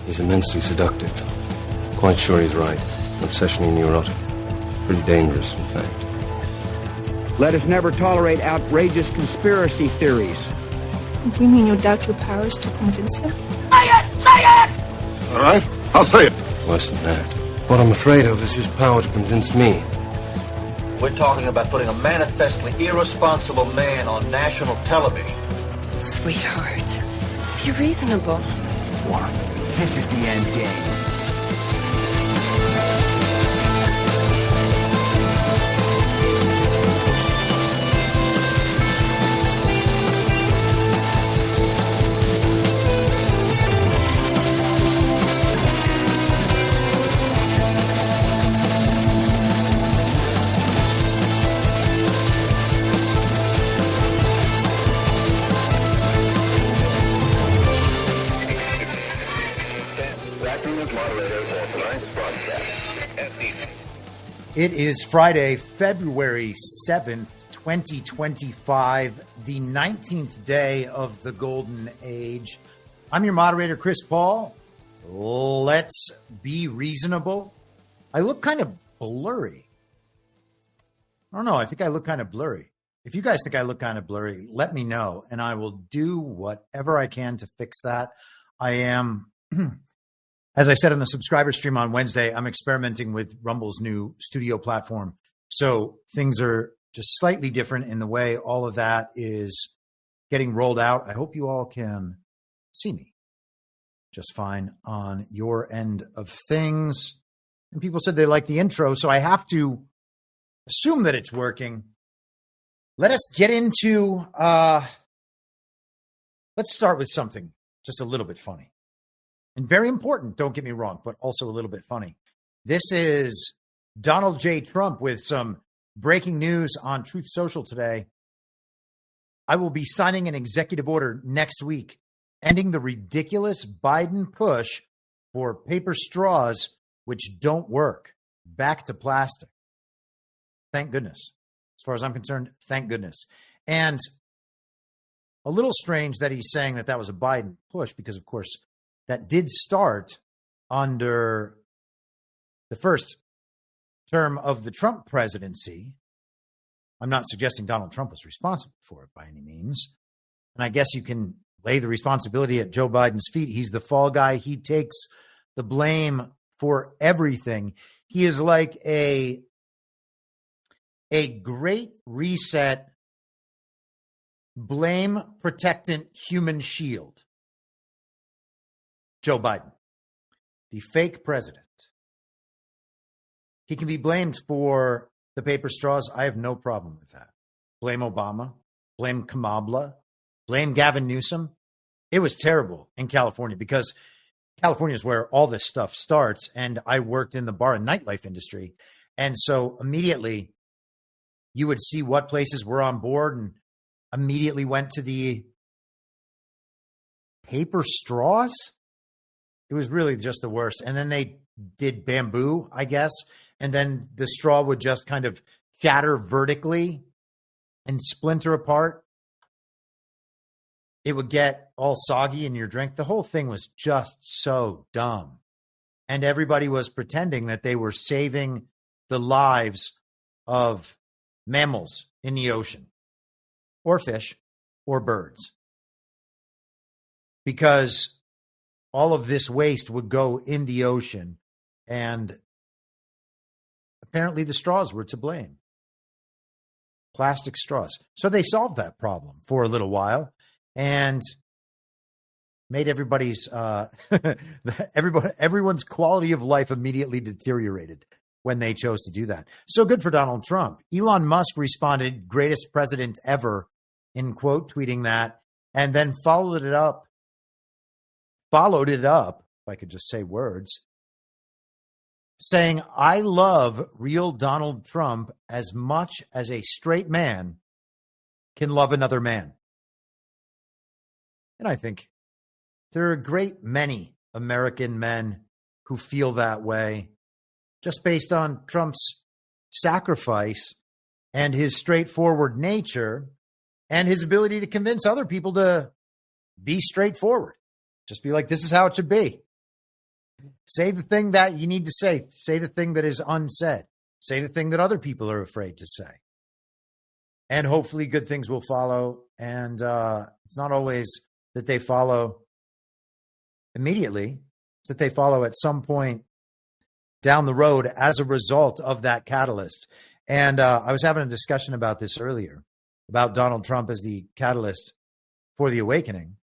He's immensely seductive. Quite sure he's right. Obsessionally neurotic. Pretty dangerous, in fact. Let us never tolerate outrageous conspiracy theories. Do you mean you doubt your powers to convince him? Say it! Say it! All right, I'll say it. Worse than that. What I'm afraid of is his power to convince me. We're talking about putting a manifestly irresponsible man on national television. Sweetheart, be reasonable. What? This is the end game. It is Friday, February 7th, 2025, the 19th day of the Golden Age. I'm your moderator, Chris Paul. Let's be reasonable. I look kind of blurry. I don't know. I think I look kind of blurry. If you guys think I look kind of blurry, let me know, and I will do whatever I can to fix that. I am... As I said on the subscriber stream on Wednesday, I'm experimenting with Rumble's new studio platform. So things are just slightly different in the way all of that is getting rolled out. I hope you all can see me just fine on your end of things. And people said they like the intro, so I have to assume that it's working. Let us get into, let's start with something just a little bit funny. And very important, don't get me wrong, but also a little bit funny. This is Donald J. Trump with some breaking news on Truth Social today. I will be signing an executive order next week, ending the ridiculous Biden push for paper straws, which don't work. Back to plastic. Thank goodness. As far as I'm concerned, thank goodness. And a little strange that he's saying that was a Biden push because, of course, that did start under the first term of the Trump presidency. I'm not suggesting Donald Trump was responsible for it by any means. And I guess you can lay the responsibility at Joe Biden's feet. He's the fall guy. He takes the blame for everything. He is like a great reset, blame protectant human shield. Joe Biden, the fake president. He can be blamed for the paper straws. I have no problem with that. Blame Obama, blame Kamala, blame Gavin Newsom. It was terrible in California because California is where all this stuff starts. And I worked in the bar and nightlife industry. And so immediately you would see what places were on board and immediately went to the paper straws. It was really just the worst. And then they did bamboo, I guess. And then the straw would just kind of shatter vertically and splinter apart. It would get all soggy in your drink. The whole thing was just so dumb. And everybody was pretending that they were saving the lives of mammals in the ocean, or fish, or birds. Because all of this waste would go in the ocean, and apparently the straws were to blame. Plastic straws. So they solved that problem for a little while and made everyone's quality of life immediately deteriorated when they chose to do that. So good for Donald Trump. Elon Musk responded, greatest president ever, in quote, tweeting that, and then followed it up, if I could just say words, saying, I love real Donald Trump as much as a straight man can love another man. And I think there are a great many American men who feel that way just based on Trump's sacrifice and his straightforward nature and his ability to convince other people to be straightforward. Just be like, this is how it should be. Say the thing that you need to say. Say the thing that is unsaid. Say the thing that other people are afraid to say. And hopefully good things will follow. And it's not always that they follow immediately. It's that they follow at some point down the road as a result of that catalyst. And I was having a discussion about this earlier, about Donald Trump as the catalyst for the awakening.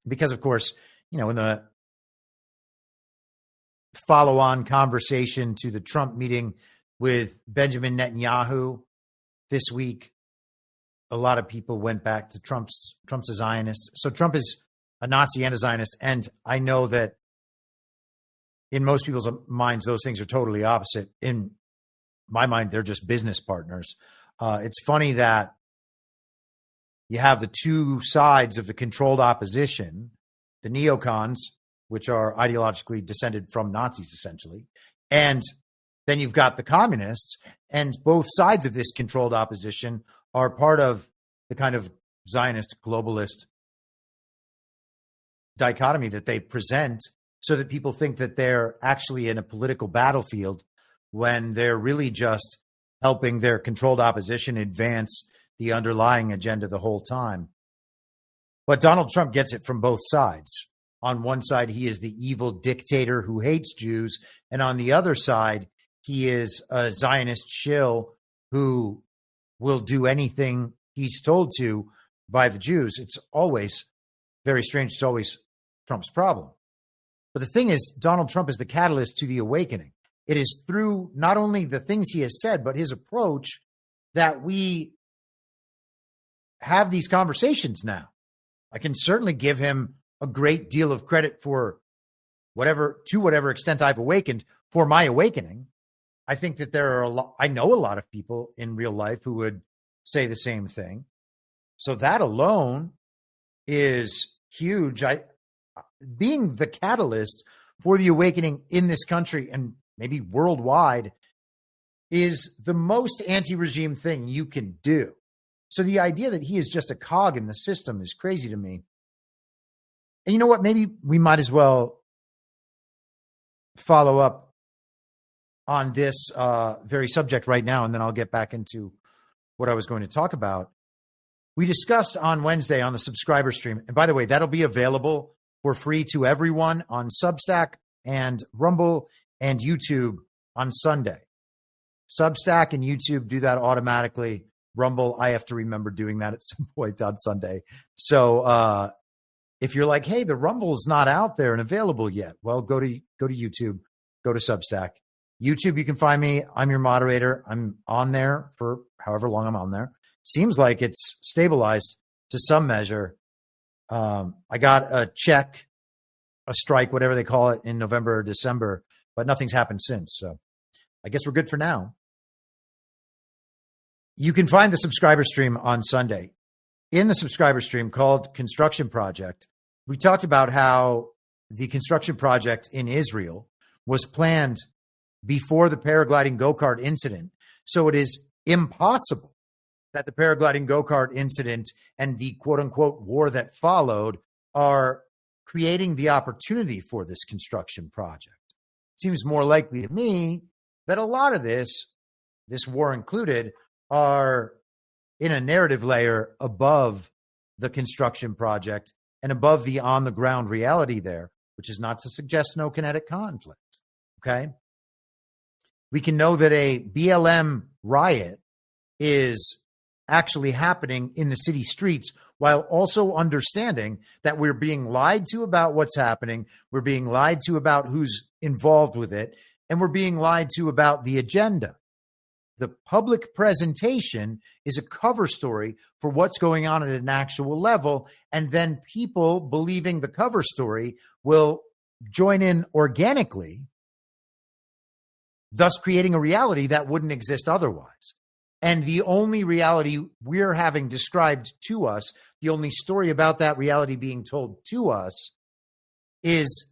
Because, of course, in the follow-on conversation to the Trump meeting with Benjamin Netanyahu this week, a lot of people went back to Trump's a Zionist. So Trump is a Nazi and a Zionist. And I know that in most people's minds, those things are totally opposite. In my mind, they're just business partners. It's funny that you have the two sides of the controlled opposition, the neocons, which are ideologically descended from Nazis, essentially. And then you've got the communists, and both sides of this controlled opposition are part of the kind of Zionist globalist dichotomy that they present, so that people think that they're actually in a political battlefield when they're really just helping their controlled opposition advance the underlying agenda the whole time. But Donald Trump gets it from both sides. On one side, he is the evil dictator who hates Jews. And on the other side, he is a Zionist shill who will do anything he's told to by the Jews. It's always very strange. It's always Trump's problem. But the thing is, Donald Trump is the catalyst to the awakening. It is through not only the things he has said, but his approach that we have these conversations now. I can certainly give him a great deal of credit for whatever extent I've awakened for my awakening. I think that I know a lot of people in real life who would say the same thing. So that alone is huge. Being the catalyst for the awakening in this country and maybe worldwide is the most anti-regime thing you can do. So the idea that he is just a cog in the system is crazy to me. And you know what? Maybe we might as well follow up on this very subject right now, and then I'll get back into what I was going to talk about. We discussed on Wednesday on the subscriber stream, and by the way, that'll be available for free to everyone on Substack and Rumble and YouTube on Sunday. Substack and YouTube do that automatically. Rumble, I have to remember doing that at some point on Sunday. So if you're like, hey, the Rumble's not out there and available yet, well, go to YouTube, go to Substack. YouTube, you can find me. I'm your moderator. I'm on there for however long I'm on there. Seems like it's stabilized to some measure. I got a check, a strike, whatever they call it, in November or December, but nothing's happened since. So I guess we're good for now. You can find the subscriber stream on Sunday. In the subscriber stream called Construction Project, we talked about how the construction project in Israel was planned before the paragliding go-kart incident. So it is impossible that the paragliding go-kart incident and the quote-unquote war that followed are creating the opportunity for this construction project. It seems more likely to me that a lot of this war included, are in a narrative layer above the construction project and above the on-the-ground reality there, which is not to suggest no kinetic conflict, okay? We can know that a BLM riot is actually happening in the city streets while also understanding that we're being lied to about what's happening, we're being lied to about who's involved with it, and we're being lied to about the agenda. The public presentation is a cover story for what's going on at an actual level, and then people believing the cover story will join in organically, thus creating a reality that wouldn't exist otherwise. And the only reality we're having described to us, the only story about that reality being told to us, is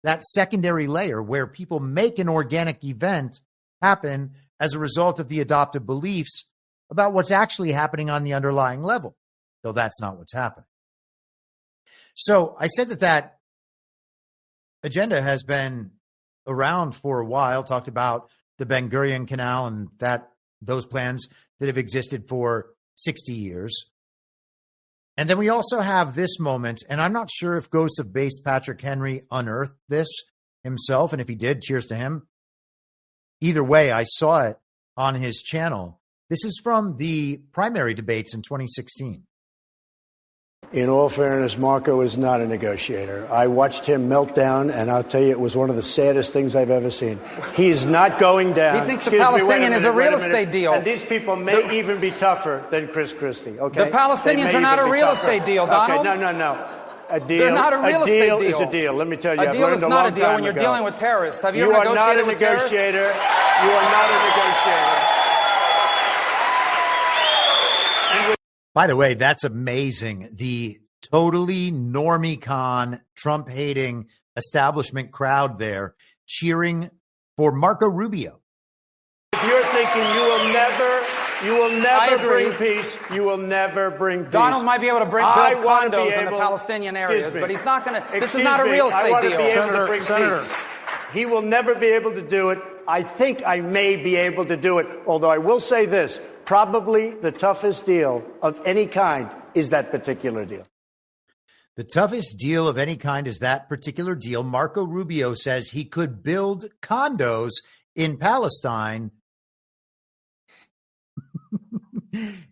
that secondary layer where people make an organic event happen as a result of the adopted beliefs about what's actually happening on the underlying level, though that's not what's happening. So I said that agenda has been around for a while, talked about the Ben Gurion Canal and those plans that have existed for 60 years. And then we also have this moment, and I'm not sure if Ghost of Base Patrick Henry unearthed this himself, and if he did, cheers to him. Either way, I saw it on his channel. This is from the primary debates in 2016. In all fairness, Marco is not a negotiator. I watched him melt down, and I'll tell you, it was one of the saddest things I've ever seen. He's not going down. He thinks the Palestinian is a real estate deal. And these people may even be tougher than Chris Christie, okay? The Palestinians are not a real estate deal, Donald. Okay, no. A deal, They're not a real estate deal. Is a deal. Let me tell you, a I've deal learned is a not long a deal time when you're ago. dealing with terrorists. Have you You ever are not a negotiated with terrorists? negotiator. You are not a negotiator. By the way, that's amazing. The totally normie-con, Trump-hating establishment crowd there cheering for Marco Rubio. If you're thinking you will never bring peace, you will never bring peace. Donald might be able to build condos in the Palestinian areas, but he's not going to. This is not a real estate deal. Senator, he will never be able to do it. I think I may be able to do it, although I will say this. Probably the toughest deal of any kind is that particular deal. The toughest deal of any kind is that particular deal. Marco Rubio says he could build condos in Palestine.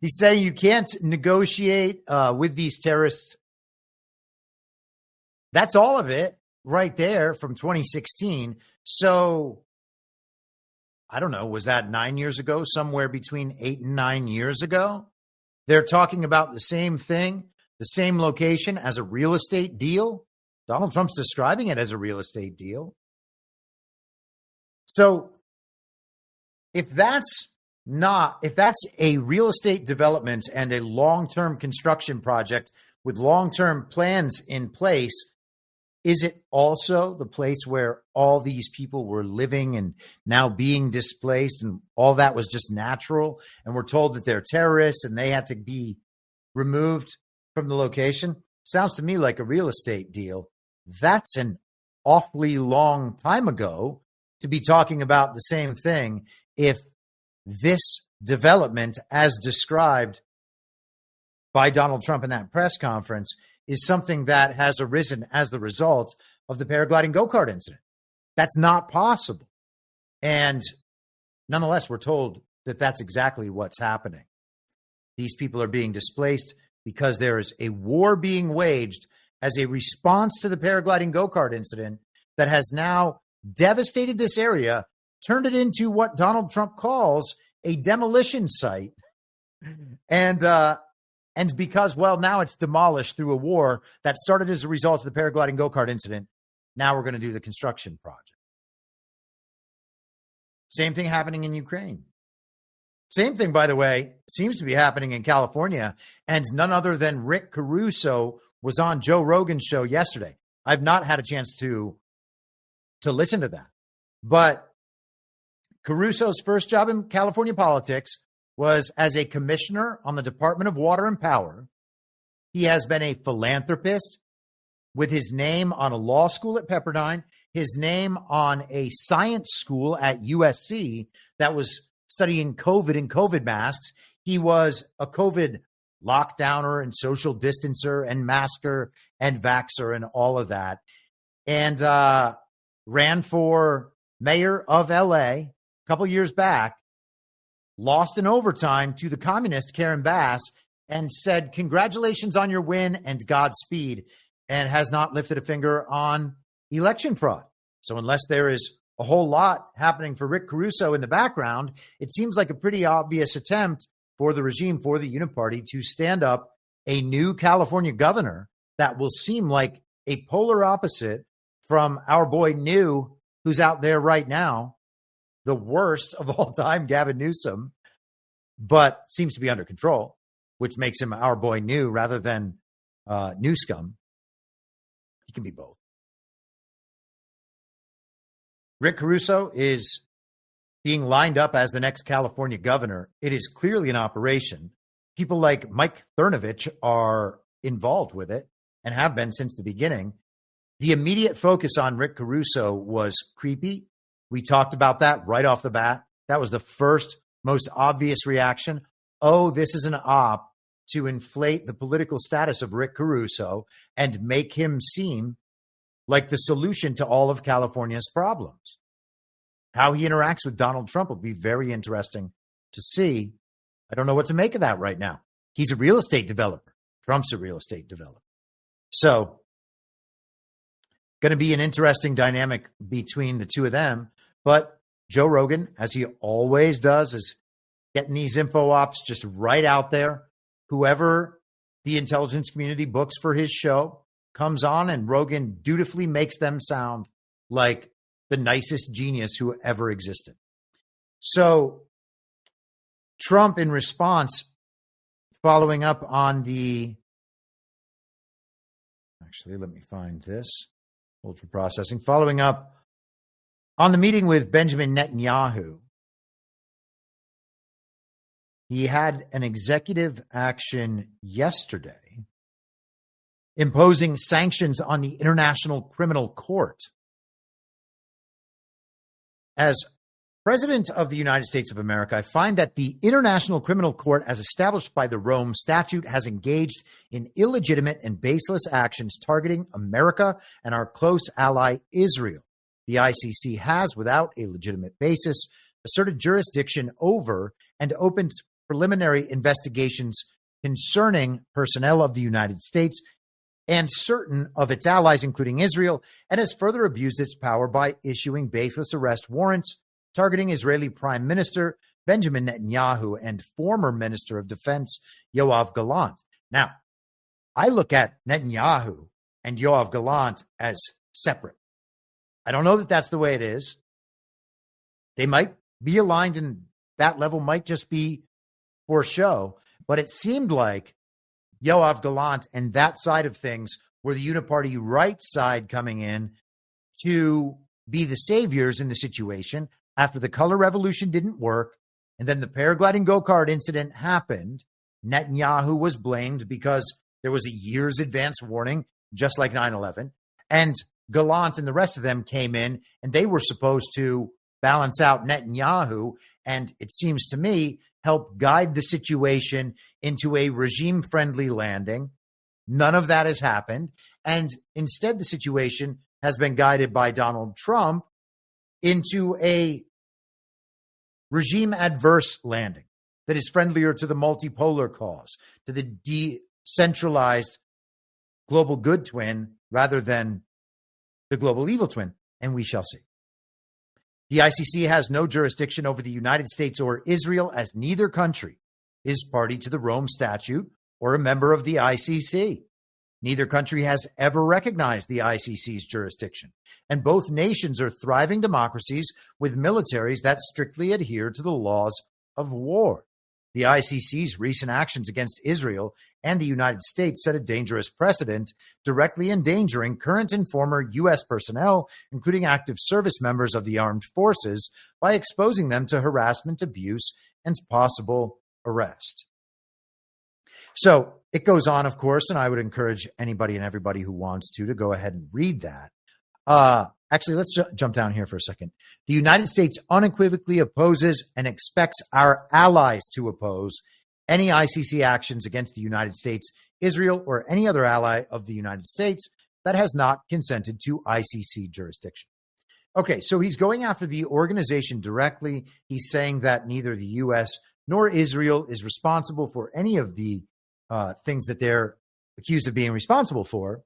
He's saying you can't negotiate with these terrorists. That's all of it right there from 2016. So I don't know, was that 9 years ago? Somewhere between 8 and 9 years ago? They're talking about the same thing, the same location as a real estate deal. Donald Trump's describing it as a real estate deal. So if that's a real estate development and a long-term construction project with long-term plans in place, is it also the place where all these people were living and now being displaced and all that was just natural? And we're told that they're terrorists and they had to be removed from the location? Sounds to me like a real estate deal. That's an awfully long time ago to be talking about the same thing if this development, as described by Donald Trump in that press conference, is something that has arisen as the result of the paragliding go-kart incident. That's not possible. And nonetheless, we're told that that's exactly what's happening. These people are being displaced because there is a war being waged as a response to the paragliding go-kart incident that has now devastated this area, turned it into what Donald Trump calls a demolition site. And because, well, now it's demolished through a war that started as a result of the paragliding go-kart incident, now we're going to do the construction project. Same thing happening in Ukraine. Same thing, by the way, seems to be happening in California, and none other than Rick Caruso was on Joe Rogan's show yesterday. I've not had a chance to listen to that. But Caruso's first job in California politics was as a commissioner on the Department of Water and Power. He has been a philanthropist with his name on a law school at Pepperdine, his name on a science school at USC that was studying COVID and COVID masks. He was a COVID lockdowner and social distancer and masker and vaxxer and all of that. And ran for mayor of LA a couple years back, lost in overtime to the communist Karen Bass, and said, congratulations on your win and Godspeed, and has not lifted a finger on election fraud. So unless there is a whole lot happening for Rick Caruso in the background, it seems like a pretty obvious attempt for the regime, for the Uniparty, to stand up a new California governor that will seem like a polar opposite from our boy New, who's out there right now, the worst of all time, Gavin Newsom, but seems to be under control, which makes him our boy New rather than New Scum. He can be both. Rick Caruso is being lined up as the next California governor. It is clearly an operation. People like Mike Cernovich are involved with it and have been since the beginning. The immediate focus on Rick Caruso was creepy. We talked about that right off the bat. That was the first, most obvious reaction. Oh, this is an op to inflate the political status of Rick Caruso and make him seem like the solution to all of California's problems. How he interacts with Donald Trump will be very interesting to see. I don't know what to make of that right now. He's a real estate developer. Trump's a real estate developer. So, going to be an interesting dynamic between the two of them. But Joe Rogan, as he always does, is getting these info ops just right out there. Whoever the intelligence community books for his show comes on, and Rogan dutifully makes them sound like the nicest genius who ever existed. So Trump, in response, following up on the, actually, let me find this, hold for processing, following up on the meeting with Benjamin Netanyahu, he had an executive action yesterday imposing sanctions on the International Criminal Court. As President of the United States of America, I find that the International Criminal Court, as established by the Rome Statute, has engaged in illegitimate and baseless actions targeting America and our close ally Israel. The ICC has, without a legitimate basis, asserted jurisdiction over and opened preliminary investigations concerning personnel of the United States and certain of its allies, including Israel, and has further abused its power by issuing baseless arrest warrants targeting Israeli Prime Minister Benjamin Netanyahu and former Minister of Defense Yoav Gallant. Now, I look at Netanyahu and Yoav Gallant as separate. I don't know that that's the way it is. They might be aligned, and that level might just be for show, but it seemed like Yoav Gallant and that side of things were the uniparty right side coming in to be the saviors in the situation after the color revolution didn't work. And then the paragliding go-kart incident happened. Netanyahu was blamed because there was a year's advance warning, just like 9/11. And Gallant and the rest of them came in, and they were supposed to balance out Netanyahu, and it seems to me help guide the situation into a regime-friendly landing. None of that has happened. And instead, the situation has been guided by Donald Trump into a regime-adverse landing that is friendlier to the multipolar cause, to the decentralized global good twin rather than the global evil twin. And we shall see. The ICC has no jurisdiction over the United States or Israel, as neither country is party to the Rome Statute or a member of the ICC. Neither country has ever recognized the ICC's jurisdiction, and both nations are thriving democracies with militaries that strictly adhere to the laws of war. The ICC's recent actions against Israel and the United States set a dangerous precedent, directly endangering current and former U.S. personnel, including active service members of the armed forces, by exposing them to harassment, abuse, and possible arrest. So it goes on, of course, and I would encourage anybody and everybody who wants to go ahead and read that. Actually, let's jump down here for a second. The United States unequivocally opposes and expects our allies to oppose any ICC actions against the United States, Israel, or any other ally of the United States that has not consented to ICC jurisdiction. Okay, so he's going after the organization directly. He's saying that neither the U.S. nor Israel is responsible for any of the things that they're accused of being responsible for.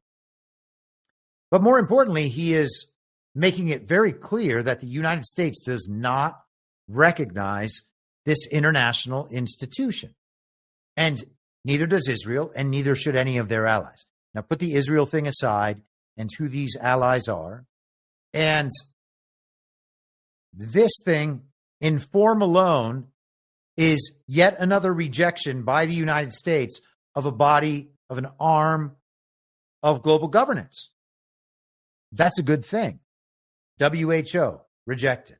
But more importantly, he is making it very clear that the United States does not recognize this international institution. And neither does Israel, and neither should any of their allies. Now, put the Israel thing aside and who these allies are. And this thing, in form alone, is yet another rejection by the United States of a body, of an arm of global governance. That's a good thing. WHO, rejected.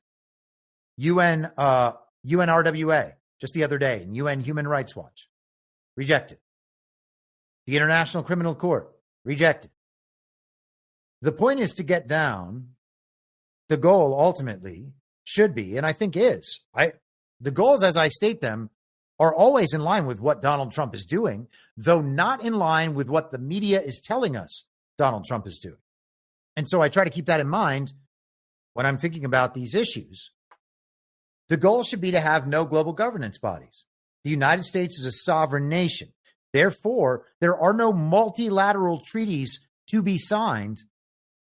UNRWA, just the other day, and UN Human Rights Watch, rejected. The International Criminal Court, rejected. The point is to get down. The goal ultimately should be, and I think is, the goals as I state them are always in line with what Donald Trump is doing, though not in line with what the media is telling us Donald Trump is doing. And so I try to keep that in mind when I'm thinking about these issues. The goal should be to have no global governance bodies. The United States is a sovereign nation. Therefore, there are no multilateral treaties to be signed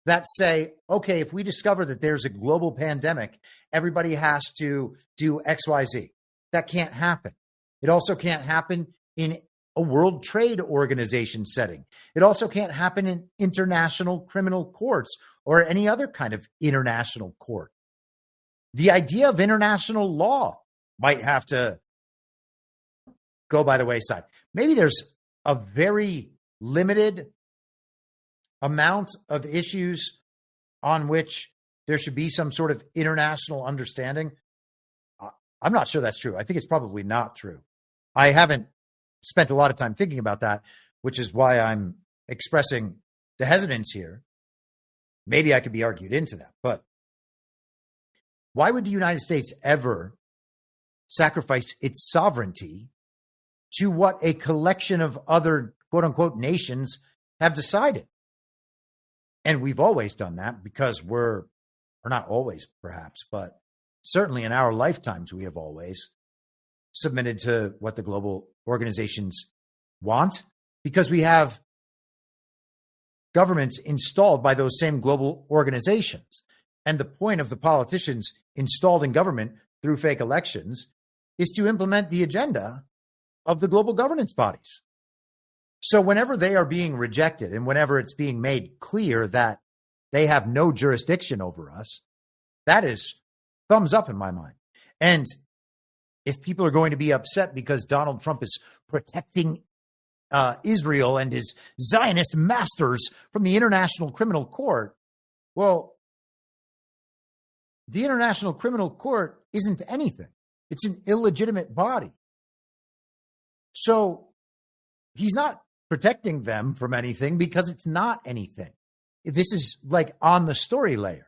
that say, okay, if we discover that there's a global pandemic, everybody has to do XYZ. That can't happen. It also can't happen in a World Trade Organization setting. It also can't happen in international criminal courts or any other kind of international court. The idea of international law might have to go by the wayside. Maybe there's a very limited amount of issues on which there should be some sort of international understanding. I'm not sure that's true. I think it's probably not true. I haven't spent a lot of time thinking about that, which is why I'm expressing the hesitance here. Maybe I could be argued into that, but why would the United States ever sacrifice its sovereignty to what a collection of other quote unquote nations have decided? And we've always done that because or not always perhaps, but certainly in our lifetimes, we have always submitted to what the global organizations want because we have governments installed by those same global organizations. And the point of the politicians installed in government through fake elections is to implement the agenda of the global governance bodies. So whenever they are being rejected and whenever it's being made clear that they have no jurisdiction over us, that is thumbs up in my mind. And if people are going to be upset because Donald Trump is protecting Israel and his Zionist masters from the International Criminal Court, well, the International Criminal Court isn't anything. It's an illegitimate body. So he's not protecting them from anything because it's not anything. This is like on the story layer.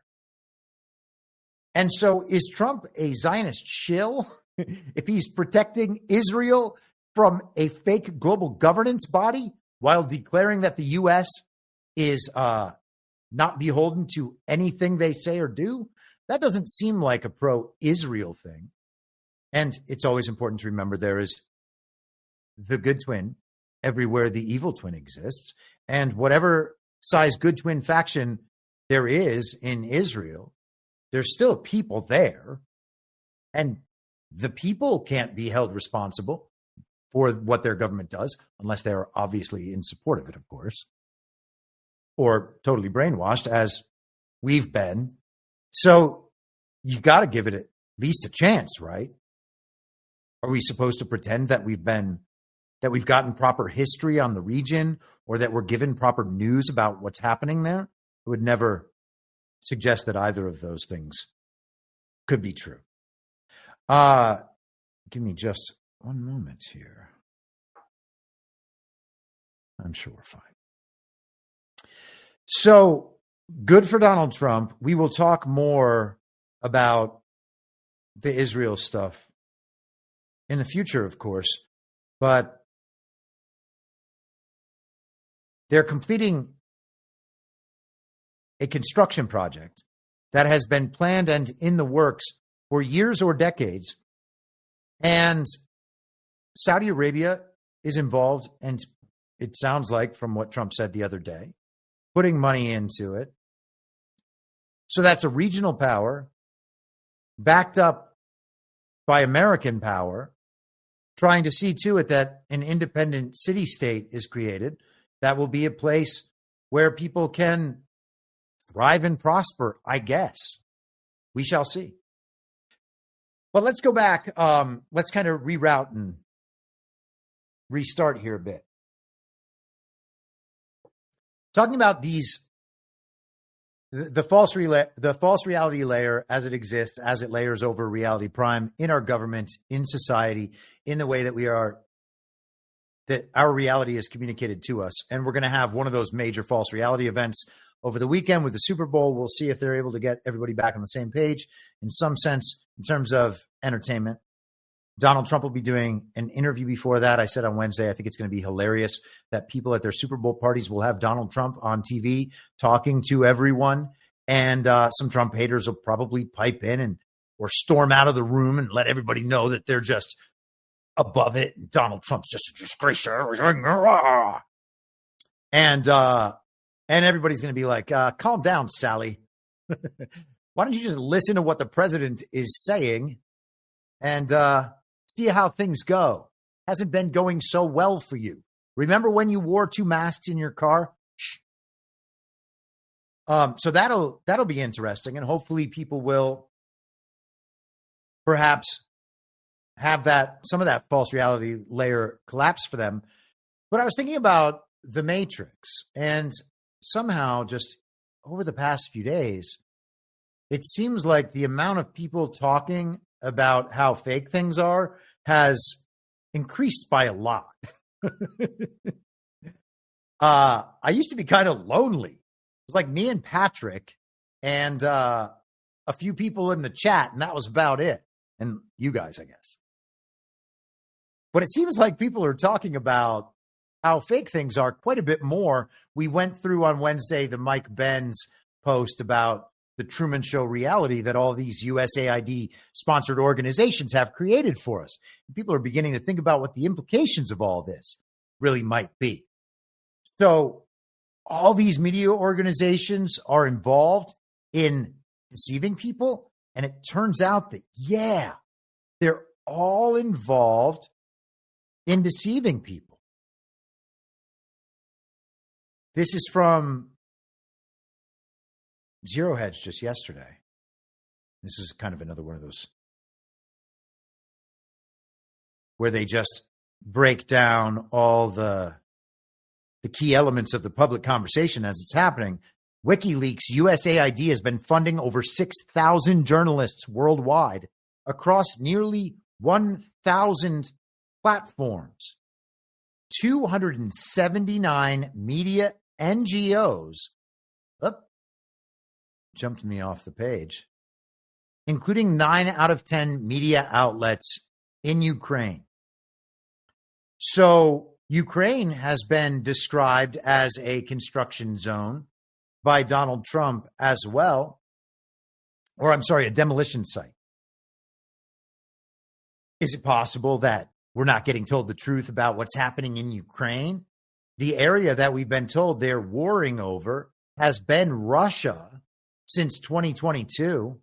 And so is Trump a Zionist shill if he's protecting Israel from a fake global governance body while declaring that the U.S. is not beholden to anything they say or do? That doesn't seem like a pro-Israel thing. And it's always important to remember there is the good twin everywhere the evil twin exists. And whatever size good twin faction there is in Israel, there's still people there. And the people can't be held responsible for what their government does, unless they're obviously in support of it, of course, or totally brainwashed, as we've been. So you got to give it at least a chance, right? Are we supposed to pretend that we've gotten proper history on the region or that we're given proper news about what's happening there? I would never suggest that either of those things could be true. Give me just one moment here. I'm sure we're fine. So good for Donald Trump. We will talk more about the Israel stuff in the future, of course, but they're completing a construction project that has been planned and in the works for years or decades. And Saudi Arabia is involved, and it sounds like, from what Trump said the other day, putting money into it. So that's a regional power backed up by American power, trying to see to it that an independent city-state is created that will be a place where people can thrive and prosper, I guess. We shall see. But let's go back. Let's kind of reroute and restart here a bit. Talking about the false reality layer as it exists, as it layers over reality prime in our government, in society, in the way that that our reality is communicated to us. And we're going to have one of those major false reality events over the weekend with the Super Bowl. We'll see if they're able to get everybody back on the same page in some sense in terms of entertainment. Donald Trump will be doing an interview before that. I said on Wednesday, I think it's going to be hilarious that people at their Super Bowl parties will have Donald Trump on TV talking to everyone. And some Trump haters will probably pipe in or storm out of the room and let everybody know that they're just above it. And Donald Trump's just a disgrace. And everybody's going to be like, calm down, Sally. Why don't you just listen to what the president is saying and see how things go? Hasn't been going so well for you. Remember when you wore 2 masks in your car? Shh. So that'll be interesting, and hopefully people will perhaps have some of that false reality layer collapse for them. But I was thinking about The Matrix, and somehow just over the past few days, it seems like the amount of people talking about how fake things are has increased by a lot. I used to be kind of lonely. It was like me and Patrick and a few people in the chat, and that was about it. And you guys, I guess. But it seems like people are talking about how fake things are quite a bit more. We went through on Wednesday the Mike Benz post about the Truman Show reality that all these USAID sponsored organizations have created for us. And people are beginning to think about what the implications of all this really might be. So all these media organizations are involved in deceiving people. And it turns out that, yeah, they're all involved in deceiving people. This is from Zero Hedge just yesterday. This is kind of another one of those where they just break down all the key elements of the public conversation as it's happening. WikiLeaks USAID has been funding over 6,000 journalists worldwide across nearly 1,000 platforms. 279 media NGOs jumped me off the page, including 9 out of 10 media outlets in Ukraine. So Ukraine has been described as a construction zone by Donald Trump as well, or I'm sorry, a demolition site. Is it possible that we're not getting told the truth about what's happening in Ukraine? The area that we've been told they're warring over has been Russia since 2022.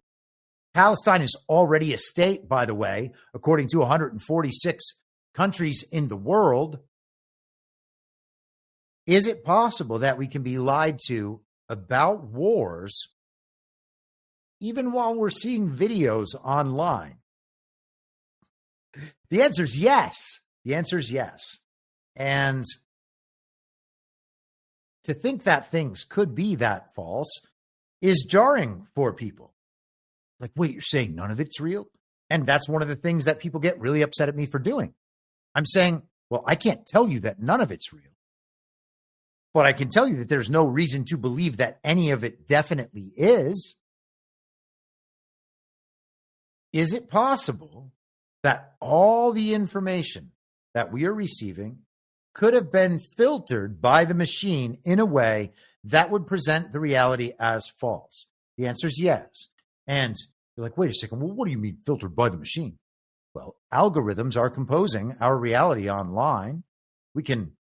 Palestine is already a state, by the way, according to 146 countries in the world. Is it possible that we can be lied to about wars even while we're seeing videos online? The answer is yes. The answer is yes. And to think that things could be that false is jarring for people. Like, wait, you're saying none of it's real? And that's one of the things that people get really upset at me for doing. I'm saying, well, I can't tell you that none of it's real. But I can tell you that there's no reason to believe that any of it definitely is. Is it possible that all the information that we are receiving could have been filtered by the machine in a way that would present the reality as false? The answer is yes. And you're like, wait a second, well, what do you mean filtered by the machine? Well, algorithms are composing our reality online. We can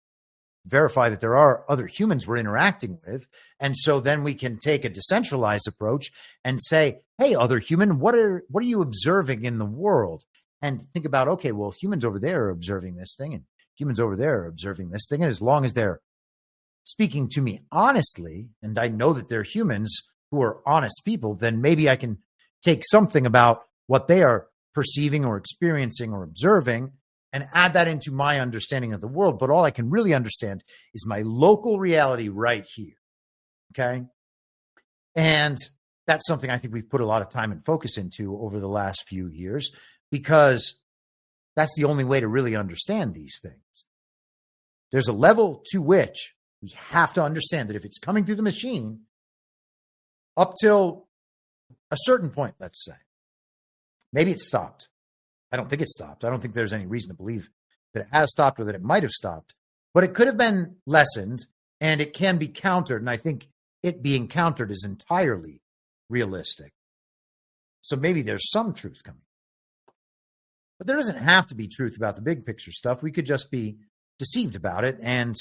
verify that there are other humans we're interacting with. And so then we can take a decentralized approach and say, hey, other human, what are you observing in the world? And think about, okay, well, humans over there are observing this thing and humans over there are observing this thing. And as long as they're speaking to me honestly, and I know that they're humans who are honest people, then maybe I can take something about what they are perceiving or experiencing or observing and add that into my understanding of the world. But all I can really understand is my local reality right here. Okay. And that's something I think we've put a lot of time and focus into over the last few years, because that's the only way to really understand these things. There's a level to which we have to understand that if it's coming through the machine, up till a certain point, let's say. Maybe it stopped. I don't think it stopped. I don't think there's any reason to believe that it has stopped or that it might have stopped. But it could have been lessened, and it can be countered. And I think it being countered is entirely realistic. So maybe there's some truth coming. But there doesn't have to be truth about the big picture stuff. We could just be deceived about it, and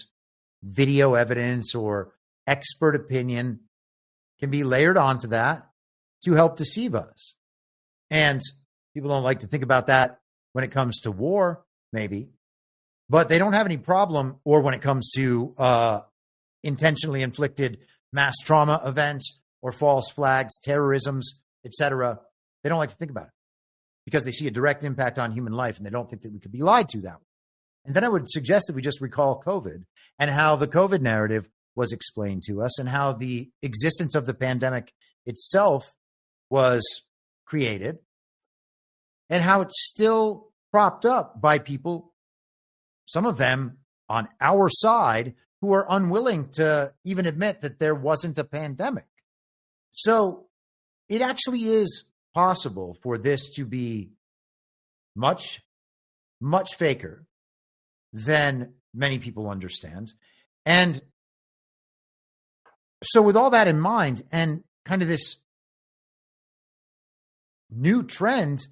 video evidence or expert opinion can be layered onto that to help deceive us. And people don't like to think about that when it comes to war, maybe, but they don't have any problem, or when it comes to intentionally inflicted mass trauma events or false flags, terrorisms, etc. They don't like to think about it because they see a direct impact on human life, and they don't think that we could be lied to that way. And then I would suggest that we just recall COVID and how the COVID narrative was explained to us, and how the existence of the pandemic itself was created, and how it's still propped up by people, some of them on our side, who are unwilling to even admit that there wasn't a pandemic. So it actually is possible for this to be much, much faker than many people understand. And so with all that in mind, and kind of this new trend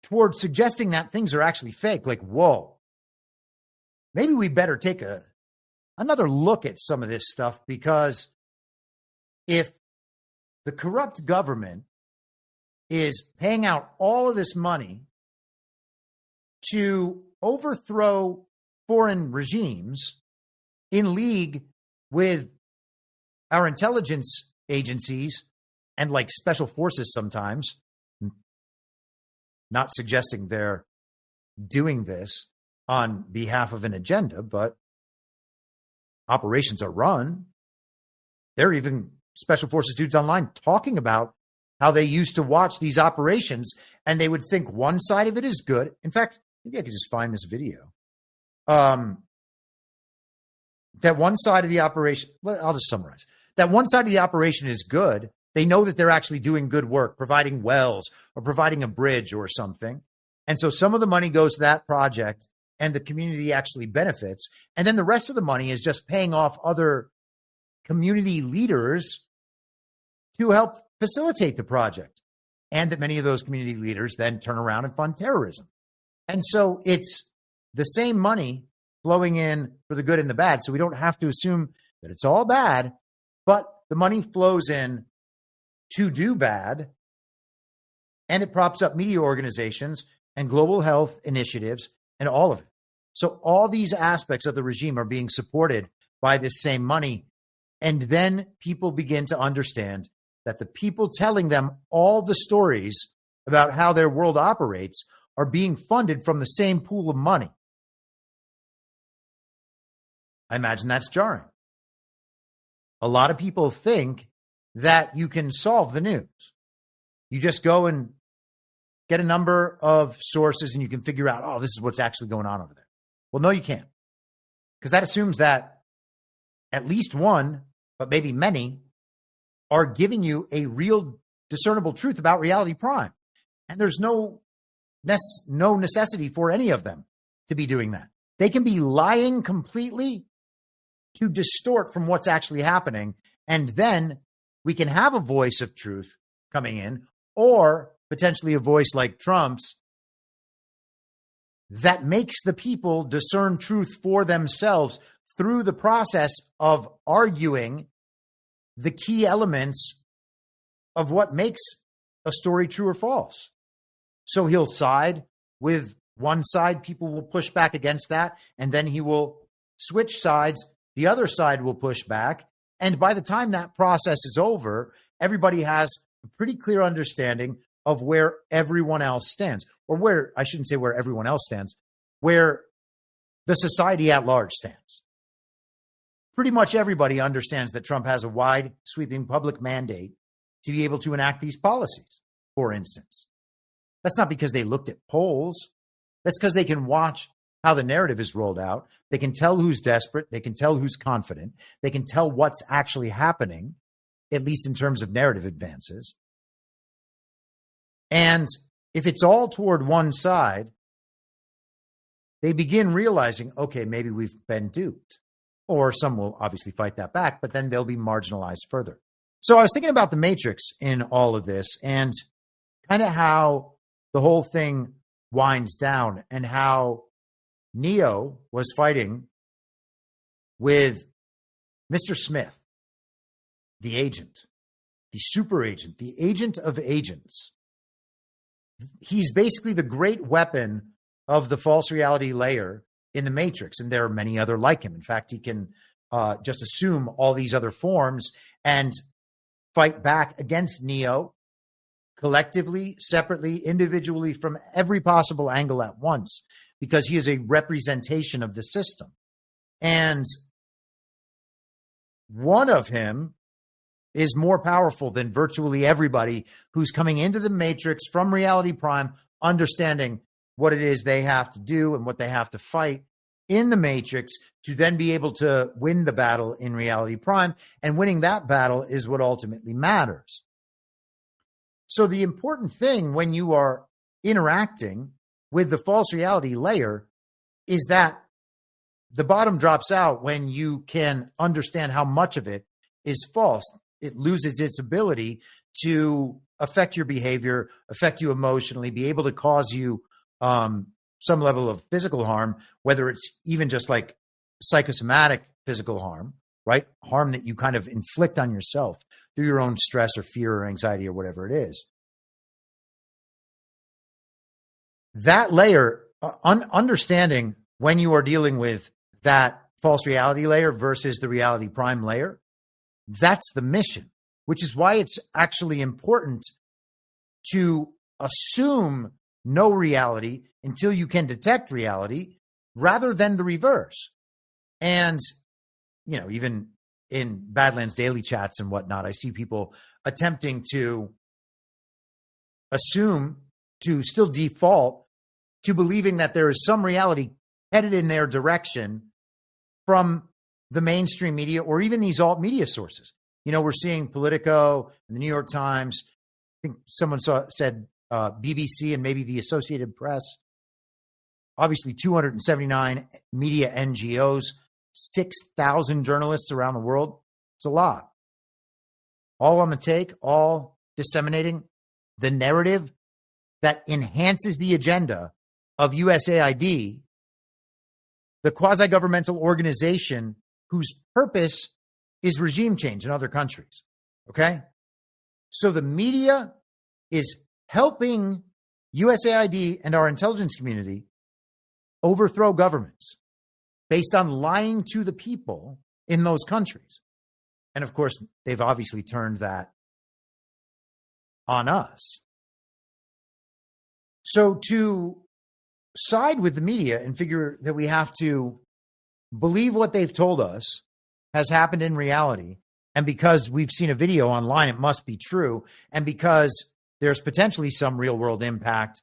towards suggesting that things are actually fake, like, whoa, maybe we better take another look at some of this stuff, because if the corrupt government is paying out all of this money to overthrow foreign regimes in league with our intelligence agencies and like special forces sometimes, not suggesting they're doing this on behalf of an agenda, but operations are run. There are even special forces dudes online talking about how they used to watch these operations, and they would think one side of it is good. In fact, maybe I could just find this video. That one side of the operation, well, I'll just summarize. That one side of the operation is good. They know that they're actually doing good work, providing wells or providing a bridge or something. And so some of the money goes to that project, and the community actually benefits. And then the rest of the money is just paying off other community leaders to help facilitate the project. And that many of those community leaders then turn around and fund terrorism. And so it's the same money flowing in for the good and the bad. So we don't have to assume that it's all bad, but the money flows in to do bad, and it props up media organizations and global health initiatives and all of it. So all these aspects of the regime are being supported by this same money. And then people begin to understand that the people telling them all the stories about how their world operates are being funded from the same pool of money. I imagine that's jarring. A lot of people think that you can solve the news. You just go and get a number of sources and you can figure out, oh, this is what's actually going on over there. Well, no, you can't. Because that assumes that at least one, but maybe many, are giving you a real discernible truth about reality prime. And there's no necessity for any of them to be doing that. They can be lying completely to distort from what's actually happening. And then we can have a voice of truth coming in, or potentially a voice like Trump's that makes the people discern truth for themselves through the process of arguing the key elements of what makes a story true or false. So he'll side with one side, people will push back against that, and then he will switch sides, the other side will push back, and by the time that process is over, everybody has a pretty clear understanding of where everyone else stands, or where, I shouldn't say where everyone else stands, where the society at large stands. Pretty much everybody understands that Trump has a wide sweeping public mandate to be able to enact these policies, for instance. That's not because they looked at polls. That's because they can watch how the narrative is rolled out. They can tell who's desperate. They can tell who's confident. They can tell what's actually happening. at least in terms of narrative advances. And if it's all toward one side, they begin realizing, okay, maybe we've been duped. Or some will obviously fight that back, but then they'll be marginalized further. So I was thinking about the Matrix in all of this and kind of how the whole thing winds down and how Neo was fighting with Mr. Smith, the agent, the super agent, the agent of agents. He's basically the great weapon of the false reality layer in the Matrix, and there are many other like him. In fact, he can just assume all these other forms and fight back against Neo collectively, separately, individually, from every possible angle at once, because he is a representation of the system. And one of him is more powerful than virtually everybody who's coming into the Matrix from Reality Prime, understanding what it is they have to do and what they have to fight in the Matrix to then be able to win the battle in Reality Prime. And winning that battle is what ultimately matters. So the important thing when you are interacting with the false reality layer is that the bottom drops out when you can understand how much of it is false. It loses its ability to affect your behavior, affect you emotionally, be able to cause you some level of physical harm, whether it's even just like psychosomatic physical harm, right? Harm that you kind of inflict on yourself through your own stress or fear or anxiety or whatever it is. That layer, understanding when you are dealing with that false reality layer versus the reality prime layer, that's the mission, which is why it's actually important to assume no reality until you can detect reality rather than the reverse. And, you know, even in Badlands daily chats and whatnot, I see people attempting to assume, to still default to believing that there is some reality headed in their direction from the mainstream media or even these alt media sources. You know, we're seeing Politico and the New York Times. I think someone said BBC and maybe the Associated Press. Obviously, 279 media NGOs, 6,000 journalists around the world. It's a lot. All on the take, all disseminating the narrative that enhances the agenda of USAID, the quasi-governmental organization whose purpose is regime change in other countries. Okay? So the media is helping USAID and our intelligence community overthrow governments based on lying to the people in those countries. And of course, they've obviously turned that on us. So to side with the media and figure that we have to believe what they've told us has happened in reality, and because we've seen a video online, it must be true, and because there's potentially some real world impact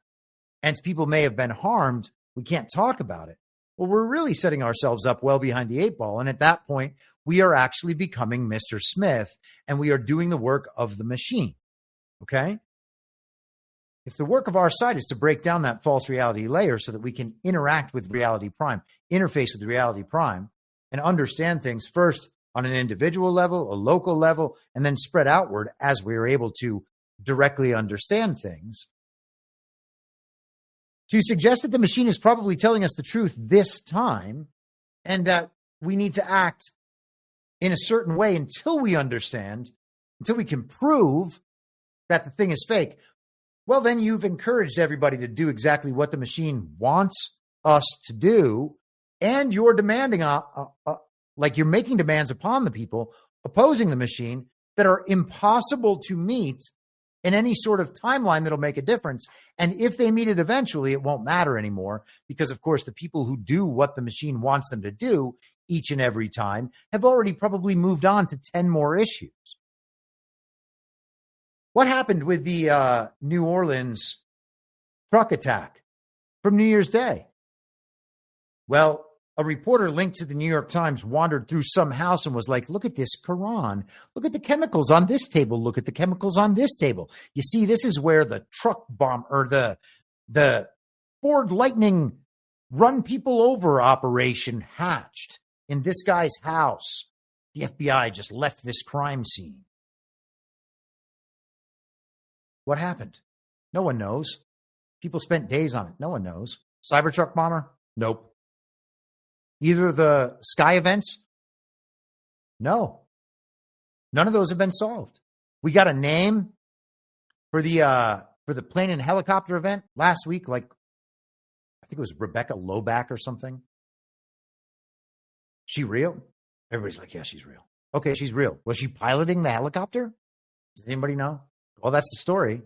and people may have been harmed, we can't talk about it. Well, we're really setting ourselves up well behind the eight ball. And at that point, we are actually becoming Mr. Smith and we are doing the work of the machine. Okay? If the work of our side is to break down that false reality layer so that we can interact with Reality Prime, interface with Reality Prime, and understand things first on an individual level, a local level, and then spread outward as we are able to directly understand things, to suggest that the machine is probably telling us the truth this time and that we need to act in a certain way until we understand, until we can prove that the thing is fake, well, then you've encouraged everybody to do exactly what the machine wants us to do, and you're demanding, like you're making demands upon the people opposing the machine that are impossible to meet in any sort of timeline that'll make a difference. And if they meet it eventually, it won't matter anymore because, of course, the people who do what the machine wants them to do each and every time have already probably moved on to 10 more issues. What happened with the New Orleans truck attack from New Year's Day? Well, a reporter linked to the New York Times wandered through some house and was like, look at this Quran. Look at the chemicals on this table. Look at the chemicals on this table. You see, this is where the truck bomb or the Ford Lightning run people over operation hatched in this guy's house. The FBI just left this crime scene. What happened? No one knows. People spent days on it. No one knows. Cybertruck bomber? Nope. Either the sky events? No. None of those have been solved. We got a name for the plane and helicopter event last week, like I think it was Rebecca Loback or something. She real? Everybody's like, yeah, she's real. Okay, she's real. Was she piloting the helicopter? Does anybody know? Well, that's the story.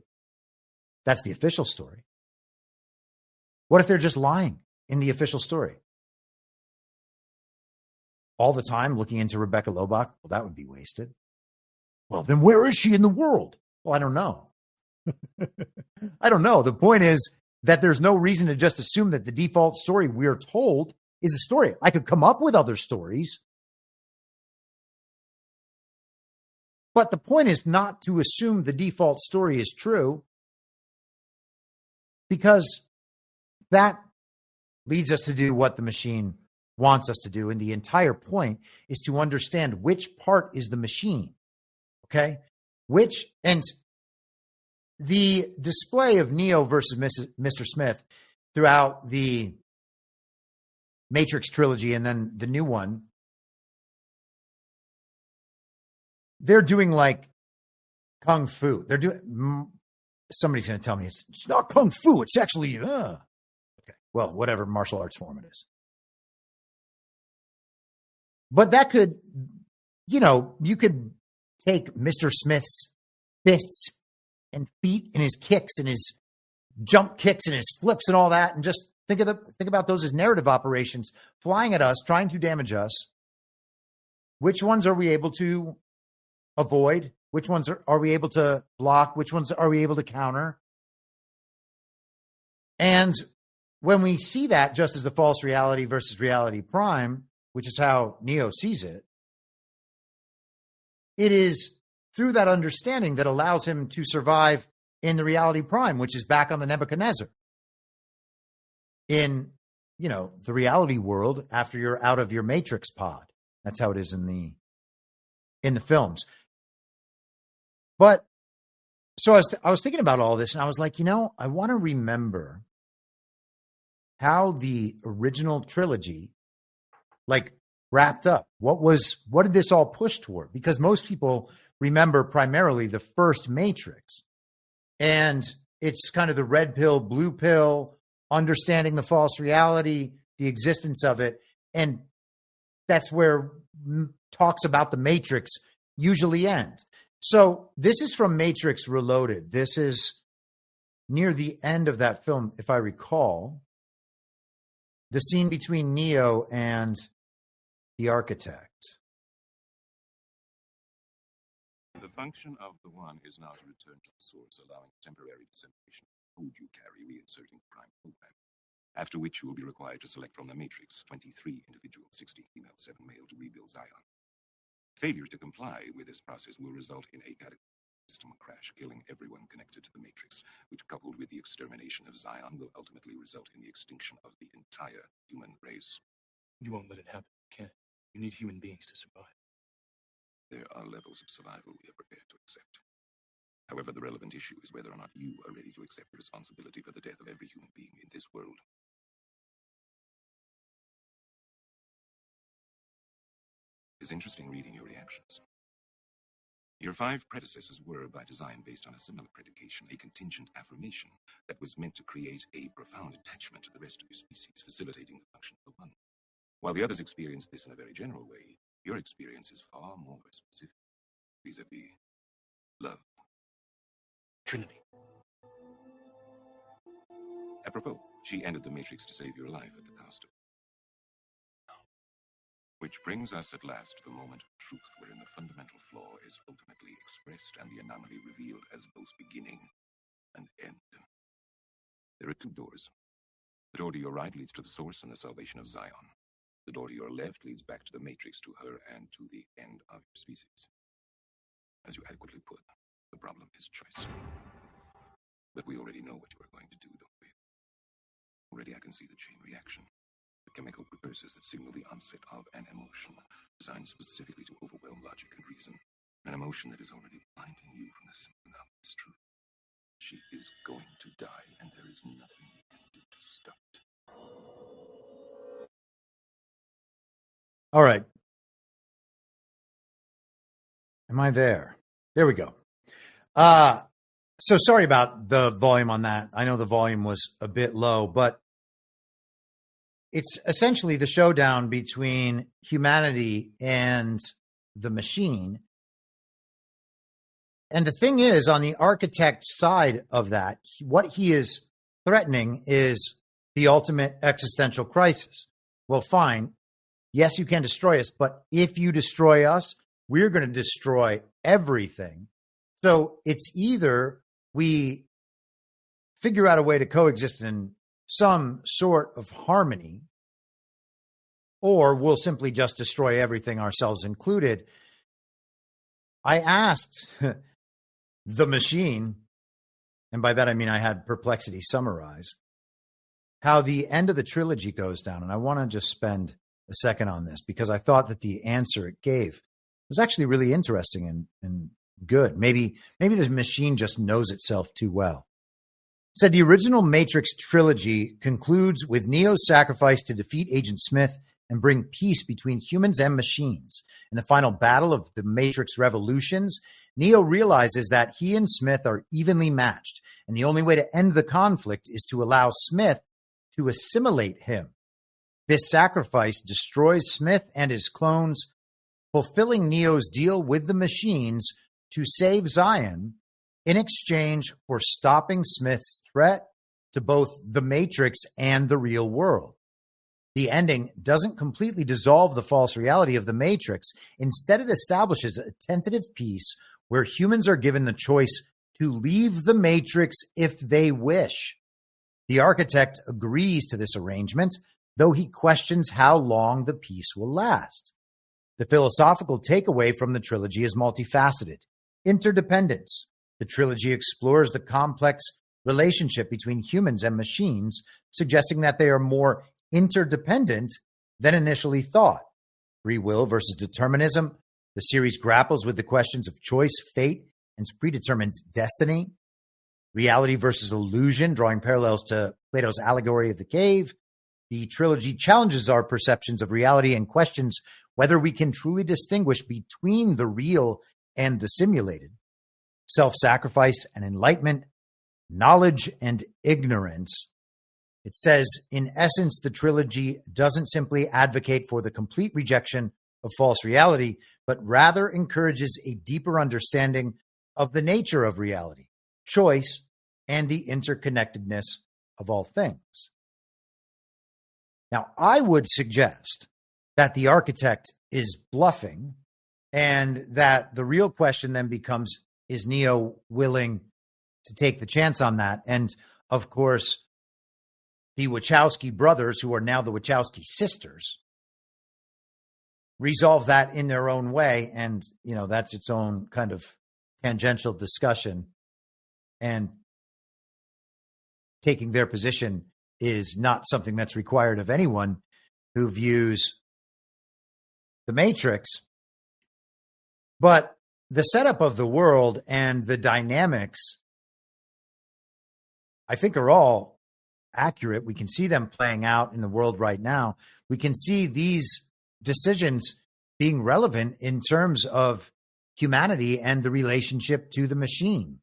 That's the official story. What if they're just lying in the official story? All the time looking into Rebecca Loback? Well, that would be wasted. Well, then where is she in the world? Well, I don't know. I don't know. The point is that there's no reason to just assume that the default story we're told is the story. I could come up with other stories. But the point is not to assume the default story is true, because that leads us to do what the machine wants us to do. And the entire point is to understand which part is the machine. Okay? And the display of Neo versus Mr. Smith throughout the Matrix trilogy and then the new one, they're doing like kung fu. They're doing, somebody's going to tell me it's not kung fu. It's actually, okay. Well, whatever martial arts form it is. But that could, you could take Mr. Smith's fists and feet and his kicks and his jump kicks and his flips and all that, and just think about those as narrative operations flying at us, trying to damage us. Which ones are we able to avoid? Which ones are we able to block? Which ones are we able to counter? And when we see that just as the false reality versus reality prime, which is how Neo sees it, it is through that understanding that allows him to survive in the reality prime, which is back on the Nebuchadnezzar. In, the reality world after you're out of your Matrix pod. That's how it is in the films. But so I was thinking about all this, and I was like, I want to remember how the original trilogy wrapped up. What did this all push toward? Because most people remember primarily the first Matrix, and it's kind of the red pill, blue pill, understanding the false reality, the existence of it. And that's where talks about the Matrix usually end. So this is from Matrix Reloaded. This is near the end of that film, if I recall. The scene between Neo and the architect. The function of the one is now to return to the source, allowing temporary dissemination of code you carry, reinserting the prime program. After which you will be required to select from the Matrix 23 individuals, 16 female, 7 male, to rebuild Zion. Failure to comply with this process will result in a cataclysmic system crash, killing everyone connected to the Matrix, which, coupled with the extermination of Zion, will ultimately result in the extinction of the entire human race. You won't let it happen, can it? You need human beings to survive. There are levels of survival we are prepared to accept. However, the relevant issue is whether or not you are ready to accept the responsibility for the death of every human being in this world. It's interesting reading your reactions. Your 5 predecessors were, by design, based on a similar predication, a contingent affirmation that was meant to create a profound attachment to the rest of your species, facilitating the function of the one. While the others experienced this in a very general way, your experience is far more specific, vis-a-vis love. Trinity. Apropos, she entered the Matrix to save your life at the cost of. Which brings us at last to the moment of truth, wherein the fundamental flaw is ultimately expressed and the anomaly revealed as both beginning and end. There are 2 doors. The door to your right leads to the source and the salvation of Zion. The door to your left leads back to the Matrix, to her, and to the end of your species. As you adequately put, the problem is choice. But we already know what you are going to do, don't we? Already I can see the chain reaction. The chemical precursors that signal the onset of an emotion, designed specifically to overwhelm logic and reason. An emotion that is already blinding you from the simple obvious truth. She is going to die, and there is nothing you can do to stop it. All right. Am I there? There we go. So sorry about the volume on that. I know the volume was a bit low, but it's essentially the showdown between humanity and the machine. And the thing is, on the architect side of that, what he is threatening is the ultimate existential crisis. Well, fine. Yes, you can destroy us, but if you destroy us, we're going to destroy everything. So it's either we figure out a way to coexist in some sort of harmony, or we'll simply just destroy everything, ourselves included. I asked the machine, and by that I mean I had Perplexity summarize, how the end of the trilogy goes down. And I want to just spend a second on this because I thought that the answer it gave was actually really interesting and good. Maybe the machine just knows itself too well. It said the original Matrix trilogy concludes with Neo's sacrifice to defeat Agent Smith and bring peace between humans and machines. In the final battle of the Matrix Revolutions, Neo realizes that he and Smith are evenly matched, and the only way to end the conflict is to allow Smith to assimilate him. This sacrifice destroys Smith and his clones, fulfilling Neo's deal with the machines to save Zion in exchange for stopping Smith's threat to both the Matrix and the real world. The ending doesn't completely dissolve the false reality of the Matrix. Instead, it establishes a tentative peace where humans are given the choice to leave the Matrix if they wish. The architect agrees to this arrangement, though he questions how long the peace will last. The philosophical takeaway from the trilogy is multifaceted. Interdependence. The trilogy explores the complex relationship between humans and machines, suggesting that they are more interdependent than initially thought. Free will versus determinism. The series grapples with the questions of choice, fate, and predetermined destiny. Reality versus illusion, drawing parallels to Plato's allegory of the cave. The trilogy challenges our perceptions of reality and questions whether we can truly distinguish between the real and the simulated. Self-sacrifice and enlightenment, knowledge and ignorance. It says, in essence, the trilogy doesn't simply advocate for the complete rejection of false reality, but rather encourages a deeper understanding of the nature of reality, choice, and the interconnectedness of all things. Now, I would suggest that the architect is bluffing and that the real question then becomes, is Neo willing to take the chance on that? And, of course, the Wachowski brothers, who are now the Wachowski sisters, resolve that in their own way. And, you know, that's its own kind of tangential discussion. And taking their position is not something that's required of anyone who views the Matrix. But the setup of the world and the dynamics, I think, are all accurate. We can see them playing out in the world right now. We can see these decisions being relevant in terms of humanity and the relationship to the machine.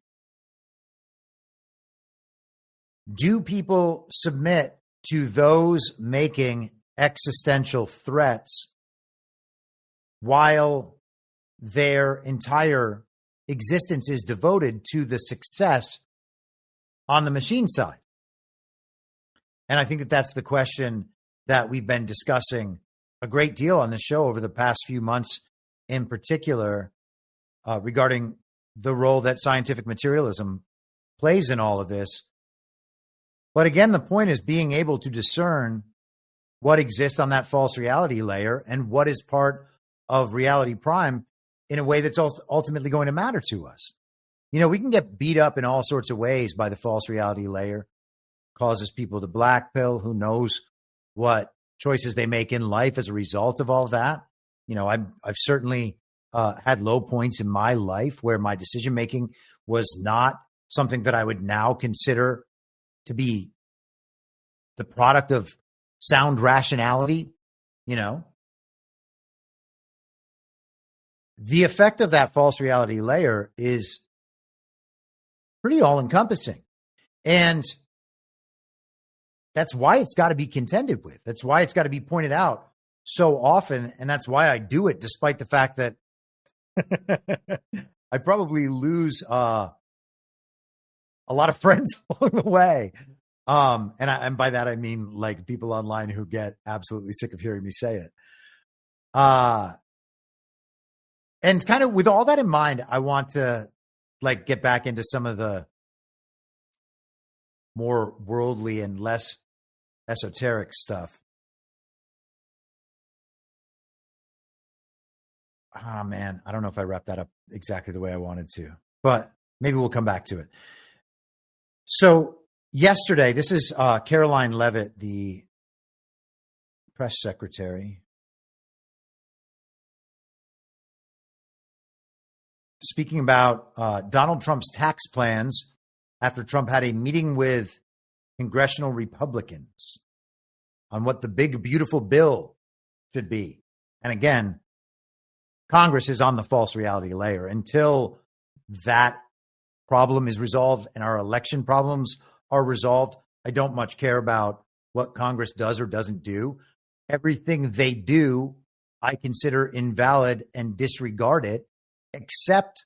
Do people submit to those making existential threats while their entire existence is devoted to the success on the machine side? And I think that that's the question that we've been discussing a great deal on the show over the past few months, in particular, regarding the role that scientific materialism plays in all of this. But again, the point is being able to discern what exists on that false reality layer and what is part of reality prime in a way that's ultimately going to matter to us. You know, we can get beat up in all sorts of ways by the false reality layer. Causes people to black pill. Who knows what choices they make in life as a result of all that. You know, I've certainly had low points in my life where my decision making was not something that I would now consider to be the product of sound rationality. You know, the effect of that false reality layer is pretty all encompassing. And that's why it's got to be contended with. That's why it's got to be pointed out so often. And that's why I do it, despite the fact that I probably lose a lot of friends along the way. And by that, I mean like people online who get absolutely sick of hearing me say it. And kind of with all that in mind, I want to like get back into some of the more worldly and less esoteric stuff. Ah, man, I don't know if I wrapped that up exactly the way I wanted to, but maybe we'll come back to it. So yesterday, this is Caroline Leavitt, the press secretary, speaking about Donald Trump's tax plans after Trump had a meeting with congressional Republicans on what the big, beautiful bill should be. And again, Congress is on the false reality layer. Until that problem is resolved and our election problems are resolved, I don't much care about what Congress does or doesn't do. Everything they do, I consider invalid and disregard it, except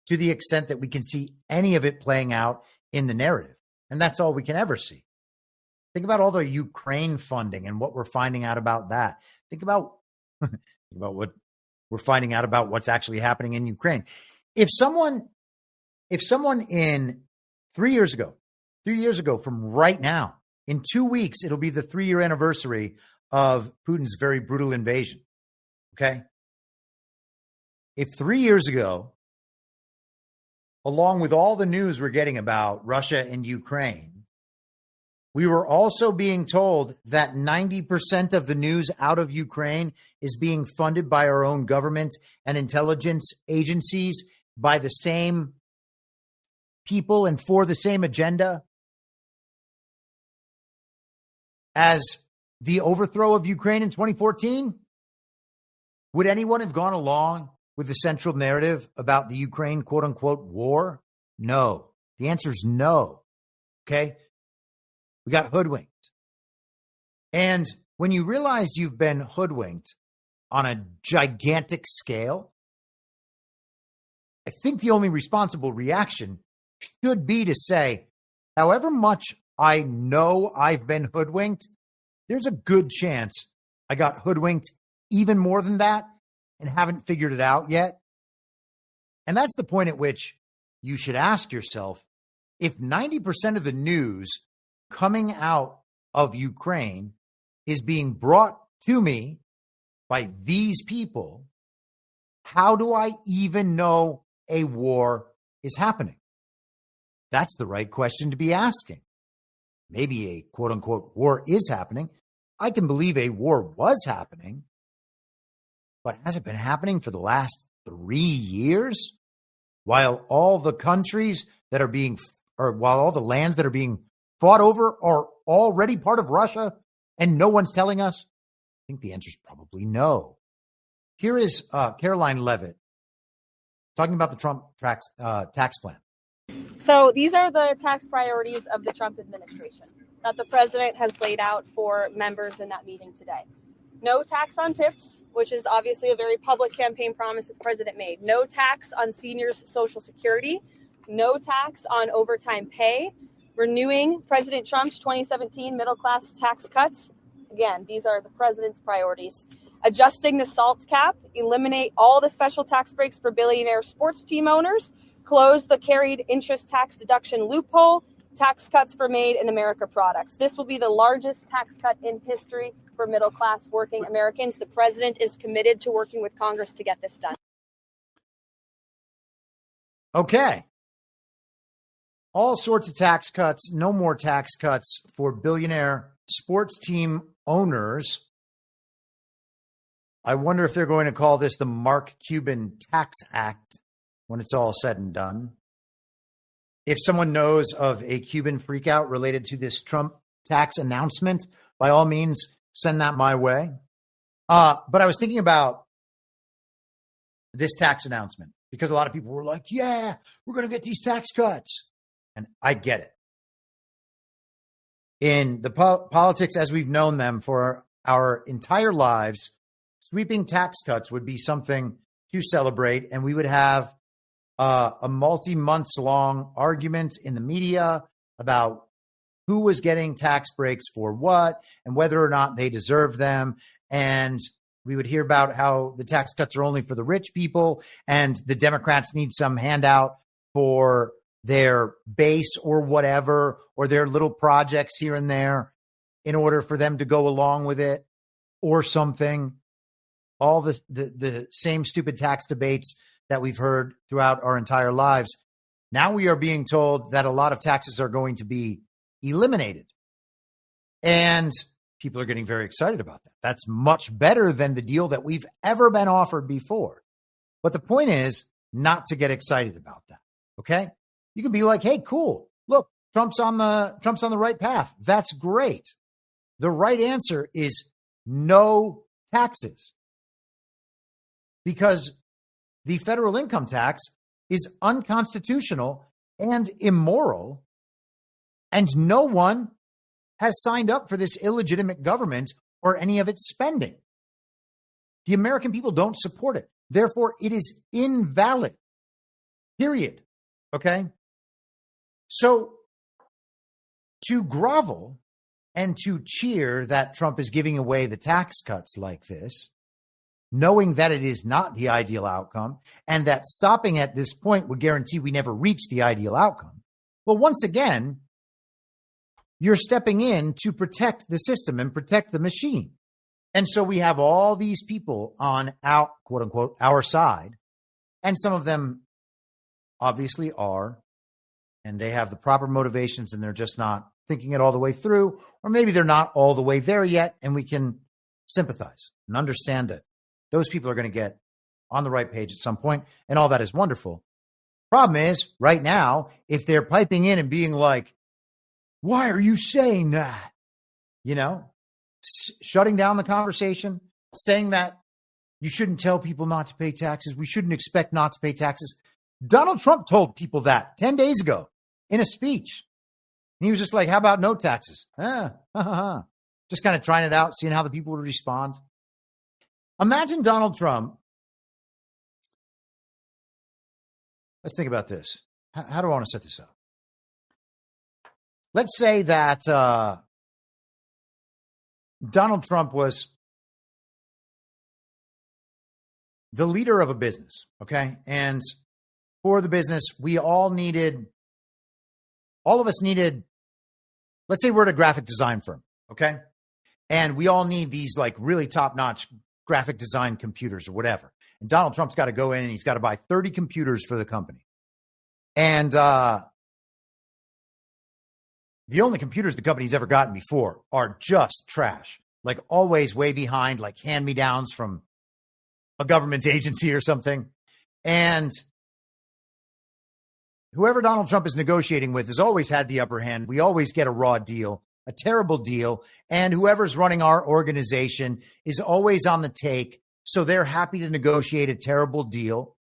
to the extent that we can see any of it playing out in the narrative. And that's all we can ever see. Think about all the Ukraine funding and what we're finding out about that. Think about what we're finding out about what's actually happening in Ukraine. If someone in 3 years ago from right now, in 2 weeks, it'll be the 3-year anniversary of Putin's very brutal invasion. Okay. If 3 years ago, along with all the news we're getting about Russia and Ukraine, we were also being told that 90% of the news out of Ukraine is being funded by our own government and intelligence agencies by the same people and for the same agenda as the overthrow of Ukraine in 2014. Would anyone have gone along with the central narrative about the Ukraine, quote unquote, war? No. The answer is no. Okay. We got hoodwinked. And when you realize you've been hoodwinked on a gigantic scale, I think the only responsible reaction should be to say, however much I know I've been hoodwinked, there's a good chance I got hoodwinked even more than that and haven't figured it out yet. And that's the point at which you should ask yourself, if 90% of the news coming out of Ukraine is being brought to me by these people, how do I even know a war is happening? That's the right question to be asking. Maybe a quote unquote war is happening. I can believe a war was happening, but has it been happening for the last 3 years? While all the countries that are being, or while all the lands that are being fought over are already part of Russia and no one's telling us? I think the answer is probably no. Here is Caroline Leavitt talking about the Trump tax plan. So these are the tax priorities of the Trump administration that the president has laid out for members in that meeting today. No tax on tips, which is obviously a very public campaign promise that the president made. No tax on seniors' Social Security. No tax on overtime pay. Renewing President Trump's 2017 middle-class tax cuts. Again, these are the president's priorities. Adjusting the SALT cap. Eliminate all the special tax breaks for billionaire sports team owners. Close the carried interest tax deduction loophole. Tax cuts for Made in America products. This will be the largest tax cut in history for middle-class working Americans. The president is committed to working with Congress to get this done. Okay. All sorts of tax cuts, no more tax cuts for billionaire sports team owners. I wonder if they're going to call this the Mark Cuban Tax Act when it's all said and done. If someone knows of a Cuban freakout related to this Trump tax announcement, by all means, send that my way. But I was thinking about this tax announcement because a lot of people were like, yeah, we're going to get these tax cuts. And I get it. In the politics as we've known them for our entire lives, sweeping tax cuts would be something to celebrate. And we would have a multi-months long argument in the media about who was getting tax breaks for what and whether or not they deserved them. And we would hear about how the tax cuts are only for the rich people and the Democrats need some handout for their base or whatever, or their little projects here and there in order for them to go along with it or something. All the same stupid tax debates that we've heard throughout our entire lives. Now we are being told that a lot of taxes are going to be eliminated. And people are getting very excited about that. That's much better than the deal that we've ever been offered before. But the point is not to get excited about that. Okay? You can be like, hey, cool. Look, Trump's on the right path. That's great. The right answer is no taxes. Because the federal income tax is unconstitutional and immoral, and no one has signed up for this illegitimate government or any of its spending. The American people don't support it. Therefore, it is invalid. Period. Okay? So, to grovel and to cheer that Trump is giving away the tax cuts like this, knowing that it is not the ideal outcome and that stopping at this point would guarantee we never reach the ideal outcome. Well, once again, you're stepping in to protect the system and protect the machine. And so we have all these people on our, quote unquote, our side. And some of them obviously are, and they have the proper motivations and they're just not thinking it all the way through, or maybe they're not all the way there yet. And we can sympathize and understand that those people are going to get on the right page at some point, and all that is wonderful. Problem is, right now, if they're piping in and being like, why are you saying that? You know, shutting down the conversation, saying that you shouldn't tell people not to pay taxes. We shouldn't expect not to pay taxes. Donald Trump told people that 10 days ago in a speech. And he was just like, how about no taxes? Just kind of trying it out, seeing how the people would respond. Imagine Donald Trump. Let's think about this. How do I want to set this up? Let's say that Donald Trump was the leader of a business, okay? And for the business, all of us needed, let's say we're at a graphic design firm, okay? And we all need these like really top-notch graphic design computers or whatever. And Donald Trump's got to go in and he's got to buy 30 computers for the company. And the only computers the company's ever gotten before are just trash, like always way behind, like hand-me-downs from a government agency or something. And whoever Donald Trump is negotiating with has always had the upper hand. We always get a raw deal, a terrible deal. And whoever's running our organization is always on the take. So they're happy to negotiate a terrible deal.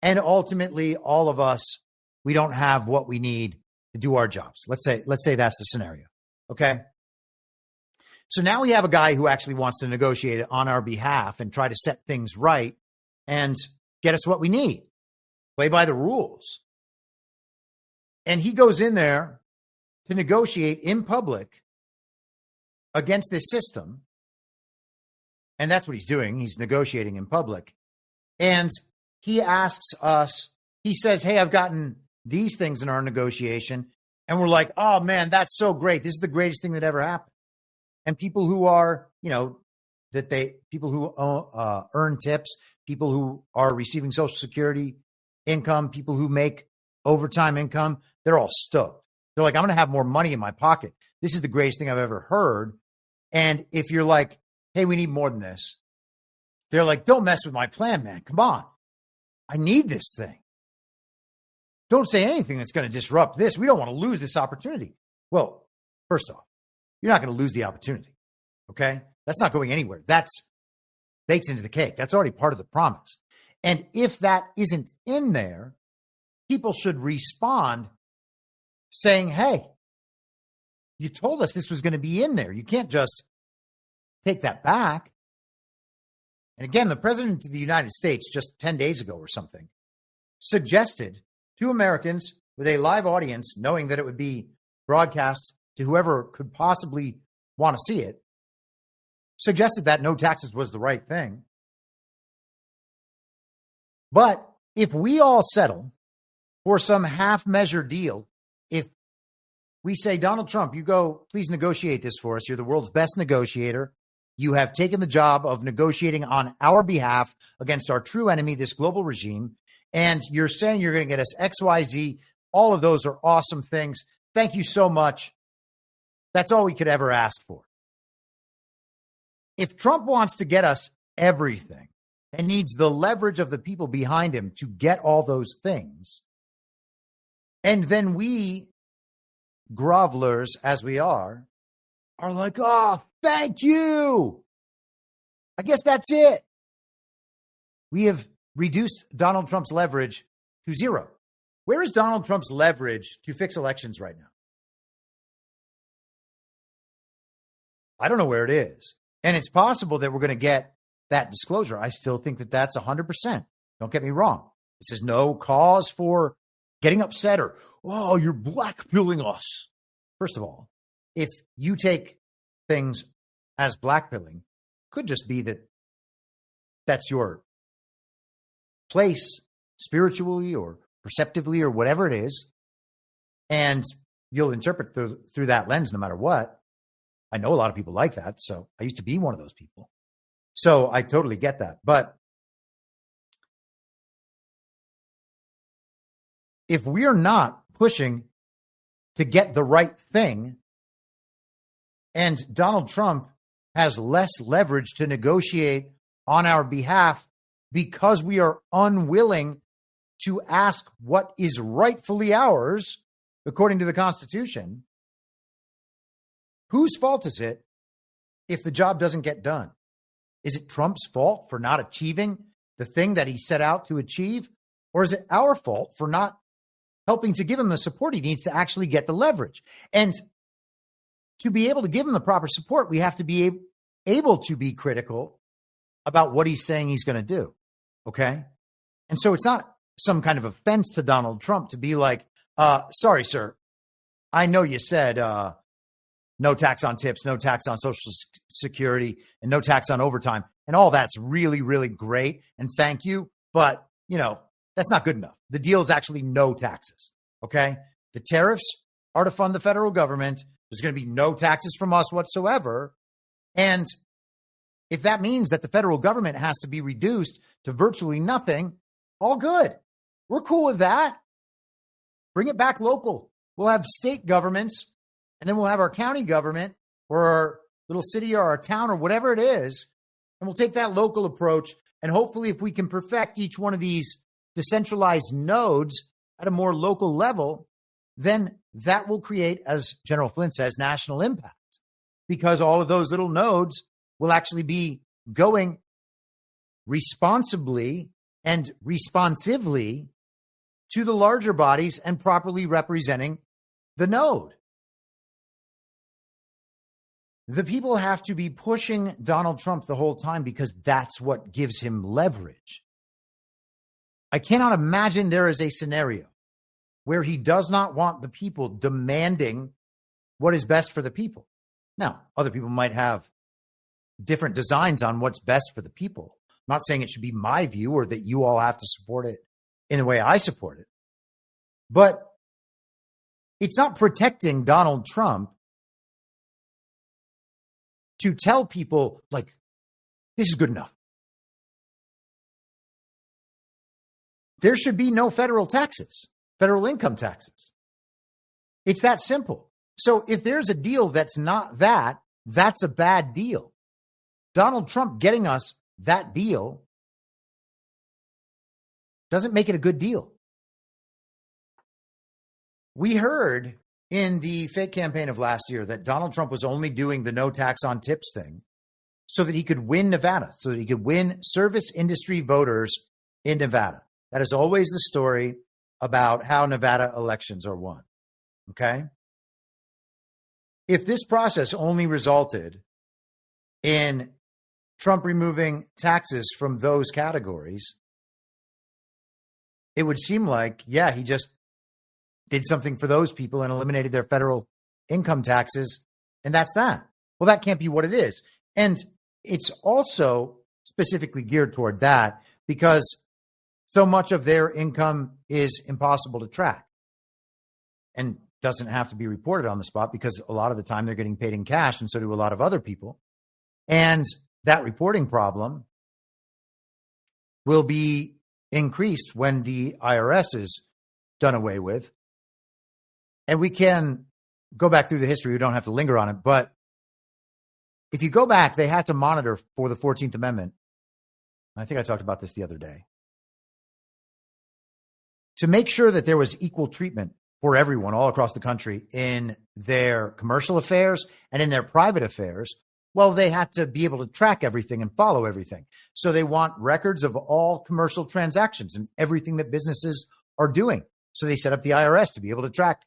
And ultimately, all of us, we don't have what we need to do our jobs. Let's say that's the scenario. Okay. So now we have a guy who actually wants to negotiate on our behalf and try to set things right and get us what we need. Play by the rules. And he goes in there to negotiate in public against this system. And that's what he's doing. He's negotiating in public. And he asks us, he says, hey, I've gotten these things in our negotiation. And we're like, oh, man, that's so great. This is the greatest thing that ever happened. And people who are that people who earn tips, people who are receiving Social Security income, people who make overtime income, they're all stoked. They're like, I'm going to have more money in my pocket. This is the greatest thing I've ever heard. And if you're like, hey, we need more than this, they're like, don't mess with my plan, man. Come on. I need this thing. Don't say anything that's going to disrupt this. We don't want to lose this opportunity. Well, first off, you're not going to lose the opportunity. Okay? That's not going anywhere. That's baked into the cake. That's already part of the promise. And if that isn't in there, people should respond saying, hey, you told us this was going to be in there. You can't just take that back. And again, the president of the United States just 10 days ago or something suggested to Americans with a live audience, knowing that it would be broadcast to whoever could possibly want to see it, suggested that no taxes was the right thing. But if we all settle for some half-measure deal, if we say, Donald Trump, you go, please negotiate this for us. You're the world's best negotiator. You have taken the job of negotiating on our behalf against our true enemy, this global regime. And you're saying you're going to get us X, Y, Z. All of those are awesome things. Thank you so much. That's all we could ever ask for. If Trump wants to get us everything and needs the leverage of the people behind him to get all those things, and then we, grovelers as we are like, oh, thank you. I guess that's it. We have reduced Donald Trump's leverage to zero. Where is Donald Trump's leverage to fix elections right now? I don't know where it is. And it's possible that we're going to get that disclosure. I still think that that's 100%. Don't get me wrong. This is no cause for getting upset or, oh, you're blackpilling us. First of all, if you take things as blackpilling, could just be that that's your place spiritually or perceptively or whatever it is, and you'll interpret through that lens no matter what. I know a lot of people like that, so I used to be one of those people. So I totally get that. But if we're not pushing to get the right thing, and Donald Trump has less leverage to negotiate on our behalf because we are unwilling to ask what is rightfully ours, according to the Constitution, whose fault is it if the job doesn't get done? Is it Trump's fault for not achieving the thing that he set out to achieve? Or is it our fault for not helping to give him the support he needs to actually get the leverage? And to be able to give him the proper support, we have to be able to be critical about what he's saying he's going to do. Okay? And so it's not some kind of offense to Donald Trump to be like, sorry, sir, I know you said no tax on tips, no tax on Social Security, and no tax on overtime. And all that's really, really great. And thank you. But, that's not good enough. The deal is actually no taxes. Okay? The tariffs are to fund the federal government. There's going to be no taxes from us whatsoever. And if that means that the federal government has to be reduced to virtually nothing, all good. We're cool with that. Bring it back local. We'll have state governments, and then we'll have our county government or our little city or our town or whatever it is, and we'll take that local approach. And hopefully if we can perfect each one of these decentralized nodes at a more local level, then that will create, as General Flynn says, national impact, because all of those little nodes will actually be going responsibly and responsively to the larger bodies and properly representing the node. The people have to be pushing Donald Trump the whole time because that's what gives him leverage. I cannot imagine there is a scenario where he does not want the people demanding what is best for the people. Now, other people might have different designs on what's best for the people. I'm not saying it should be my view or that you all have to support it in the way I support it. But it's not protecting Donald Trump to tell people, like, this is good enough. There should be no federal taxes, federal income taxes. It's that simple. So if there's a deal that's not that, that's a bad deal. Donald Trump getting us that deal doesn't make it a good deal. We heard in the fake campaign of last year that Donald Trump was only doing the no tax on tips thing so that he could win Nevada, so that he could win service industry voters in Nevada. That is always the story about how Nevada elections are won. Okay? If this process only resulted in Trump removing taxes from those categories, it would seem like, yeah, he just did something for those people and eliminated their federal income taxes, and that's that. Well, that can't be what it is. And it's also specifically geared toward that because so much of their income is impossible to track and doesn't have to be reported on the spot because a lot of the time they're getting paid in cash, and so do a lot of other people. And that reporting problem will be increased when the IRS is done away with. And we can go back through the history. We don't have to linger on it. But if you go back, they had to monitor for the 14th Amendment. I think I talked about this the other day. To make sure that there was equal treatment for everyone all across the country in their commercial affairs and in their private affairs, well, they had to be able to track everything and follow everything. So they want records of all commercial transactions and everything that businesses are doing. So they set up the IRS to be able to track.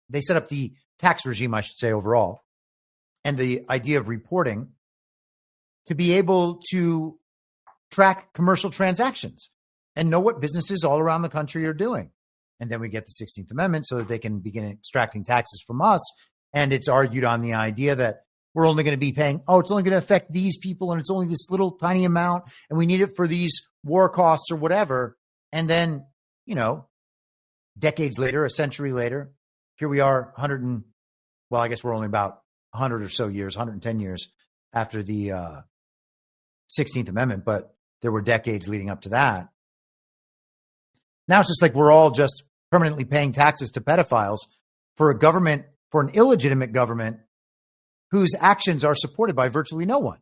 They set up the tax regime, I should say, overall, and the idea of reporting to be able to track commercial transactions and know what businesses all around the country are doing. And then we get the 16th Amendment so that they can begin extracting taxes from us. And it's argued on the idea that we're only going to be paying, it's only going to affect these people, and it's only this little tiny amount, and we need it for these war costs or whatever. And then, decades later, a century later, here we are I guess we're only about 100 or so years, 110 years after the 16th Amendment, but there were decades leading up to that. Now it's just like we're all just permanently paying taxes to pedophiles for a government, for an illegitimate government whose actions are supported by virtually no one.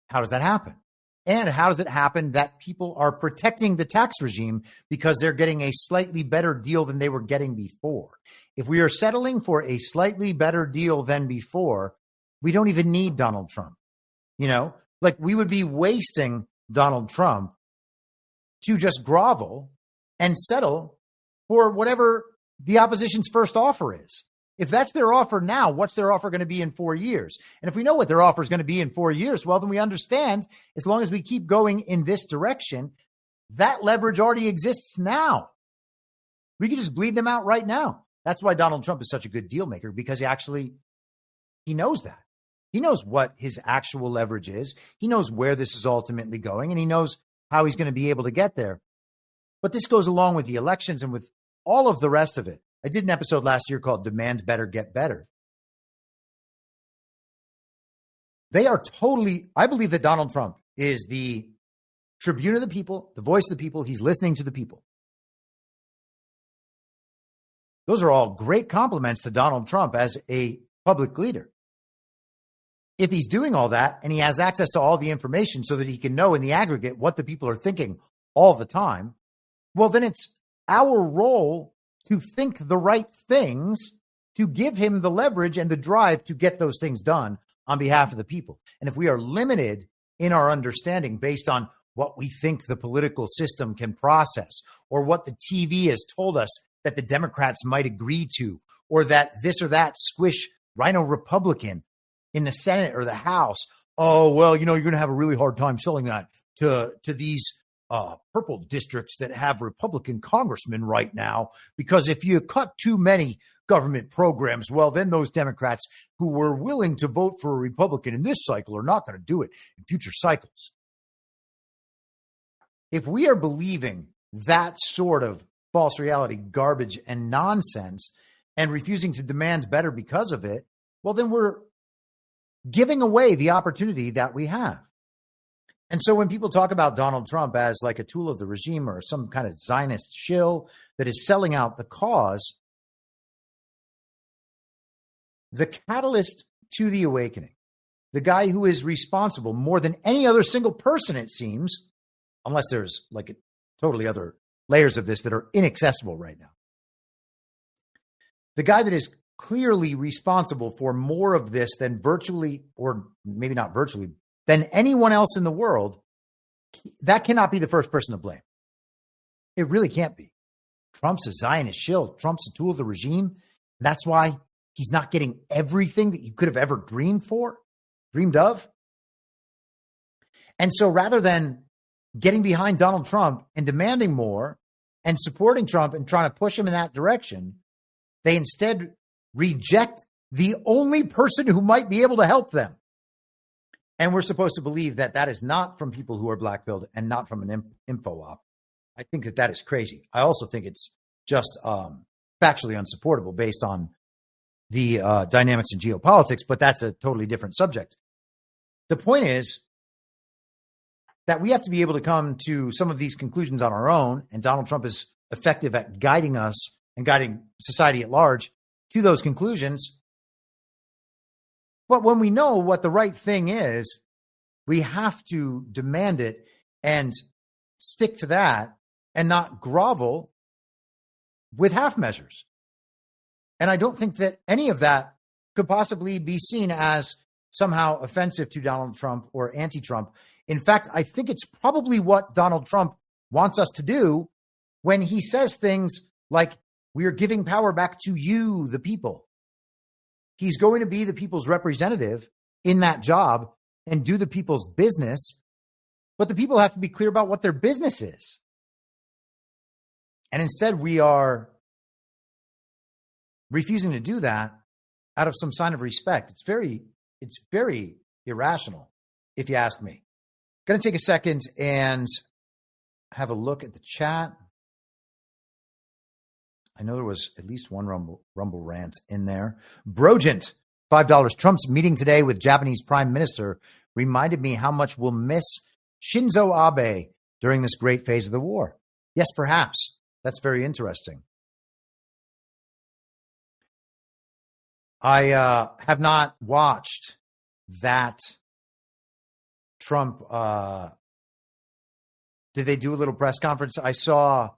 How does that happen? And how does it happen that people are protecting the tax regime because they're getting a slightly better deal than they were getting before? If we are settling for a slightly better deal than before, we don't even need Donald Trump. Like we would be wasting Donald Trump to just grovel and settle for whatever the opposition's first offer is. If that's their offer now, what's their offer going to be in 4 years? And if we know what their offer is going to be in 4 years, well, then we understand as long as we keep going in this direction, that leverage already exists now. We can just bleed them out right now. That's why Donald Trump is such a good deal maker, because he knows that. He knows what his actual leverage is. He knows where this is ultimately going, and he knows how he's going to be able to get there. But this goes along with the elections and with all of the rest of it. I did an episode last year called Demand Better, Get Better. I believe that Donald Trump is the tribune of the people, the voice of the people. He's listening to the people. Those are all great compliments to Donald Trump as a public leader. If he's doing all that and he has access to all the information so that he can know in the aggregate what the people are thinking all the time, well, then it's our role to think the right things, to give him the leverage and the drive to get those things done on behalf of the people. And if we are limited in our understanding based on what we think the political system can process, or what the TV has told us that the Democrats might agree to, or that this or that squish rhino Republican in the Senate or the House, you're going to have a really hard time selling that to these purple districts that have Republican congressmen right now, because if you cut too many government programs, well, then those Democrats who were willing to vote for a Republican in this cycle are not going to do it in future cycles. If we are believing that sort of false reality, garbage and nonsense, and refusing to demand better because of it, well, then we're giving away the opportunity that we have. And so when people talk about Donald Trump as like a tool of the regime or some kind of Zionist shill that is selling out the cause, the catalyst to the awakening, the guy who is responsible more than any other single person, it seems, unless there's like totally other layers of this that are inaccessible right now. The guy that is clearly responsible for more of this than virtually, or maybe not virtually, than anyone else in the world, that cannot be the first person to blame. It really can't be. Trump's a Zionist shill. Trump's a tool of the regime. That's why he's not getting everything that you could have ever dreamed of. And so rather than getting behind Donald Trump and demanding more and supporting Trump and trying to push him in that direction, they instead reject the only person who might be able to help them. And we're supposed to believe that that is not from people who are black-pilled and not from an info op. I think that is crazy. I also think it's just factually unsupportable based on the dynamics in geopolitics, but that's a totally different subject. The point is that we have to be able to come to some of these conclusions on our own, and Donald Trump is effective at guiding us and guiding society at large to those conclusions. But when we know what the right thing is, we have to demand it and stick to that and not grovel with half measures. And I don't think that any of that could possibly be seen as somehow offensive to Donald Trump or anti-Trump. In fact, I think it's probably what Donald Trump wants us to do when he says things like, we are giving power back to you, the people. He's going to be the people's representative in that job and do the people's business, but the people have to be clear about what their business is. And instead, we are refusing to do that out of some sign of respect. It's very irrational, if you ask me. Going to take a second and have a look at the chat. I know there was at least one Rumble rant in there. Brogent, $5. Trump's meeting today with Japanese Prime Minister reminded me how much we'll miss Shinzo Abe during this great phase of the war. Yes, perhaps. That's very interesting. I have not watched that Trump. Did they do a little press conference? I saw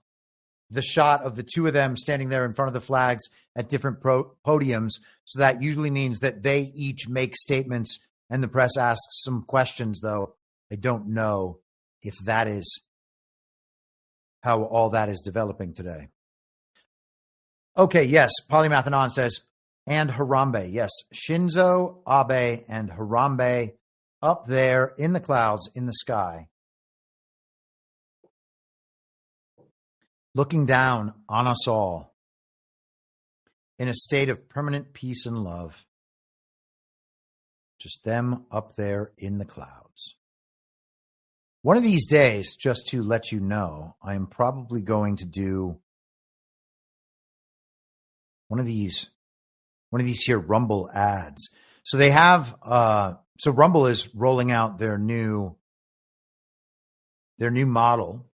the shot of the two of them standing there in front of the flags at different podiums. So that usually means that they each make statements and the press asks some questions, though I don't know if that is how all that is developing today. Okay, yes, Polymath Anon says, and Harambe. Yes, Shinzo Abe and Harambe up there in the clouds, in the sky, looking down on us all in a state of permanent peace and love. Just them up there in the clouds. One of these days, just to let you know, I am probably going to do one of these here Rumble ads. So they have, so Rumble is rolling out their new model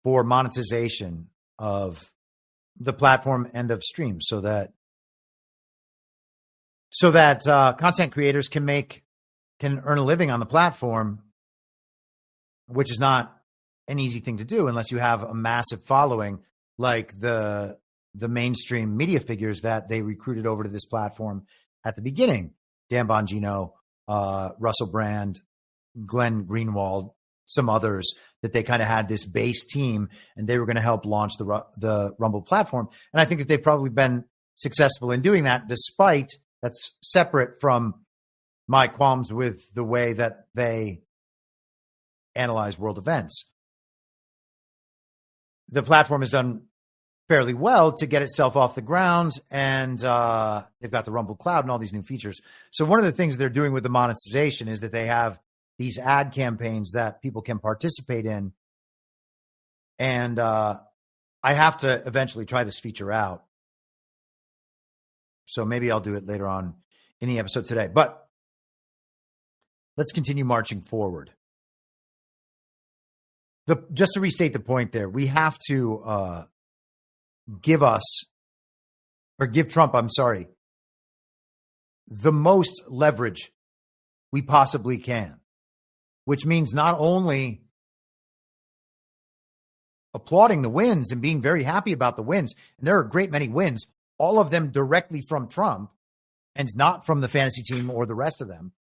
for monetization of the platform and of streams, so that content creators can earn a living on the platform, which is not an easy thing to do unless you have a massive following like the mainstream media figures that they recruited over to this platform at the beginning. Dan Bongino, Russell Brand, Glenn Greenwald, some others, that they kind of had this base team and they were going to help launch the Rumble platform. And I think that they've probably been successful in doing that, despite that's separate from my qualms with the way that they analyze world events. The platform has done fairly well to get itself off the ground, and they've got the Rumble Cloud and all these new features. So one of the things they're doing with the monetization is that they have these ad campaigns that people can participate in. And I have to eventually try this feature out. So maybe I'll do it later on in the episode today. But let's continue marching forward. Just to restate the point there, we have to give Trump, the most leverage we possibly can, which means not only applauding the wins and being very happy about the wins, and there are a great many wins, all of them directly from Trump and not from the fantasy team or the rest of them.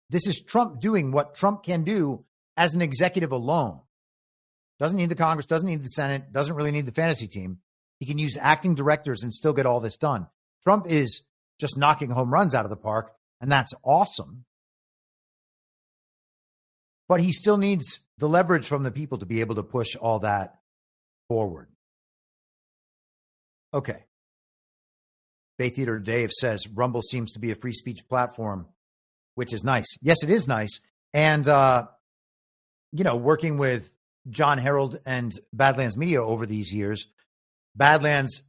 This is Trump doing what Trump can do as an executive alone. Doesn't need the Congress, doesn't need the Senate, doesn't really need the fantasy team. He can use acting directors and still get all this done. Trump is just knocking home runs out of the park, and that's awesome. But he still needs the leverage from the people to be able to push all that forward. Okay. Bay Theater Dave says Rumble seems to be a free speech platform, which is nice. Yes, it is nice. And, working with John Harold and Badlands Media over these years, Badlands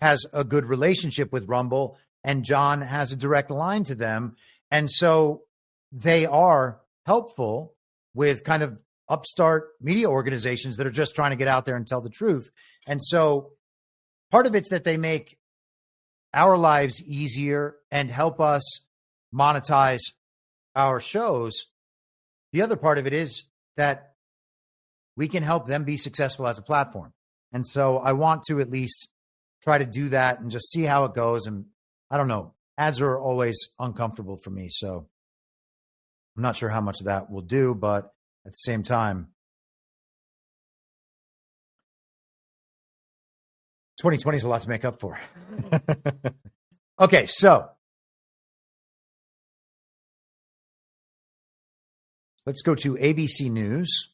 has a good relationship with Rumble, and John has a direct line to them. And so they are helpful with kind of upstart media organizations that are just trying to get out there and tell the truth. And so part of it's that they make our lives easier and help us monetize our shows. The other part of it is that we can help them be successful as a platform. And so I want to at least try to do that and just see how it goes. And I don't know, ads are always uncomfortable for me. So I'm not sure how much of that will do, but at the same time, 2020 is a lot to make up for. Okay, so let's go to ABC News.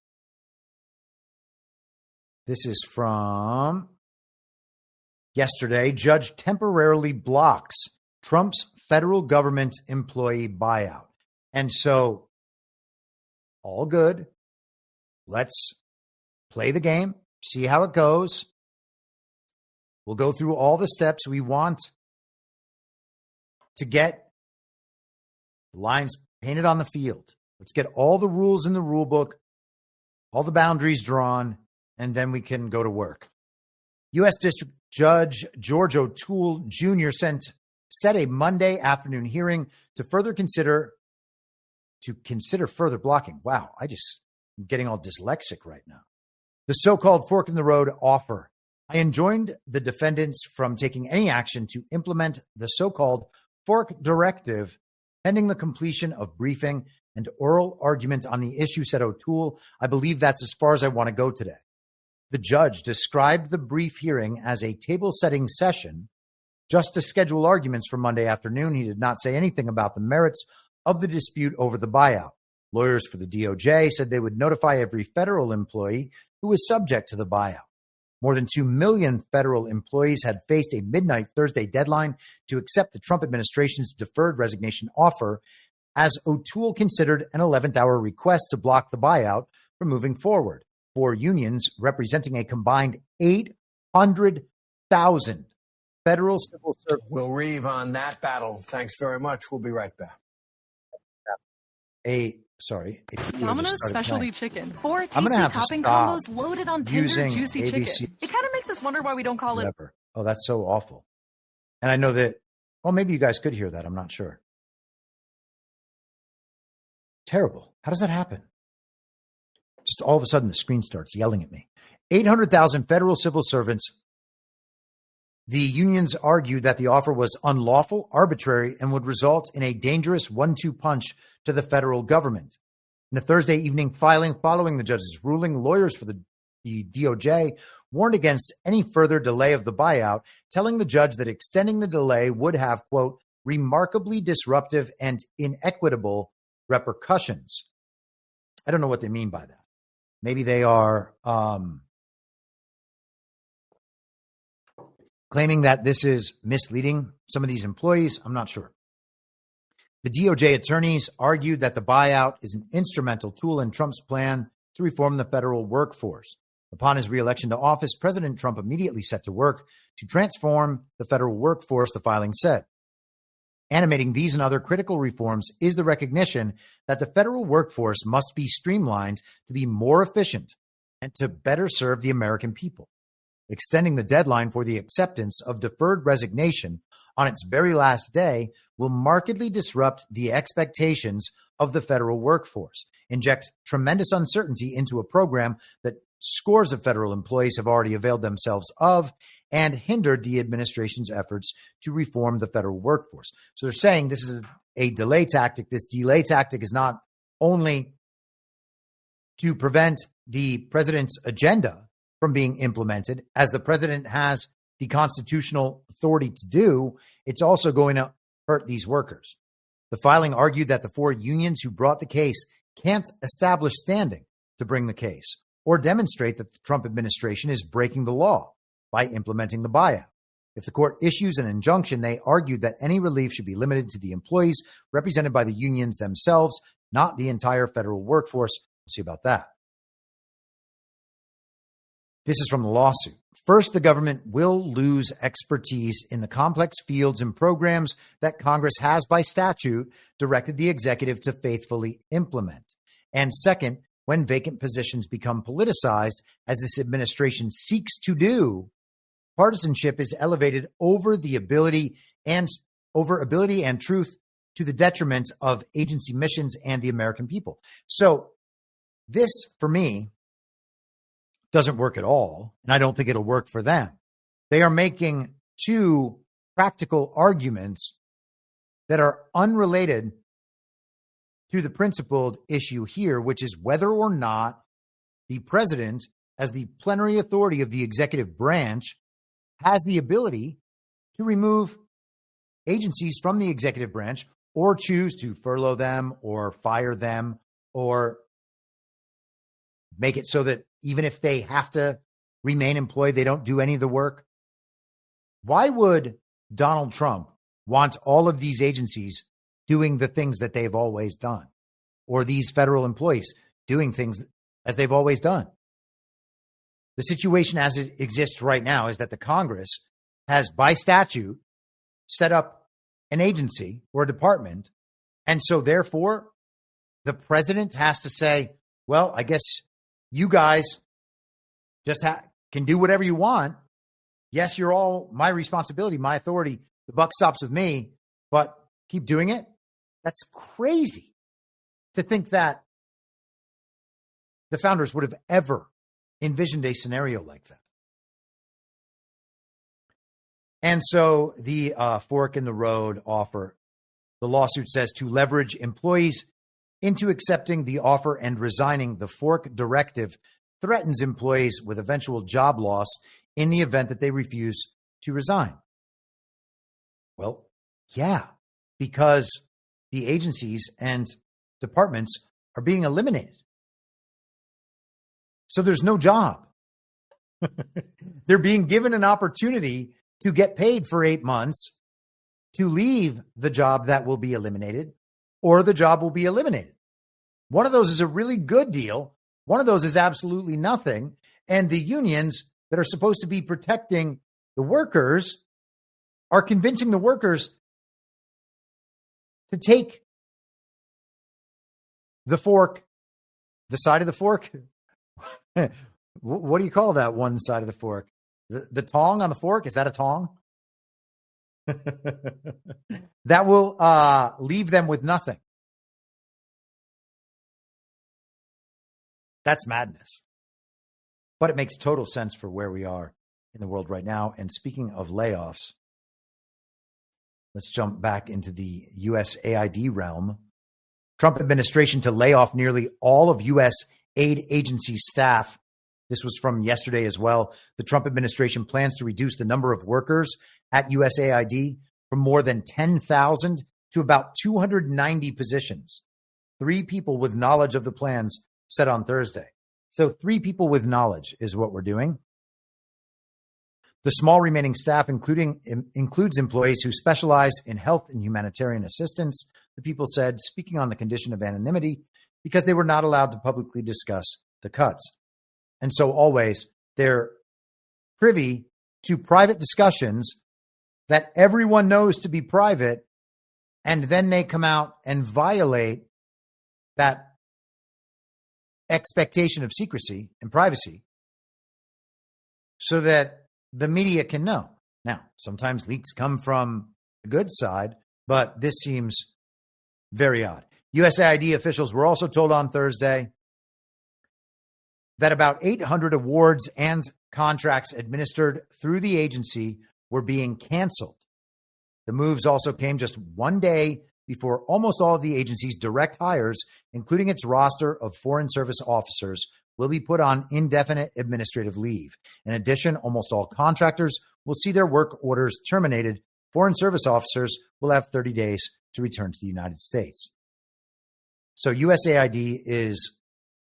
This is from yesterday. Judge temporarily blocks Trump's federal government employee buyout. And so, all good. Let's play the game, see how it goes. We'll go through all the steps we want to get lines painted on the field. Let's get all the rules in the rule book, all the boundaries drawn, and then we can go to work. U.S. District Judge George O'Toole Jr. set a Monday afternoon hearing to consider further blocking. Wow, I'm getting all dyslexic right now. The so-called fork in the road offer. I enjoined the defendants from taking any action to implement the so-called fork directive pending the completion of briefing and oral argument on the issue, said O'Toole. I believe that's as far as I want to go today. The judge described the brief hearing as a table-setting session just to schedule arguments for Monday afternoon. He did not say anything about the merits of the dispute over the buyout. Lawyers for the DOJ said they would notify every federal employee who was subject to the buyout. More than 2 million federal employees had faced a midnight Thursday deadline to accept the Trump administration's deferred resignation offer as O'Toole considered an 11th hour request to block the buyout from moving forward. 4 unions representing a combined 800,000 federal civil servants. We'll reeve on that battle. Thanks very much. We'll be right back. Domino's specialty chicken. 4 tasty topping combos loaded on tender, juicy chicken. It kind of makes us wonder why we don't call it. Oh, that's so awful. And I know that, well, maybe you guys could hear that. I'm not sure. Terrible. How does that happen? Just all of a sudden, the screen starts yelling at me. 800,000 federal civil servants. The unions argued that the offer was unlawful, arbitrary, and would result in a dangerous 1-2 punch to the federal government. In a Thursday evening filing following the judge's ruling, lawyers for the DOJ warned against any further delay of the buyout, telling the judge that extending the delay would have, quote, remarkably disruptive and inequitable repercussions. I don't know what they mean by that. Maybe they are claiming that this is misleading some of these employees. I'm not sure. The DOJ attorneys argued that the buyout is an instrumental tool in Trump's plan to reform the federal workforce. Upon his reelection to office, President Trump immediately set to work to transform the federal workforce, the filing said. Animating these and other critical reforms is the recognition that the federal workforce must be streamlined to be more efficient and to better serve the American people. Extending the deadline for the acceptance of deferred resignation on its very last day will markedly disrupt the expectations of the federal workforce, inject tremendous uncertainty into a program that scores of federal employees have already availed themselves of, and hindered the administration's efforts to reform the federal workforce. So they're saying this is a delay tactic. This delay tactic is not only to prevent the president's agenda from being implemented, as the president has the constitutional authority to do, it's also going to hurt these workers. The filing argued that the 4 unions who brought the case can't establish standing to bring the case or demonstrate that the Trump administration is breaking the law by implementing the buyout. If the court issues an injunction, they argued that any relief should be limited to the employees represented by the unions themselves, not the entire federal workforce. We'll see about that. This is from the lawsuit. First, the government will lose expertise in the complex fields and programs that Congress has by statute directed the executive to faithfully implement. And second, when vacant positions become politicized, as this administration seeks to do, partisanship is elevated over ability and truth to the detriment of agency missions and the American people. So this, for me, doesn't work at all, and I don't think it'll work for them. They are making 2 practical arguments that are unrelated to the principled issue here, which is whether or not the president, as the plenary authority of the executive branch, has the ability to remove agencies from the executive branch or choose to furlough them or fire them or make it so that even if they have to remain employed, they don't do any of the work. Why would Donald Trump want all of these agencies doing the things that they've always done, or these federal employees doing things as they've always done? The situation as it exists right now is that the Congress has, by statute, set up an agency or a department. And so therefore, the president has to say, well, I guess you guys just can do whatever you want. Yes, you're all my responsibility, my authority. The buck stops with me, but keep doing it. That's crazy to think that the founders would have ever envisioned a scenario like that. And so the fork in the road offer, the lawsuit says, to leverage employees into accepting the offer and resigning, the fork directive threatens employees with eventual job loss in the event that they refuse to resign. Well, yeah, because the agencies and departments are being eliminated. So there's no job. They're being given an opportunity to get paid for 8 months to leave the job that will be eliminated, or the job will be eliminated. One of those is a really good deal. One of those is absolutely nothing. And the unions that are supposed to be protecting the workers are convincing the workers to take the fork, the side of the fork. What do you call that one side of the fork? The tong on the fork? Is that a tong? That will leave them with nothing. That's madness. But it makes total sense for where we are in the world right now. And speaking of layoffs, let's jump back into the USAID realm. Trump administration to lay off nearly all of USAID agency staff. This was from yesterday as well. The Trump administration plans to reduce the number of workers at USAID from more than 10,000 to about 290 positions. 3 people with knowledge of the plans said on Thursday. So 3 people with knowledge is what we're doing. The small remaining staff includes employees who specialize in health and humanitarian assistance, the people said, speaking on the condition of anonymity because they were not allowed to publicly discuss the cuts. And so always they're privy to private discussions that everyone knows to be private And then they come out and violate that expectation of secrecy and privacy so that the media can know. Now, sometimes leaks come from the good side, but this seems very odd. USAID officials were also told on Thursday that about 800 awards and contracts administered through the agency were being canceled. The moves also came just one day before almost all of the agency's direct hires, including its roster of Foreign Service officers, will be put on indefinite administrative leave. In addition, almost all contractors will see their work orders terminated. Foreign Service officers will have 30 days to return to the United States. So USAID is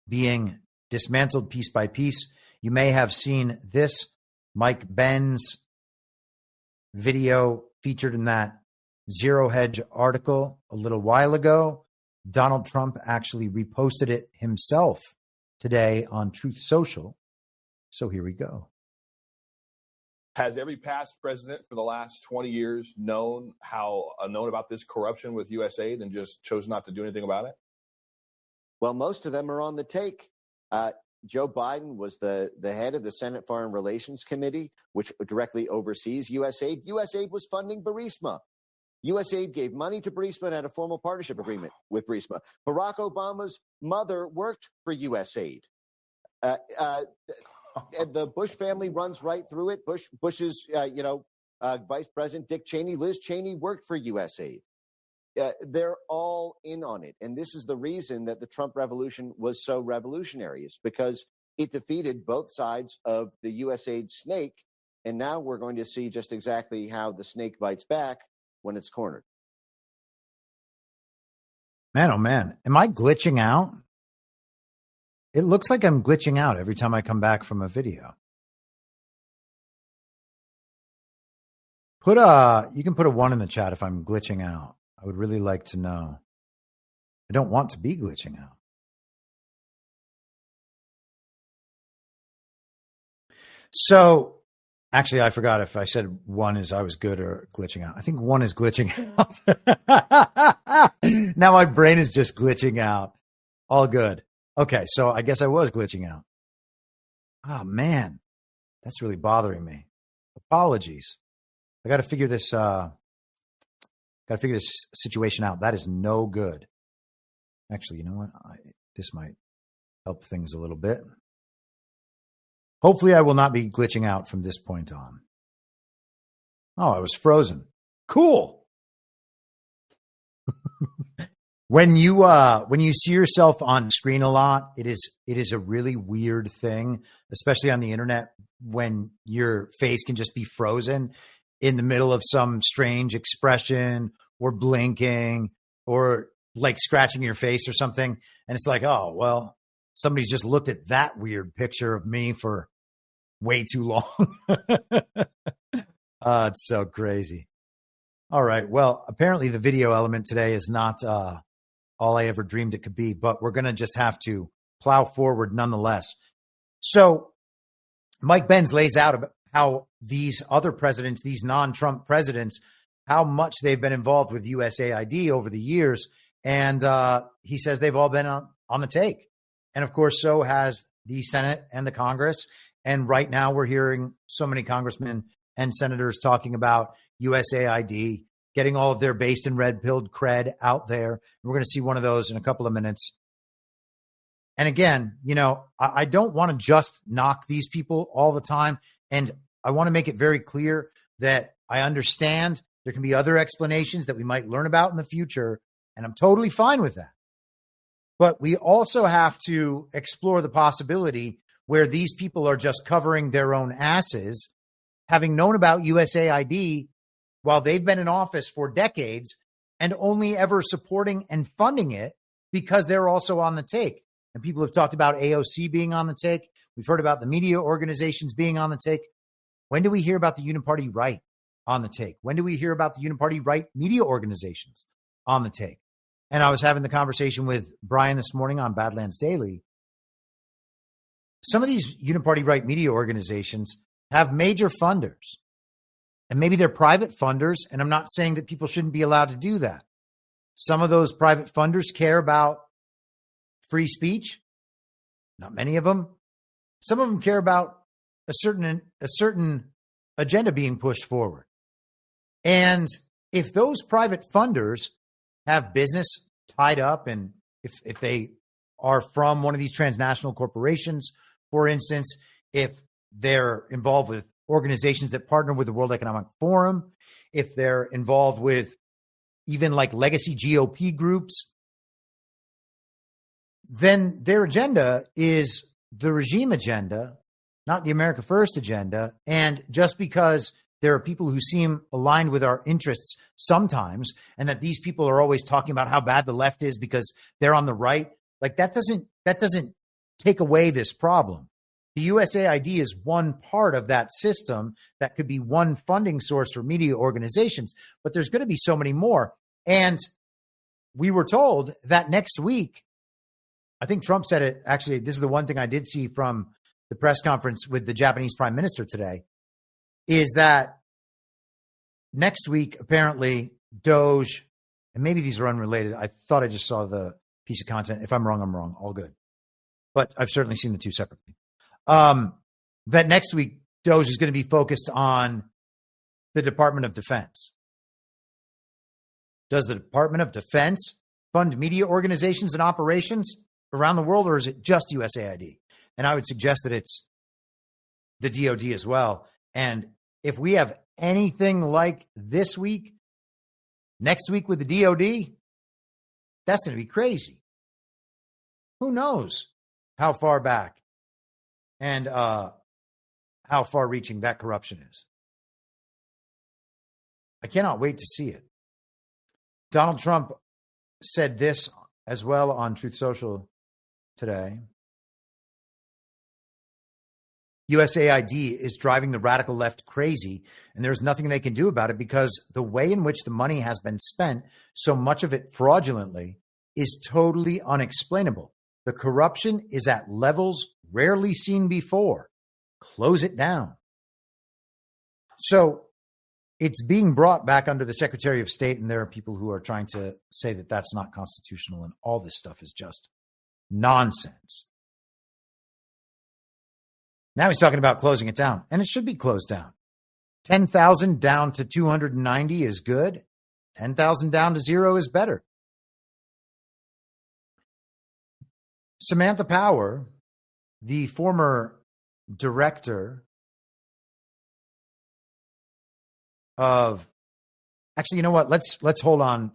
being dismantled piece by piece. You may have seen this Mike Benz video featured in that Zero Hedge article a little while ago. Donald Trump actually reposted it himself today on Truth Social. So here we go. Has every past president for the last 20 years known about this corruption with USAID and just chose not to do anything about it? Well, most of them are on the take. Joe Biden was the head of the Senate Foreign Relations Committee, which directly oversees USAID. USAID was funding Burisma. USAID gave money to Burisma and had a formal partnership agreement with Burisma. Barack Obama's mother worked for USAID. The Bush family runs right through it. Bush's, Vice President Dick Cheney, Liz Cheney worked for USAID. They're all in on it. And this is the reason that the Trump revolution was so revolutionary, is because it defeated both sides of the USAID snake. And now we're going to see just exactly how the snake bites back when it's cornered. Man, oh man, am I glitching out? It looks like I'm glitching out every time I come back from a video. You can put a 1 in the chat if I'm glitching out. I would really like to know. I don't want to be glitching out. So, actually, I forgot if I said 1 is I was good or glitching out. I think 1 is glitching out. Now my brain is just glitching out. All good. Okay, so I guess I was glitching out. Oh, man. That's really bothering me. Apologies. I got to figure this situation out. That is no good. Actually, you know what? This might help things a little bit. Hopefully I will not be glitching out from this point on. Oh, I was frozen. Cool. When you see yourself on screen a lot, it is a really weird thing, especially on the internet, when your face can just be frozen in the middle of some strange expression or blinking or like scratching your face or something. And it's like, oh, well, somebody's just looked at that weird picture of me for way too long. It's so crazy. All right. Well, apparently the video element today is not all I ever dreamed it could be, but we're going to just have to plow forward nonetheless. So Mike Benz lays out about how these other presidents, these non-Trump presidents, how much they've been involved with USAID over the years. And he says they've all been on the take. And of course, so has the Senate and the Congress. And right now we're hearing so many congressmen and senators talking about USAID, getting all of their based and red-pilled cred out there. We're going to see one of those in a couple of minutes. And again, I don't want to just knock these people all the time. And I want to make it very clear that I understand there can be other explanations that we might learn about in the future. And I'm totally fine with that. But we also have to explore the possibility where these people are just covering their own asses, having known about USAID while they've been in office for decades and only ever supporting and funding it because they're also on the take. And people have talked about AOC being on the take. We've heard about the media organizations being on the take. When do we hear about the uniparty right on the take? When do we hear about the uniparty right media organizations on the take? And I was having the conversation with Brian this morning on Badlands Daily. Some of these uniparty right media organizations have major funders. And maybe they're private funders, and I'm not saying that people shouldn't be allowed to do that. some of those private funders care about free speech. Not many of them. Some of them care about a certain agenda being pushed forward. And if those private funders have business tied up, and if they are from one of these transnational corporations, for instance, if they're involved with organizations that partner with the World Economic Forum, if they're involved with even like legacy GOP groups, then their agenda is the regime agenda, not the America First agenda. And just because there are people who seem aligned with our interests sometimes, and that these people are always talking about how bad the left is because they're on the right, like that doesn't take away this problem. The USAID is one part of that system that could be one funding source for media organizations, but there's going to be so many more. And we were told that next week, I think Trump said it, actually, this is the one thing I did see from the press conference with the Japanese prime minister today, is that next week, apparently, Doge, and maybe these are unrelated. I thought I just saw the piece of content. If I'm wrong, I'm wrong. All good. But I've certainly seen the two separately. That next week, Doge is going to be focused on the Department of Defense. Does the Department of Defense fund media organizations and operations around the world, or is it just USAID? And I would suggest that it's the DOD as well. And if we have anything like this week, next week with the DOD, that's going to be crazy. Who knows how far back and how far-reaching that corruption is. I cannot wait to see it. Donald Trump said this as well on Truth Social today. USAID is driving the radical left crazy, and there's nothing they can do about it because the way in which the money has been spent, so much of it fraudulently, is totally unexplainable. The corruption is at levels rarely seen before. Close it down. So it's being brought back under the Secretary of State, and there are people who are trying to say that that's not constitutional, and all this stuff is just nonsense. Now he's talking about closing it down, and it should be closed down. 10,000 down to 290 is good. 10,000 down to 0 is better. Samantha Power, the former director of, actually, you know what? Let's hold on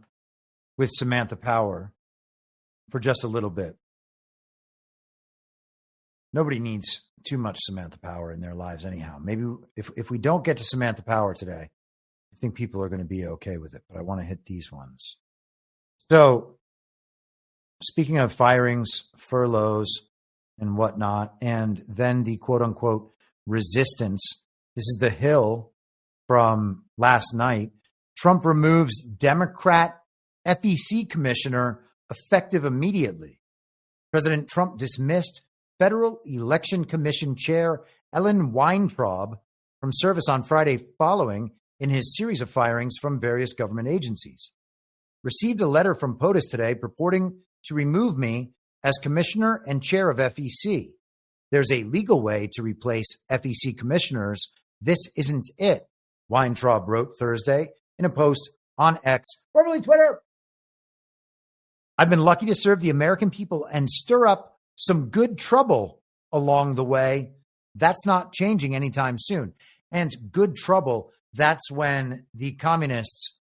with Samantha Power for just a little bit. Nobody needs too much Samantha Power in their lives anyhow. Maybe if we don't get to Samantha Power today, I think people are going to be okay with it, but I want to hit these ones. So speaking of firings, furloughs, and whatnot, and then the quote-unquote resistance, this is the Hill from last night. Trump removes Democrat FEC commissioner effective immediately. President Trump dismissed Federal Election Commission Chair Ellen Weintraub from service on Friday following in his series of firings from various government agencies. Received a letter from POTUS today purporting to remove me as commissioner and chair of FEC. There's a legal way to replace FEC commissioners. This isn't it, Weintraub wrote Thursday in a post on X, formerly Twitter. I've been lucky to serve the American people and stir up some good trouble along the way. That's not changing anytime soon. And good trouble, that's when the communists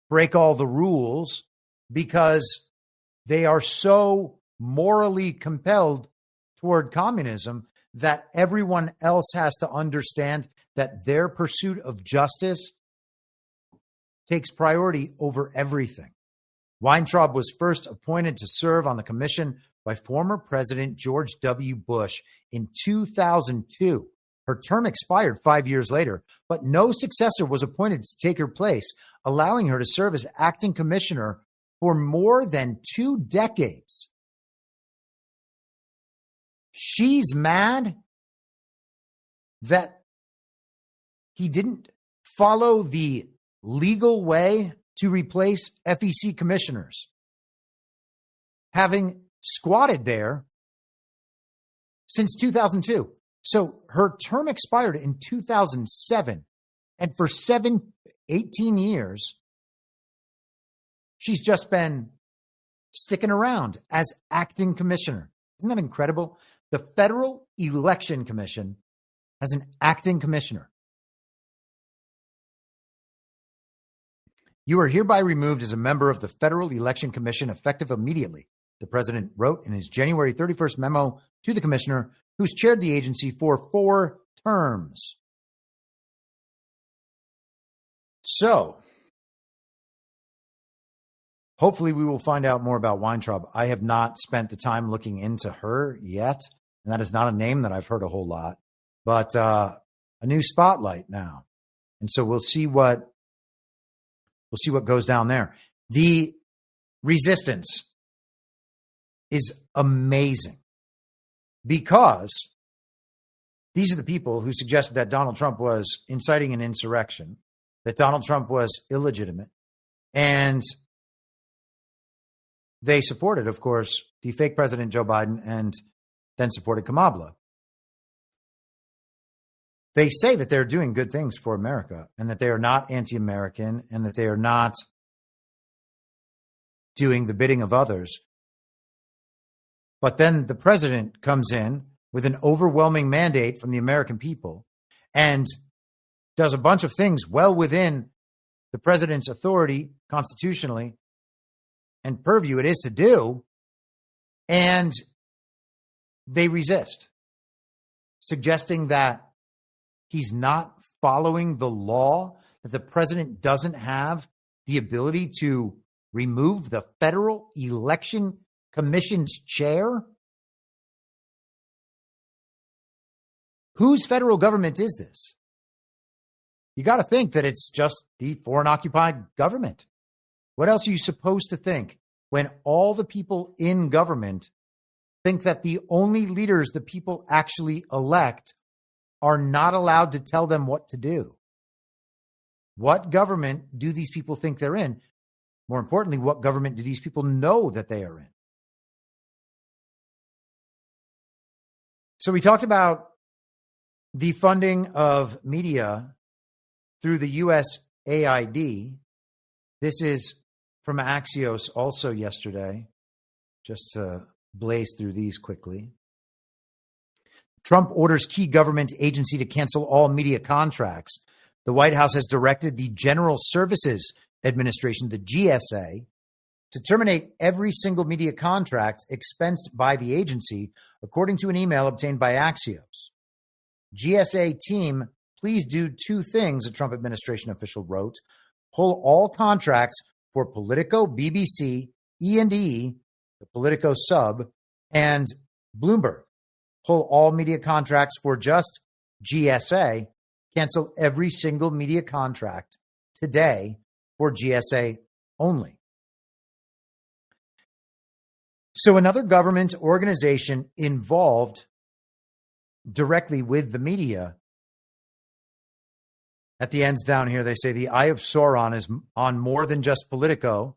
break all the rules because they are so morally compelled toward communism that everyone else has to understand that their pursuit of justice takes priority over everything. Weintraub was first appointed to serve on the commission by former President George W. Bush in 2002. Her term expired 5 years later, but no successor was appointed to take her place, allowing her to serve as acting commissioner for more than 2 decades. She's mad that he didn't follow the legal way to replace FEC commissioners, having squatted there since 2002. So her term expired in 2007. And for 18 years, she's just been sticking around as acting commissioner. Isn't that incredible? The Federal Election Commission has an acting commissioner. You are hereby removed as a member of the Federal Election Commission effective immediately, the president wrote in his January 31st memo to the commissioner, who's chaired the agency for 4 terms. So, hopefully we will find out more about Weintraub. I have not spent the time looking into her yet, and that is not a name that I've heard a whole lot, but a new spotlight now. And so we'll see what goes down there. The resistance is amazing because these are the people who suggested that Donald Trump was inciting an insurrection, that Donald Trump was illegitimate, and they supported, of course, the fake President Joe Biden and then supported Kamala. They say that they're doing good things for America and that they are not anti-American and that they are not doing the bidding of others. But then the president comes in with an overwhelming mandate from the American people and does a bunch of things well within the president's authority constitutionally and purview it is to do, and they resist, suggesting that he's not following the law, that the president doesn't have the ability to remove the Federal Election Commission's chair. Whose federal government is this? You got to think that it's just the foreign occupied government. What else are you supposed to think when all the people in government think that the only leaders the people actually elect are not allowed to tell them what to do? What government do these people think they're in? More importantly, what government do these people know that they are in? So we talked about the funding of media through the USAID. This is from Axios also yesterday, just to blaze through these quickly. Trump orders key government agency to cancel all media contracts. The White House has directed the General Services Administration, the GSA, to terminate every single media contract expensed by the agency, according to an email obtained by Axios. GSA team, please do 2 things, a Trump administration official wrote. Pull all contracts for Politico, BBC, E&E, the Politico sub, and Bloomberg. Pull all media contracts for just GSA. Cancel every single media contract today for GSA only. So another government organization involved directly with the media. At the ends down here, they say the Eye of Sauron is on more than just Politico.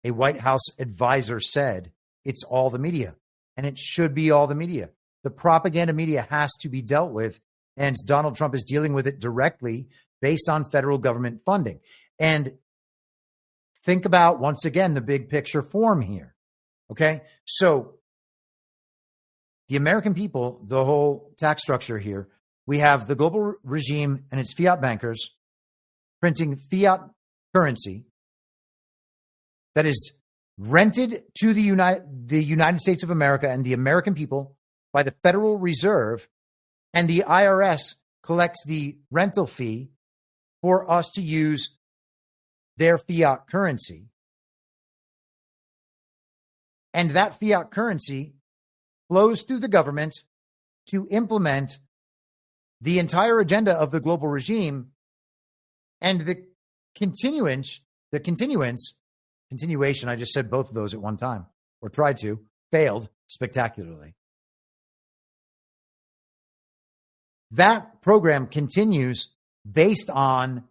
A White House advisor said it's all the media, and it should be all the media. The propaganda media has to be dealt with, and Donald Trump is dealing with it directly based on federal government funding. And think about, once again, the big picture form here. Okay, so the American people, the whole tax structure here, we have the global regime and its fiat bankers printing fiat currency that is rented to the United States of America and the American people by the Federal Reserve, and the IRS collects the rental fee for us to use their fiat currency. And that fiat currency flows through the government to implement the entire agenda of the global regime, and the continuation, I just said both of those at one time, or tried to, failed spectacularly. That program continues based on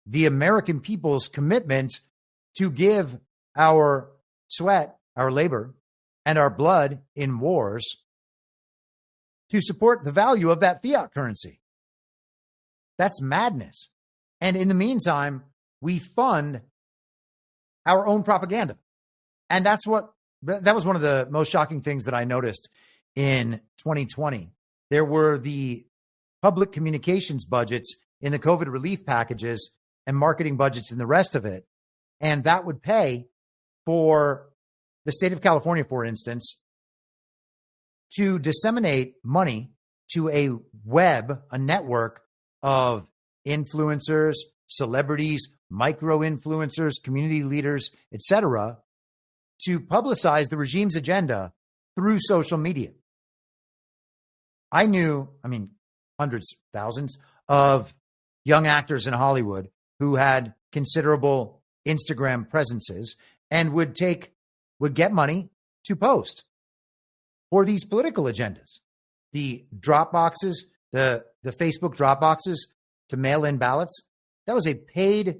the American people's commitment to give our sweat, our labor, and our blood in wars to support the value of that fiat currency. That's madness. And in the meantime, we fund our own propaganda. And that was one of the most shocking things that I noticed in 2020. There were the public communications budgets in the COVID relief packages and marketing budgets and the rest of it. And that would pay for the state of California, for instance, to disseminate money to a network of influencers, celebrities, micro-influencers, community leaders, etc., to publicize the regime's agenda through social media. I knew, hundreds, thousands of young actors in Hollywood who had considerable Instagram presences and would get money to post for these political agendas. The drop boxes, the Facebook drop boxes to mail in ballots, that was a paid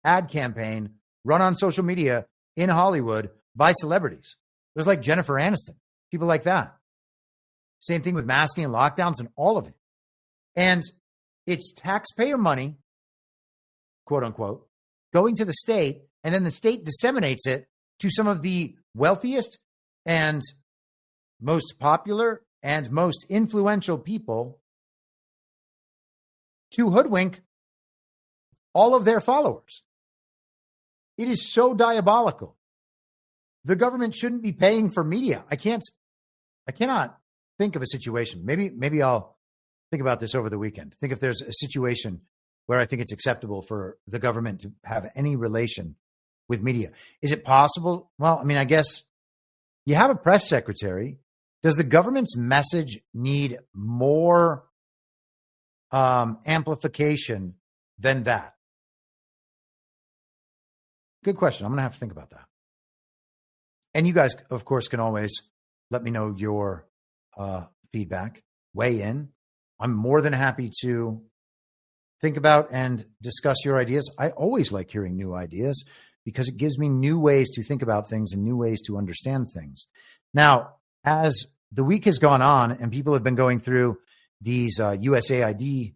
ad campaign run on social media in Hollywood by celebrities. It was like Jennifer Aniston, people like that. Same thing with masking and lockdowns and all of it. And it's taxpayer money, quote unquote, going to the state, and then the state disseminates it to some of the wealthiest and most popular and most influential people to hoodwink all of their followers. It is so diabolical. The government shouldn't be paying for media. I cannot think of a situation. Maybe I'll think about this over the weekend. Think if there's a situation where I think it's acceptable for the government to have any relation with media. Is it possible? Well, I guess you have a press secretary. Does the government's message need more amplification than that? Good question. I'm going to have to think about that. And you guys, of course, can always let me know your feedback, weigh in. I'm more than happy to think about and discuss your ideas. I always like hearing new ideas because it gives me new ways to think about things and new ways to understand things. Now, as the week has gone on and people have been going through these USAID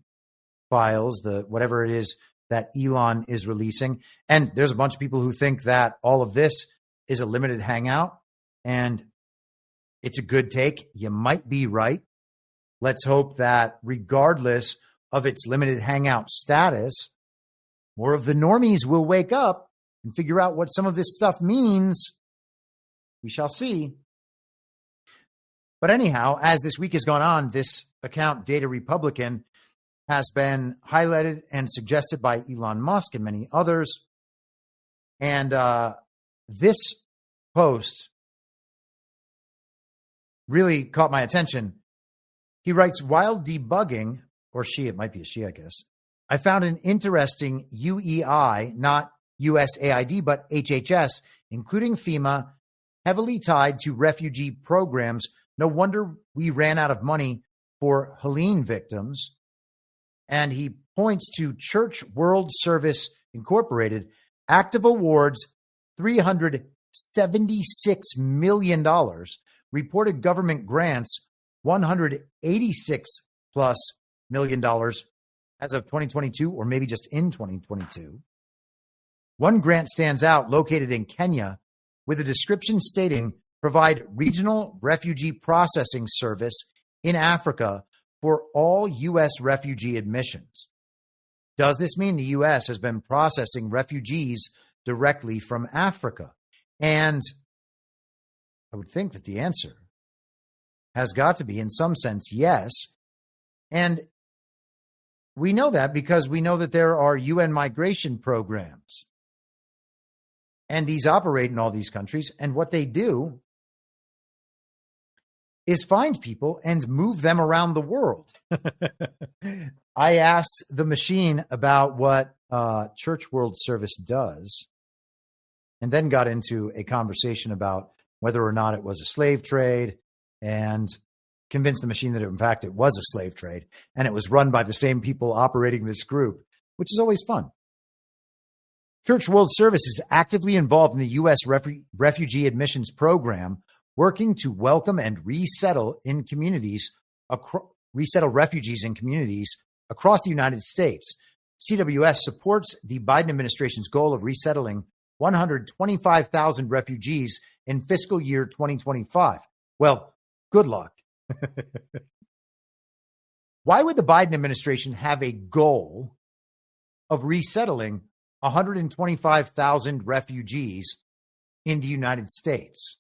files, whatever it is that Elon is releasing, and there's a bunch of people who think that all of this is a limited hangout, and it's a good take. You might be right. Let's hope that regardless of its limited hangout status, more of the normies will wake up and figure out what some of this stuff means. We shall see. But anyhow, as this week has gone on, this account, Data Republican, has been highlighted and suggested by Elon Musk and many others. And this post really caught my attention. He writes, while debugging, or she, it might be a she, I guess, I found an interesting UEI, not USAID, but HHS, including FEMA, heavily tied to refugee programs. No wonder we ran out of money for Helene victims. And he points to Church World Service Incorporated, active awards, $376 million, reported government grants, $186+ million as of 2022, or maybe just in 2022. One grant stands out, located in Kenya, with a description stating, provide regional refugee processing service in Africa for all U.S. refugee admissions. Does this mean the U.S. has been processing refugees directly from Africa? And I would think that the answer has got to be, in some sense, yes. And we know that because we know that there are UN migration programs. And these operate in all these countries. And what they do is find people and move them around the world. I asked the machine about what Church World Service does, and then got into a conversation about whether or not it was a slave trade, and convinced the machine that, in fact, it was a slave trade, and it was run by the same people operating this group, which is always fun. Church World Service is actively involved in the U.S. refugee admissions program, working to welcome and resettle refugees in communities across the United States. CWS supports the Biden administration's goal of resettling 125,000 refugees in fiscal year 2025. Well, good luck. Why would the Biden administration have a goal of resettling 125,000 refugees in the United States?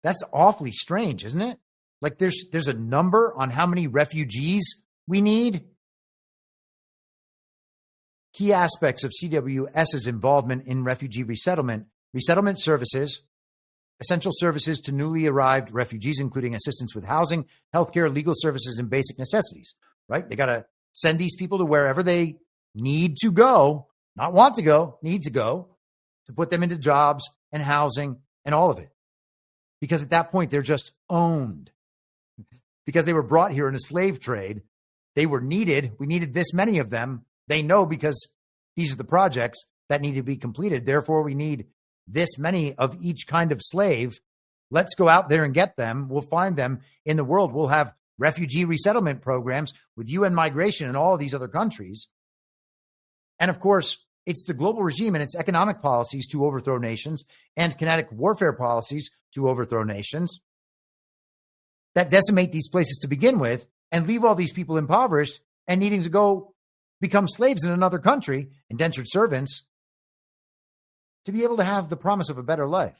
That's awfully strange, isn't it? Like there's a number on how many refugees we need. Key aspects of CWS's involvement in refugee resettlement services, essential services to newly arrived refugees, including assistance with housing, healthcare, legal services, and basic necessities, right? They got to send these people to wherever they need to go, not want to go, need to go, to put them into jobs and housing and all of it. Because at that point, they're just owned. Because they were brought here in a slave trade. They were needed. We needed this many of them. They know because these are the projects that need to be completed. Therefore, we need this many of each kind of slave. Let's go out there and get them. We'll find them in the world. We'll have refugee resettlement programs with UN migration in all of these other countries. And of course, it's the global regime and its economic policies to overthrow nations and kinetic warfare policies to overthrow nations that decimate these places to begin with and leave all these people impoverished and needing to go become slaves in another country, indentured servants, to be able to have the promise of a better life.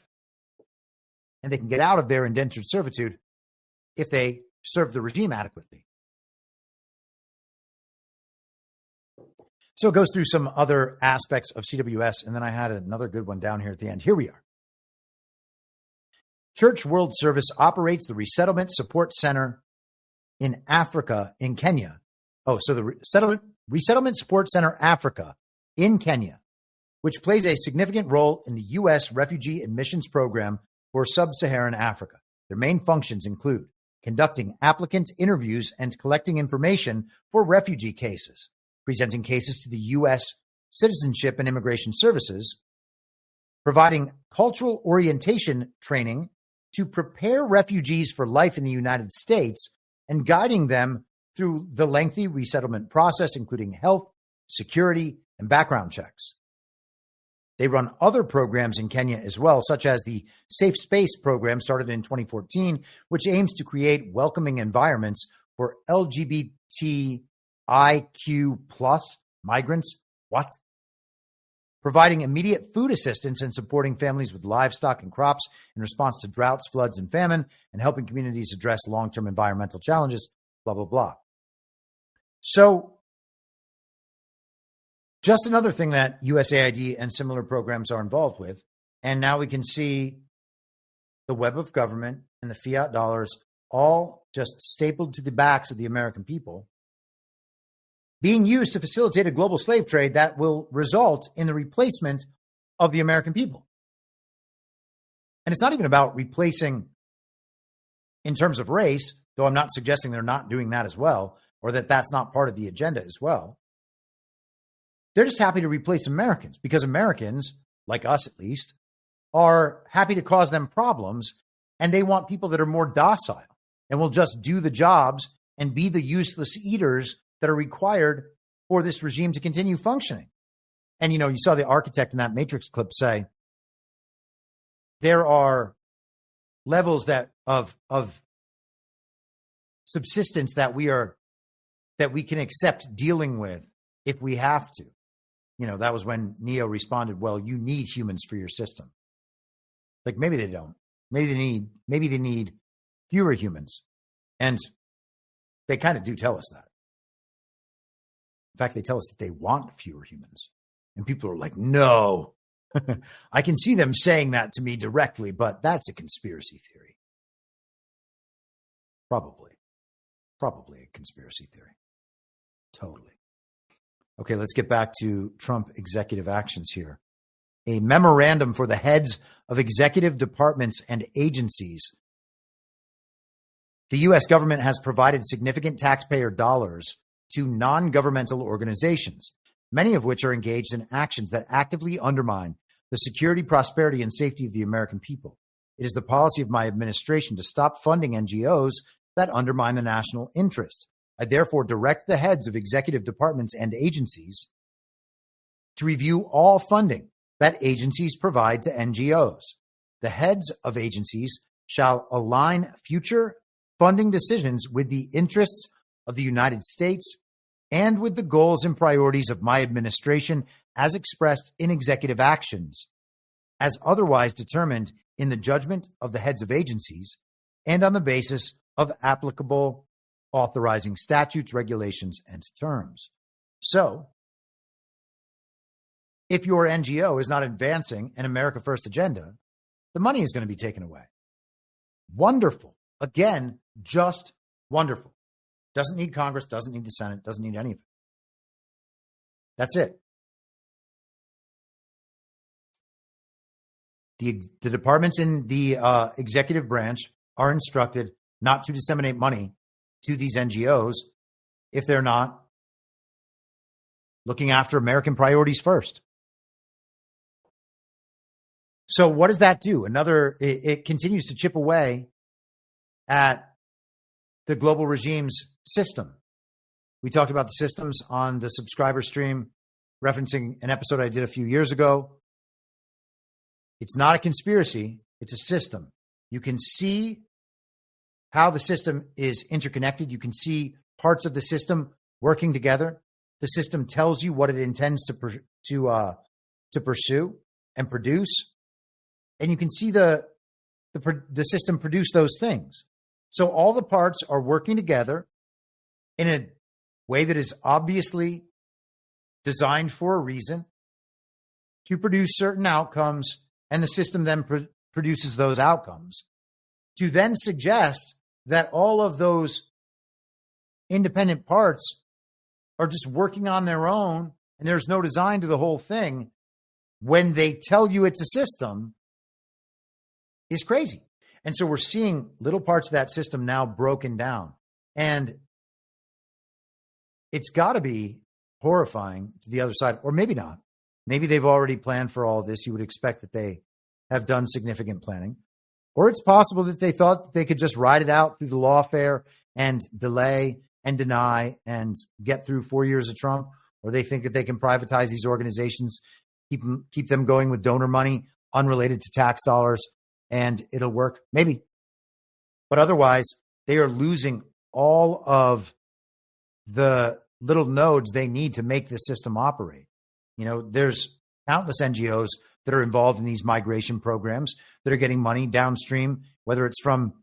And they can get out of their indentured servitude if they serve the regime adequately. So it goes through some other aspects of CWS, and then I had another good one down here at the end. Here we are. Church World Service operates the Resettlement Support Center in Africa, in Kenya. Oh, so the Resettlement Support Center Africa in Kenya, which plays a significant role in the U.S. refugee admissions program for sub-Saharan Africa. Their main functions include conducting applicant interviews and collecting information for refugee cases, presenting cases to the U.S. Citizenship and Immigration Services, providing cultural orientation training to prepare refugees for life in the United States, and guiding them through the lengthy resettlement process, including health, security, and background checks. They run other programs in Kenya as well, such as the Safe Space program started in 2014, which aims to create welcoming environments for LGBTIQ plus migrants. What? Providing immediate food assistance and supporting families with livestock and crops in response to droughts, floods, and famine, and helping communities address long-term environmental challenges, blah, blah, blah. So just another thing that USAID and similar programs are involved with. And now we can see the web of government and the fiat dollars all just stapled to the backs of the American people, being used to facilitate a global slave trade that will result in the replacement of the American people. And it's not even about replacing in terms of race, though I'm not suggesting they're not doing that as well, or that that's not part of the agenda as well. They're just happy to replace Americans because Americans, like us at least, are happy to cause them problems, and they want people that are more docile and will just do the jobs and be the useless eaters that are required for this regime to continue functioning. And, you know, you saw the architect in that Matrix clip say, there are levels that of subsistence that we can accept dealing with if we have to. You know, that was when Neo responded, well, you need humans for your system. Like, maybe they don't. Maybe they need fewer humans. And they kind of do tell us that. In fact, they tell us that they want fewer humans. And people are like, no. I can see them saying that to me directly, but that's a conspiracy theory. Probably a conspiracy theory. Totally. Okay, let's get back to Trump executive actions here. A memorandum for the heads of executive departments and agencies. The U.S. government has provided significant taxpayer dollars to non-governmental organizations. many of which are engaged in actions that actively undermine the security, prosperity, and safety of the American people. It is the policy of my administration to stop funding NGOs that undermine the national interest. I therefore direct the heads of executive departments and agencies to review all funding that agencies provide to NGOs. The heads of agencies shall align future funding decisions with the interests of the United States and with the goals and priorities of my administration as expressed in executive actions, as otherwise determined in the judgment of the heads of agencies and on the basis of applicable authorizing statutes, regulations, and terms. So, if your NGO is not advancing an America First agenda, the money is going to be taken away. Wonderful. Again, just wonderful. Doesn't need Congress, doesn't need the Senate, doesn't need any of it. That's it. The departments in the executive branch are instructed not to disseminate money to these NGOs if they're not looking after American priorities first. So what does that do? It continues to chip away at the global regime's system. We talked about the systems on the subscriber stream, referencing an episode I did a few years ago. It's not a conspiracy, it's a system. You can see how the system is interconnected. You can see parts of the system working together. The system tells you what it intends to pursue and produce. And you can see the system produce those things. So all the parts are working together in a way that is obviously designed for a reason to produce certain outcomes, and the system then produces those outcomes to then suggest that all of those independent parts are just working on their own and there's no design to the whole thing when they tell you it's a system is crazy. And so we're seeing little parts of that system now broken down. And it's got to be horrifying to the other side, or maybe not. Maybe they've already planned for all of this. You would expect that they have done significant planning. Or it's possible that they thought that they could just ride it out through the lawfare and delay and deny and get through 4 years of Trump. Or they think that they can privatize these organizations, keep them going with donor money unrelated to tax dollars, and it'll work. Maybe. But otherwise, they are losing all of the little nodes they need to make this system operate. You know, there's countless NGOs that are involved in these migration programs that are getting money downstream, whether it's from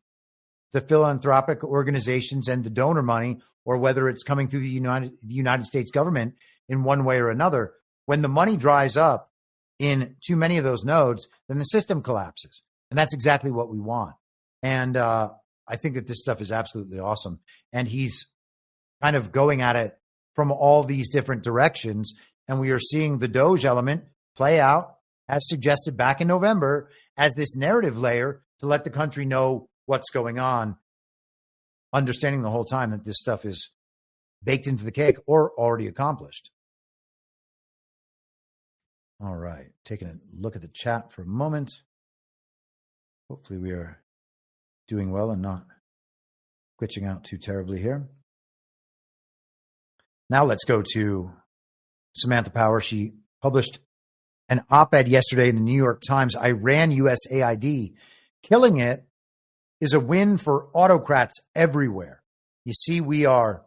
the philanthropic organizations and the donor money, or whether it's coming through the United States government in one way or another. When the money dries up in too many of those nodes, then the system collapses. And that's exactly what we want. And I think that this stuff is absolutely awesome. And he's kind of going at it from all these different directions. And we are seeing the Doge element play out, as suggested back in November, as this narrative layer to let the country know what's going on, understanding the whole time that this stuff is baked into the cake or already accomplished. All right, taking a look at the chat for a moment. Hopefully we are doing well and not glitching out too terribly here. Now let's go to Samantha Power. She published an op-ed yesterday in the New York Times. Iran USAID. Killing it is a win for autocrats everywhere. You see, we are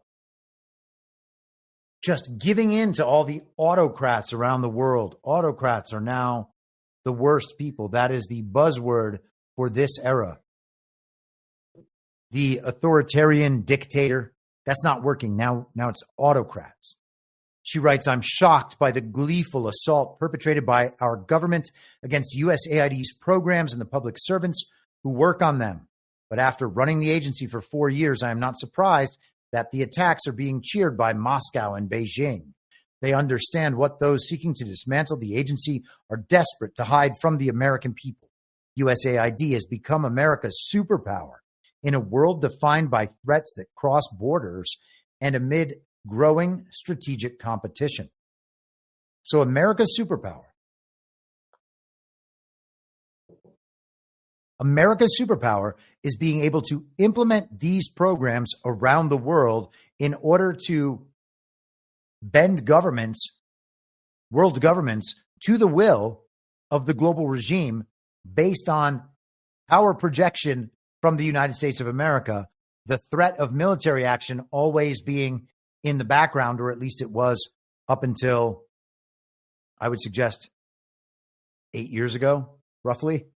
just giving in to all the autocrats around the world. Autocrats are now the worst people. That is the buzzword for this era. The authoritarian dictator, that's not working. Now it's autocrats. She writes, I'm shocked by the gleeful assault perpetrated by our government against USAID's programs and the public servants who work on them. But after running the agency for 4 years, I am not surprised that the attacks are being cheered by Moscow and Beijing. They understand what those seeking to dismantle the agency are desperate to hide from the American people. USAID has become America's superpower in a world defined by threats that cross borders and amid growing strategic competition. So America's superpower. America's superpower is being able to implement these programs around the world in order to bend governments, world governments, to the will of the global regime based on power projection from the United States of America, the threat of military action always being in the background, or at least it was up until, I would suggest, 8 years ago, roughly.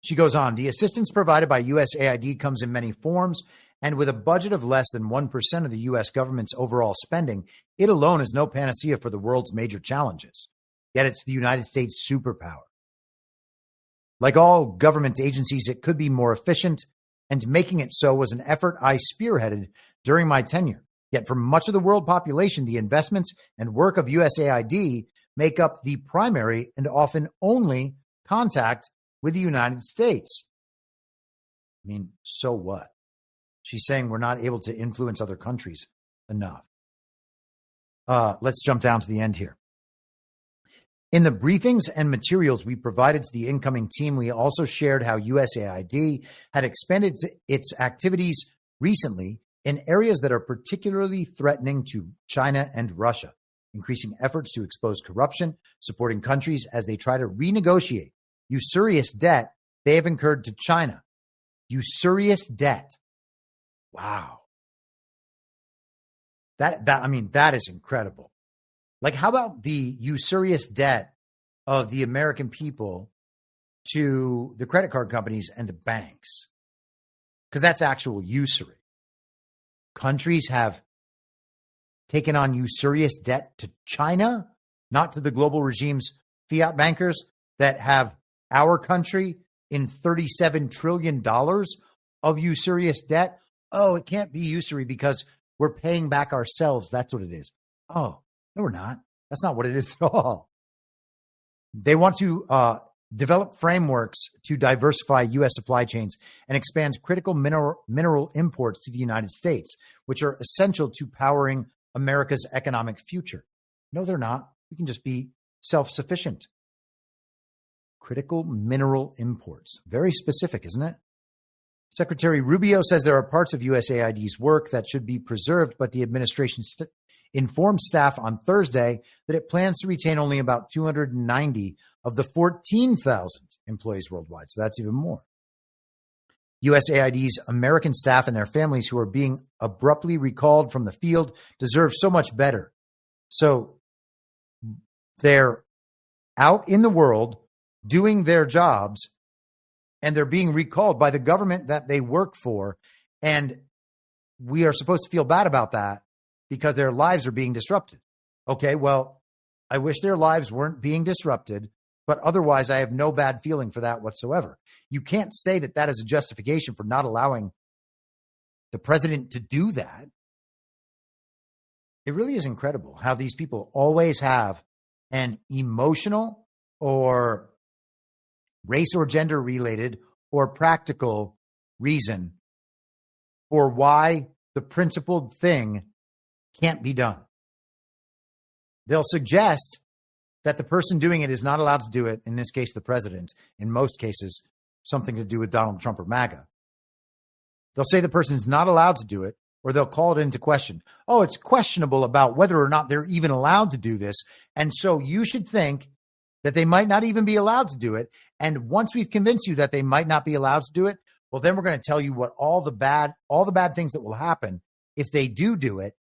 She goes on, the assistance provided by USAID comes in many forms, and with a budget of less than 1% of the U.S. government's overall spending, it alone is no panacea for the world's major challenges. Yet it's the United States superpower. Like all government agencies, it could be more efficient, and making it so was an effort I spearheaded during my tenure. Yet for much of the world population, the investments and work of USAID make up the primary and often only contact with the United States. I mean, so what? She's saying we're not able to influence other countries enough. Let's jump down to the end here. In the briefings and materials we provided to the incoming team, we also shared how USAID had expanded its activities recently in areas that are particularly threatening to China and Russia, increasing efforts to expose corruption, supporting countries as they try to renegotiate usurious debt they have incurred to China. Usurious debt. Wow. That is incredible. Like, how about the usurious debt of the American people to the credit card companies and the banks? Because that's actual usury. Countries have taken on usurious debt to China, not to the global regime's fiat bankers that have our country in $37 trillion of usurious debt. Oh, it can't be usury because we're paying back ourselves. That's what it is. Oh, no, we're not. That's not what it is at all. They want to develop frameworks to diversify U.S. supply chains and expand critical mineral imports to the United States, which are essential to powering America's economic future. No, they're not. We can just be self-sufficient. Critical mineral imports. Very specific, isn't it? Secretary Rubio says there are parts of USAID's work that should be preserved, but the administration informed staff on Thursday that it plans to retain only about 290 of the 14,000 employees worldwide. So that's even more. USAID's American staff and their families who are being abruptly recalled from the field deserve so much better. So they're out in the world doing their jobs, and they're being recalled by the government that they work for. And we are supposed to feel bad about that because their lives are being disrupted. Okay, well, I wish their lives weren't being disrupted, but otherwise I have no bad feeling for that whatsoever. You can't say that that is a justification for not allowing the president to do that. It really is incredible how these people always have an emotional or race or gender related or practical reason for why the principled thing can't be done. They'll suggest that the person doing it is not allowed to do it, in this case, the president, in most cases, something to do with Donald Trump or MAGA. They'll say the person's not allowed to do it, or they'll call it into question. Oh, it's questionable about whether or not they're even allowed to do this. And so you should think that they might not even be allowed to do it. And once we've convinced you that they might not be allowed to do it, well, then we're going to tell you what all the bad things that will happen if they do it.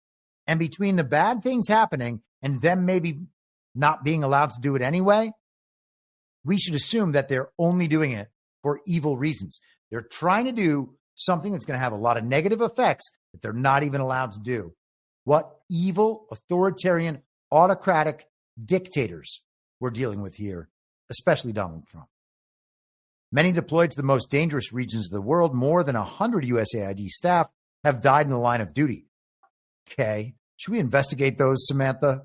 And between the bad things happening and them maybe not being allowed to do it anyway, we should assume that they're only doing it for evil reasons. They're trying to do something that's going to have a lot of negative effects that they're not even allowed to do. What evil, authoritarian, autocratic dictators we're dealing with here, especially Donald Trump. Many deployed to the most dangerous regions of the world, more than 100 USAID staff have died in the line of duty. Okay, should we investigate those, Samantha?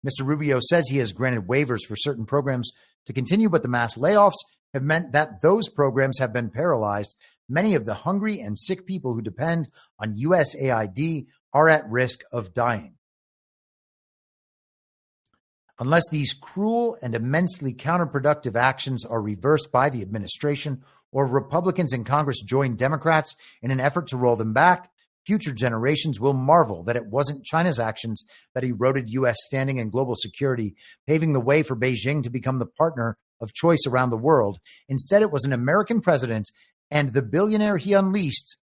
Mr. Rubio says he has granted waivers for certain programs to continue, but the mass layoffs have meant that those programs have been paralyzed. Many of the hungry and sick people who depend on USAID are at risk of dying. Unless these cruel and immensely counterproductive actions are reversed by the administration or Republicans in Congress join Democrats in an effort to roll them back, future generations will marvel that it wasn't China's actions that eroded U.S. standing and global security, paving the way for Beijing to become the partner of choice around the world. Instead, it was an American president and the billionaire he unleashed,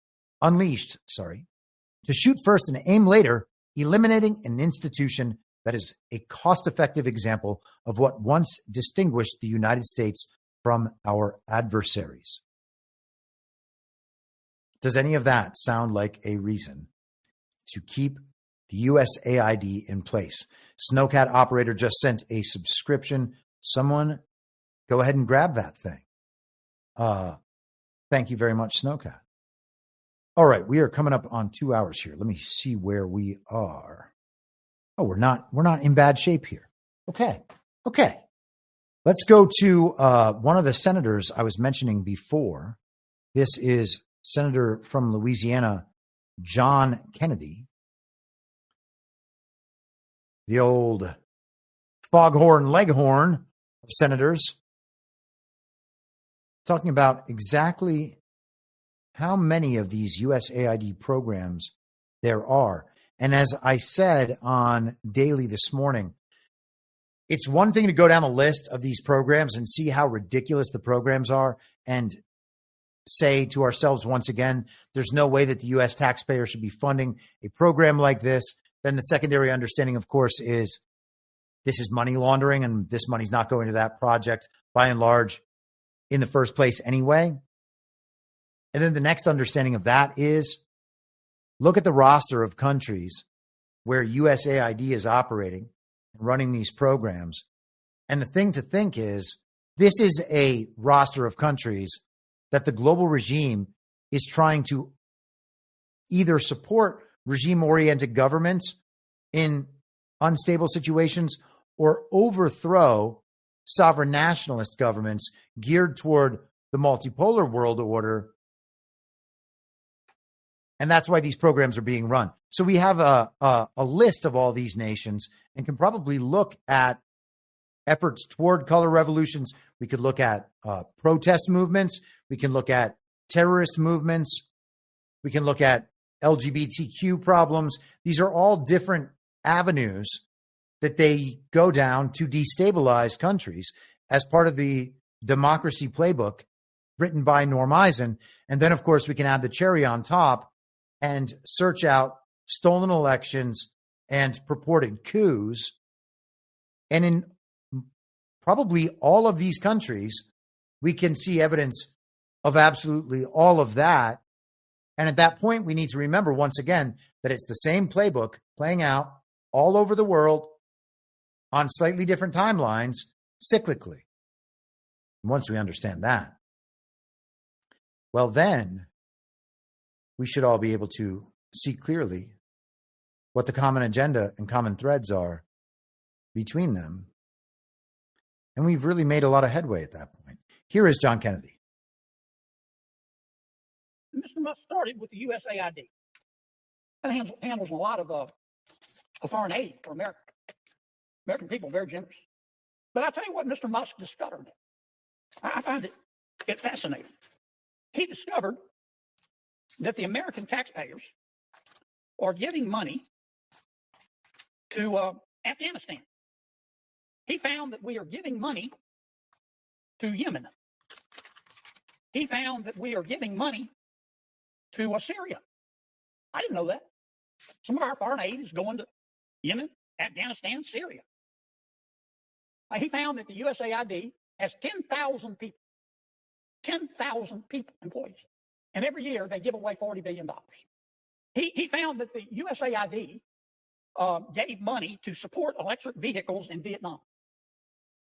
to shoot first and aim later, eliminating an institution that is a cost-effective example of what once distinguished the United States from our adversaries. Does any of that sound like a reason to keep the USAID in place? Snowcat operator just sent a subscription. Someone go ahead and grab that thing. Thank you very much, Snowcat. All right, we are coming up on 2 hours here. Let me see where we are. Oh, we're not in bad shape here. Okay. Let's go to one of the senators I was mentioning before. This is Senator from Louisiana, John Kennedy, the old foghorn leghorn of senators, talking about exactly how many of these USAID programs there are. And as I said on Daily this morning, it's one thing to go down a list of these programs and see how ridiculous the programs are and say to ourselves once again, there's no way that the U.S. taxpayer should be funding a program like this. Then the secondary understanding, of course, is this is money laundering and this money's not going to that project by and large in the first place anyway. And then the next understanding of that is look at the roster of countries where USAID is operating and running these programs. And the thing to think is this is a roster of countries that the global regime is trying to either support regime-oriented governments in unstable situations or overthrow sovereign nationalist governments geared toward the multipolar world order. And that's why these programs are being run. So we have a list of all these nations and can probably look at efforts toward color revolutions. We could look at protest movements. We can look at terrorist movements. We can look at LGBTQ problems. These are all different avenues that they go down to destabilize countries as part of the democracy playbook written by Norm Eisen. And then, of course, we can add the cherry on top and search out stolen elections and purported coups. And in probably all of these countries, we can see evidence of absolutely all of that. And at that point, we need to remember once again that it's the same playbook playing out all over the world on slightly different timelines, cyclically. And once we understand that, well, then we should all be able to see clearly what the common agenda and common threads are between them. And we've really made a lot of headway at that point. Here is John Kennedy. Mr. Musk started with the USAID. That handles a lot of foreign aid for America. American people are very generous. But I'll tell you what Mr. Musk discovered. I find it fascinating. He discovered that the American taxpayers are giving money to Afghanistan. He found that we are giving money to Yemen. He found that we are giving money to Syria. I didn't know that. Some of our foreign aid is going to Yemen, Afghanistan, Syria. He found that the USAID has 10,000 people, 10,000 people, employees. And every year they give away $40 billion. He found that the USAID gave money to support electric vehicles in Vietnam.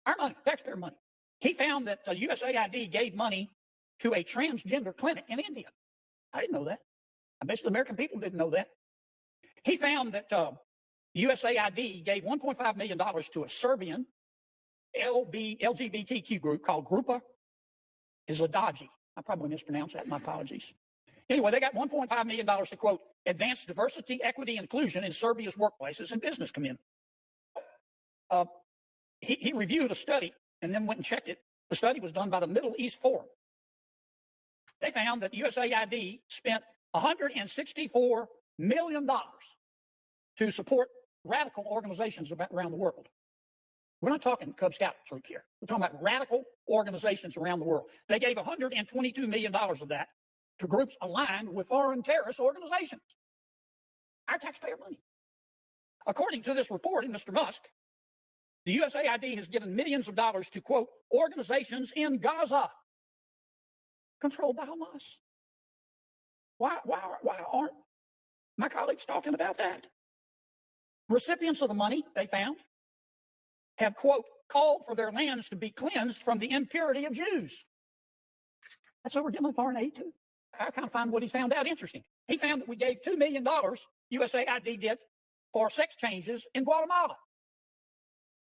Our money, taxpayer money. He found that the USAID gave money to a transgender clinic in India. I didn't know that. I bet the American people didn't know that. He found that USAID gave $1.5 million to a Serbian LGBTQ group called Grupa Izladaji. I probably mispronounced that. My apologies. Anyway, they got $1.5 million to, quote, advance diversity, equity, and inclusion in Serbia's workplaces and business community. he reviewed a study and then went and checked it. The study was done by the Middle East Forum. They found that USAID spent $164 million to support radical organizations around the world. We're not talking Cub Scout troop here. We're talking about radical organizations around the world. They gave $122 million of that to groups aligned with foreign terrorist organizations. Our taxpayer money. According to this report in Mr. Musk, the USAID has given millions of dollars to, quote, organizations in Gaza controlled by Hamas. Why aren't my colleagues talking about that? Recipients of the money, they found, have, quote, called for their lands to be cleansed from the impurity of Jews. That's what we're giving foreign aid to. I kind of find what he found out interesting. He found that we gave $2 million, USAID did, for sex changes in Guatemala.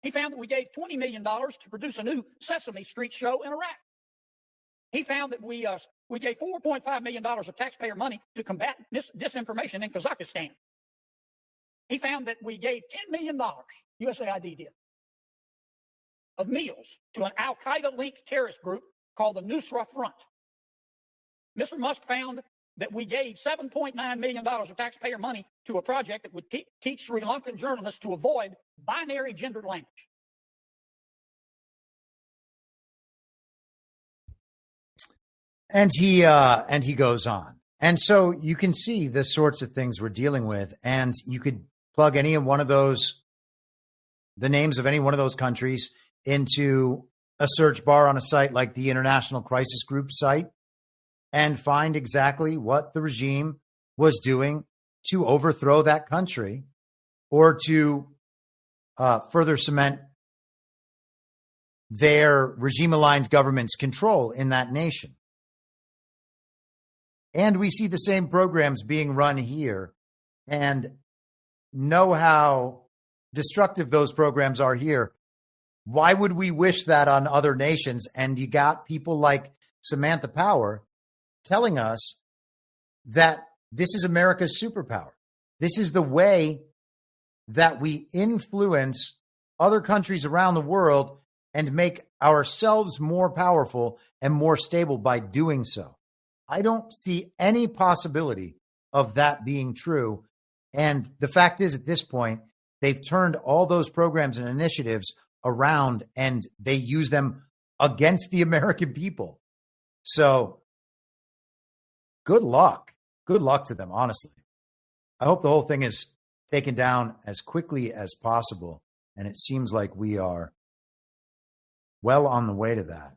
He found that we gave $20 million to produce a new Sesame Street show in Iraq. He found that we gave $4.5 million of taxpayer money to combat disinformation in Kazakhstan. He found that we gave $10 million, USAID did, of meals to an al-Qaeda-linked terrorist group called the Nusra Front. Mr. Musk found that we gave $7.9 million of taxpayer money to a project that would teach Sri Lankan journalists to avoid binary gendered language. And he goes on. And so you can see the sorts of things we're dealing with, and you could plug any one of those, the names of any one of those countries, into a search bar on a site like the International Crisis Group site and find exactly what the regime was doing to overthrow that country or to further cement their regime-aligned government's control in that nation. And we see the same programs being run here and know how destructive those programs are here. Why would we wish that on other nations? And you got people like Samantha Power telling us that this is America's superpower. This is the way that we influence other countries around the world and make ourselves more powerful and more stable by doing so. I don't see any possibility of that being true. And the fact is, at this point, they've turned all those programs and initiatives around and they use them against the American people. So good luck. Good luck to them, honestly. I hope the whole thing is taken down as quickly as possible. And it seems like we are well on the way to that.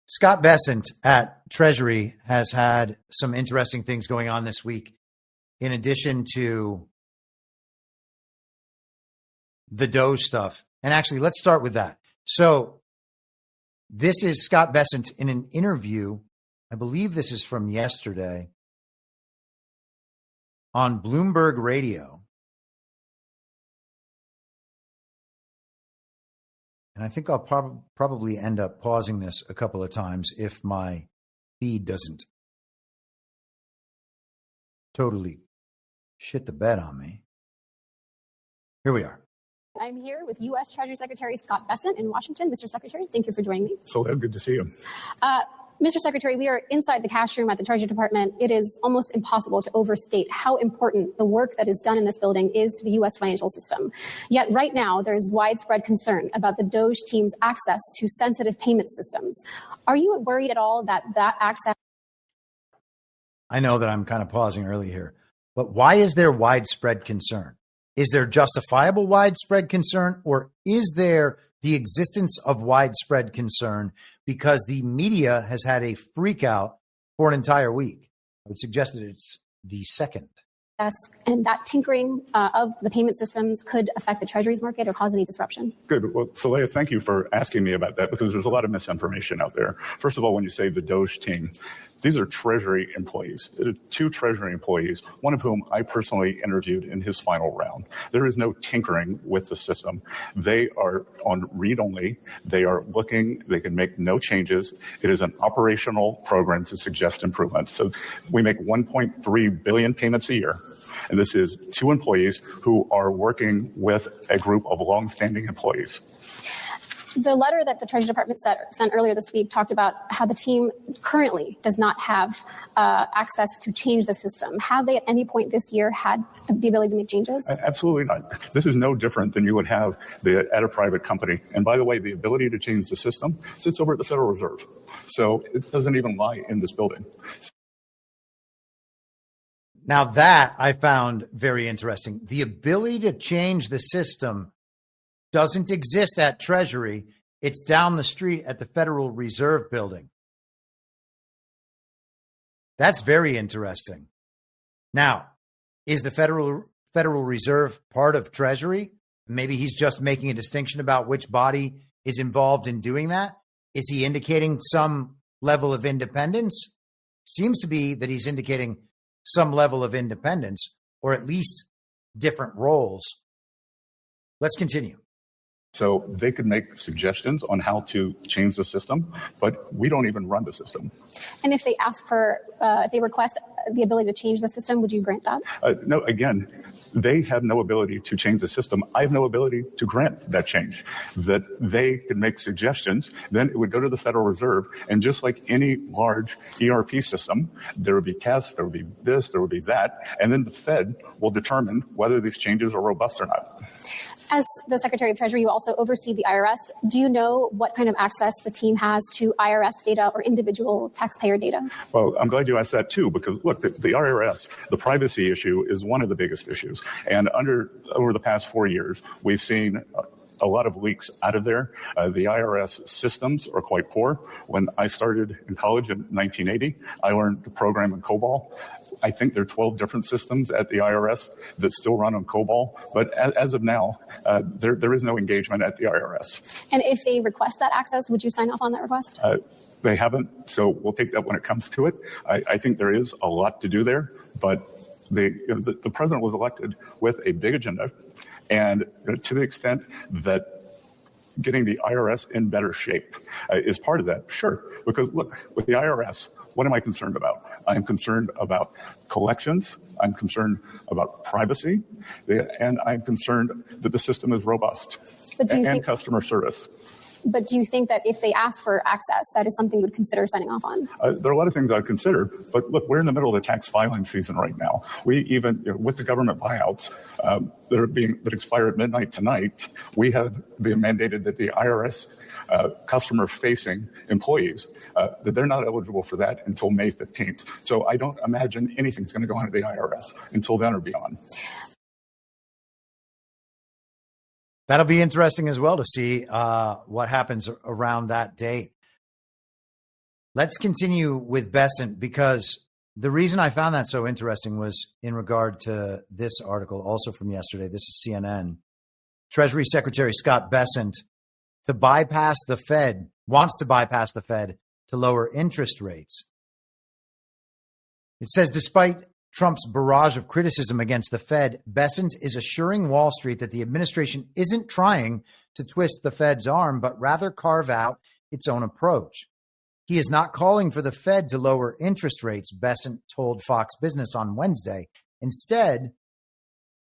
Scott Bessent at Treasury has had some interesting things going on this week, in addition to the Doge stuff. And actually, let's start with that. So this is Scott Bessent in an interview. I believe this is from yesterday on Bloomberg Radio. And I think I'll probably end up pausing this a couple of times if my feed doesn't totally shit the bed on me. Here we are. I'm here with U.S. Treasury Secretary Scott Bessent in Washington. Mr. Secretary, thank you for joining me. So good to see you. Mr. Secretary, we are inside the cash room at the Treasury Department. It is almost impossible to overstate how important the work that is done in this building is to the U.S. financial system. Yet right now, there is widespread concern about the Doge team's access to sensitive payment systems. Are you worried at all that access... I know that I'm kind of pausing early here, but why is there widespread concern? Is there justifiable widespread concern, or is there the existence of widespread concern because the media has had a freak out for an entire week? I would suggest that it's the second. And that tinkering of the payment systems could affect the Treasuries market or cause any disruption? Good. Well, Saleha, thank you for asking me about that, because there's a lot of misinformation out there. First of all, when you say the Doge team, these are Treasury employees. It is 2 Treasury employees, one of whom I personally interviewed in his final round. There is no tinkering with the system. They are on read-only. They are looking. They can make no changes. It is an operational program to suggest improvements. So we make 1.3 billion payments a year. And this is two employees who are working with a group of longstanding employees. The letter that the Treasury Department sent earlier this week talked about how the team currently does not have access to change the system. Have they at any point this year had the ability to make changes? Absolutely not. This is no different than you would have at a private company. And by the way, the ability to change the system sits over at the Federal Reserve. So it doesn't even lie in this building. Now that I found very interesting. The ability to change the system doesn't exist at Treasury. It's down the street at the Federal Reserve building. That's very interesting. Now, is the Federal Reserve part of Treasury? Maybe he's just making a distinction about which body is involved in doing that. Is he indicating some level of independence? Seems to be that he's indicating some level of independence, or at least different roles. Let's continue. So they could make suggestions on how to change the system, but we don't even run the system. And if they ask for, if they request the ability to change the system, would you grant that? No, again, they have no ability to change the system. I have no ability to grant that change. That they could make suggestions, then it would go to the Federal Reserve, and just like any large ERP system, there would be tests, there would be this, there would be that, and then the Fed will determine whether these changes are robust or not. As the Secretary of Treasury, you also oversee the IRS. Do you know what kind of access the team has to IRS data or individual taxpayer data? Well, I'm glad you asked that too, because look, the IRS, the privacy issue is one of the biggest issues. And over the past 4 years, we've seen a lot of leaks out of there. The IRS systems are quite poor. When I started in college in 1980, I learned to program in COBOL. I think there are 12 different systems at the IRS that still run on COBOL. But as of now, there is no engagement at the IRS. And if they request that access, would you sign off on that request? They haven't, so we'll take that when it comes to it. I think there is a lot to do there, but the president was elected with a big agenda. And to the extent that getting the IRS in better shape is part of that, sure. Because look, with the IRS, what am I concerned about? I'm concerned about collections. I'm concerned about privacy. And I'm concerned that the system is robust and customer service. But do you think that if they ask for access, that is something you would consider signing off on? There are a lot of things I'd consider, but look, we're in the middle of the tax filing season right now. We even, with the government buyouts that expire at midnight tonight, we have been mandated that the IRS customer-facing employees, that they're not eligible for that until May 15th. So I don't imagine anything's going to go into the IRS until then or beyond. That'll be interesting as well to see what happens around that date. Let's continue with Bessent, because the reason I found that so interesting was in regard to this article, also from yesterday. This is CNN. Treasury Secretary Scott Bessent wants to bypass the Fed to lower interest rates. It says, despite Trump's barrage of criticism against the Fed, Bessent is assuring Wall Street that the administration isn't trying to twist the Fed's arm, but rather carve out its own approach. He is not calling for the Fed to lower interest rates, Bessent told Fox Business on Wednesday. Instead,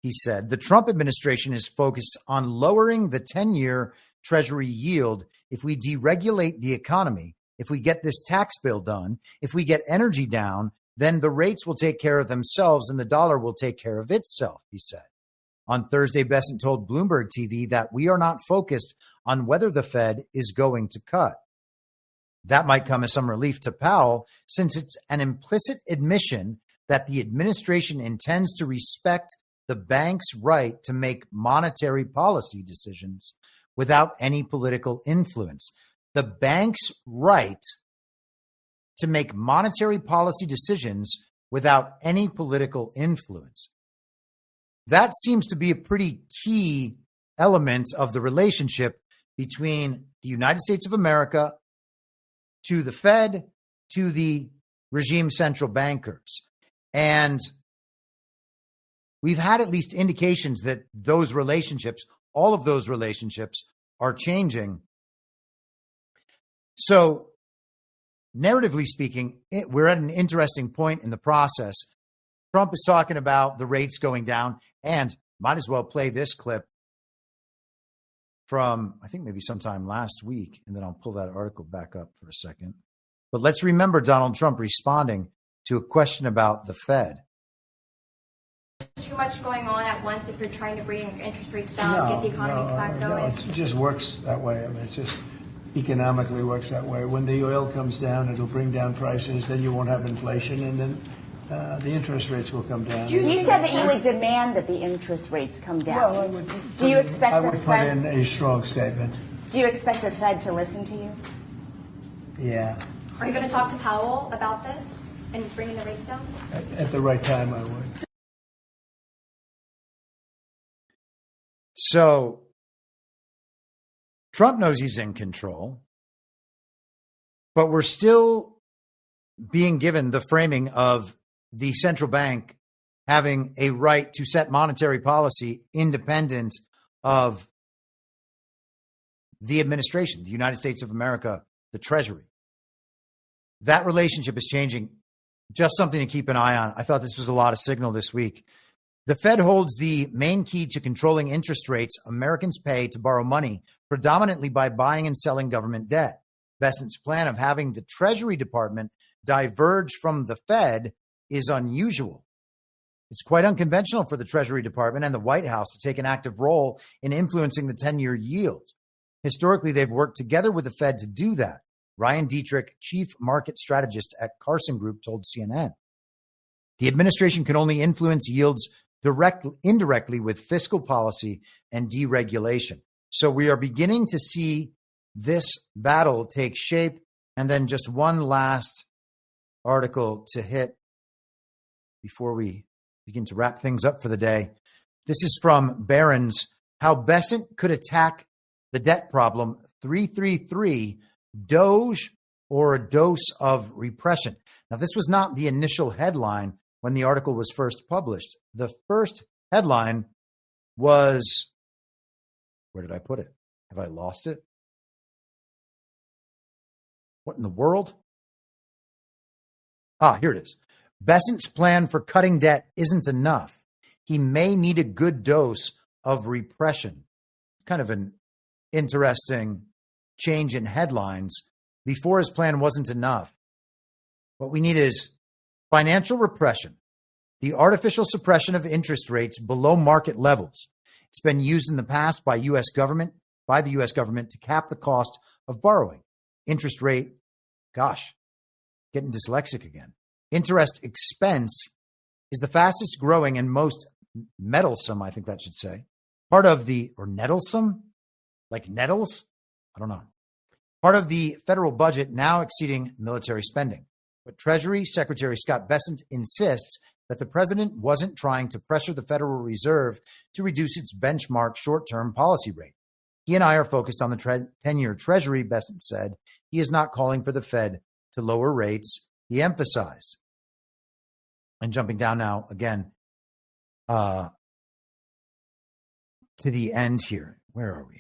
he said, the Trump administration is focused on lowering the 10-year Treasury yield if we deregulate the economy, if we get this tax bill done, if we get energy down, then the rates will take care of themselves and the dollar will take care of itself, he said. On Thursday, Bessent told Bloomberg TV that we are not focused on whether the Fed is going to cut. That might come as some relief to Powell, since it's an implicit admission that the administration intends to respect the bank's right to make monetary policy decisions without any political influence. The bank's right to make monetary policy decisions without any political influence. That seems to be a pretty key element of the relationship between the United States of America to the Fed, to the regime central bankers. And we've had at least indications that those relationships, all of those relationships, are changing. So, narratively speaking, we're at an interesting point in the process. Trump is talking about the rates going down, and might as well play this clip from, I think maybe sometime last week, and then I'll pull that article back up for a second. But let's remember Donald Trump responding to a question about the Fed. Too much going on at once if you're trying to bring interest rates down, get the economy back going? No, it just works that way. I mean, it just economically works that way. When the oil comes down, it'll bring down prices. Then you won't have inflation, and then the interest rates will come down. You said that you would demand that the interest rates come down. Well, do you expect I would put in a strong statement. Do you expect the Fed to listen to you? Yeah. Are you going to talk to Powell about this and bringing the rates down? At the right time, I would. So Trump knows he's in control, but we're still being given the framing of the central bank having a right to set monetary policy independent of the administration, the United States of America, the Treasury. That relationship is changing. Just something to keep an eye on. I thought this was a lot of signal this week. The Fed holds the main key to controlling interest rates Americans pay to borrow money, predominantly by buying and selling government debt. Bessent's plan of having the Treasury Department diverge from the Fed is unusual. It's quite unconventional for the Treasury Department and the White House to take an active role in influencing the 10-year yield. Historically, they've worked together with the Fed to do that. Ryan Dietrich, chief market strategist at Carson Group, told CNN. The administration can only influence yields indirectly with fiscal policy and deregulation. So we are beginning to see this battle take shape. And then just one last article to hit before we begin to wrap things up for the day. This is from Barron's, How Bessent Could Attack the Debt Problem, 333, Doge or a Dose of Repression. Now, this was not the initial headline when the article was first published. The first headline was, where did I put it? Have I lost it? What in the world? Here it is. Bessent's plan for cutting debt isn't enough. He may need a good dose of repression. It's kind of an interesting change in headlines. Before, his plan wasn't enough. What we need is financial repression, the artificial suppression of interest rates below market levels. It's been used in the past by the U.S. government to cap the cost of borrowing. Interest rate, getting dyslexic again. Interest expense is the fastest growing and most meddlesome, I think that should say, part of or nettlesome? Like nettles? I don't know. Part of the federal budget now exceeding military spending. But Treasury Secretary Scott Bessent insists that the president wasn't trying to pressure the Federal Reserve to reduce its benchmark short-term policy rate. He and I are focused on the 10-year Treasury, Bessent said. He is not calling for the Fed to lower rates, he emphasized. And jumping down now, again, to the end here. Where are we?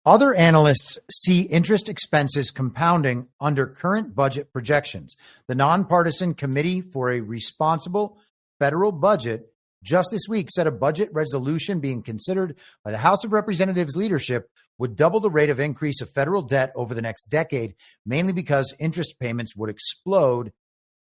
Other analysts see interest expenses compounding under current budget projections. The Nonpartisan Committee for a Responsible Federal Budget just this week said a budget resolution being considered by the House of Representatives leadership would double the rate of increase of federal debt over the next decade, mainly because interest payments would explode.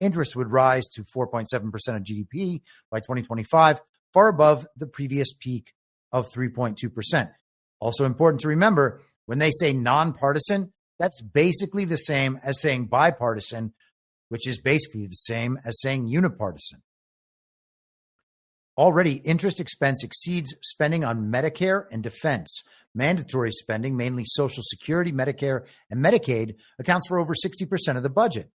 Interest would rise to 4.7% of GDP by 2025, far above the previous peak of 3.2%. Also important to remember, when they say nonpartisan, that's basically the same as saying bipartisan, which is basically the same as saying unipartisan. Already, interest expense exceeds spending on Medicare and defense. Mandatory spending, mainly Social Security, Medicare, and Medicaid, accounts for over 60% of the budget.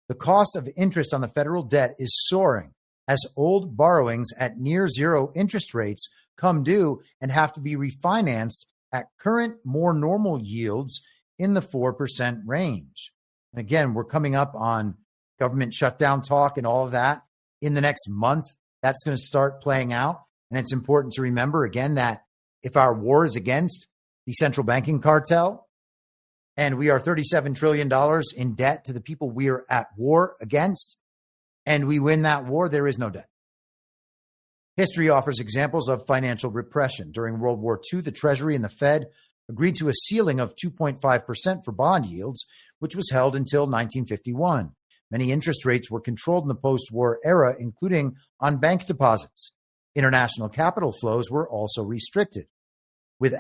The cost of interest on the federal debt is soaring as old borrowings at near zero interest rates come due and have to be refinanced at current, more normal yields in the 4% range. And again, we're coming up on government shutdown talk and all of that. In the next month, that's going to start playing out. And it's important to remember, again, that if our war is against the central banking cartel and we are $37 trillion in debt to the people we are at war against, and we win that war, there is no debt. History offers examples of financial repression. During World War II, the Treasury and the Fed agreed to a ceiling of 2.5% for bond yields, which was held until 1951. Many interest rates were controlled in the post-war era, including on bank deposits. International capital flows were also restricted. With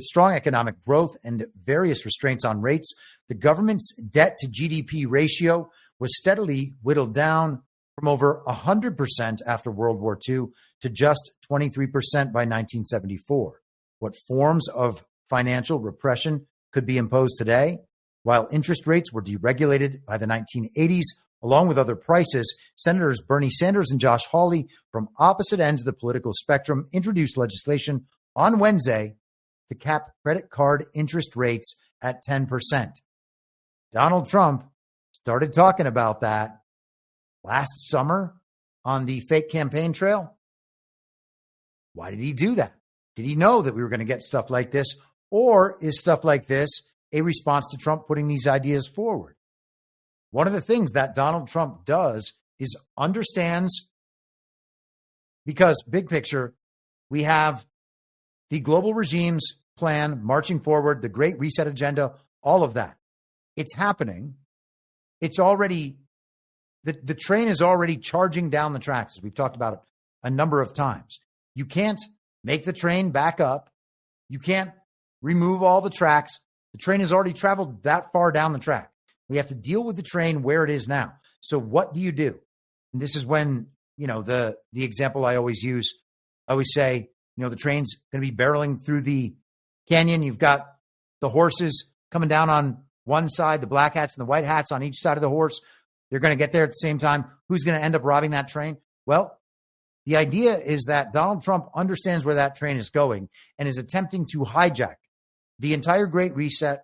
strong economic growth and various restraints on rates, the government's debt-to-GDP ratio was steadily whittled down from over 100% after World War II to just 23% by 1974. What forms of financial repression could be imposed today? While interest rates were deregulated by the 1980s, along with other prices, Senators Bernie Sanders and Josh Hawley from opposite ends of the political spectrum introduced legislation on Wednesday to cap credit card interest rates at 10%. Donald Trump started talking about that last summer on the fake campaign trail. Why did he do that? Did he know that we were going to get stuff like this? Or is stuff like this a response to Trump putting these ideas forward? One of the things that Donald Trump does is understands, because big picture, we have the global regime's plan marching forward, the Great Reset agenda, all of that. It's happening. It's already, the train is already charging down the tracks, as we've talked about it a number of times. You can't make the train back up. You can't remove all the tracks. The train has already traveled that far down the track. We have to deal with the train where it is now. So what do you do? And this is when, the example I always use, I always say, the train's going to be barreling through the canyon. You've got the horses coming down on one side, the black hats and the white hats on each side of the horse. They're going to get there at the same time. Who's going to end up robbing that train? Well, the idea is that Donald Trump understands where that train is going and is attempting to hijack the entire Great Reset,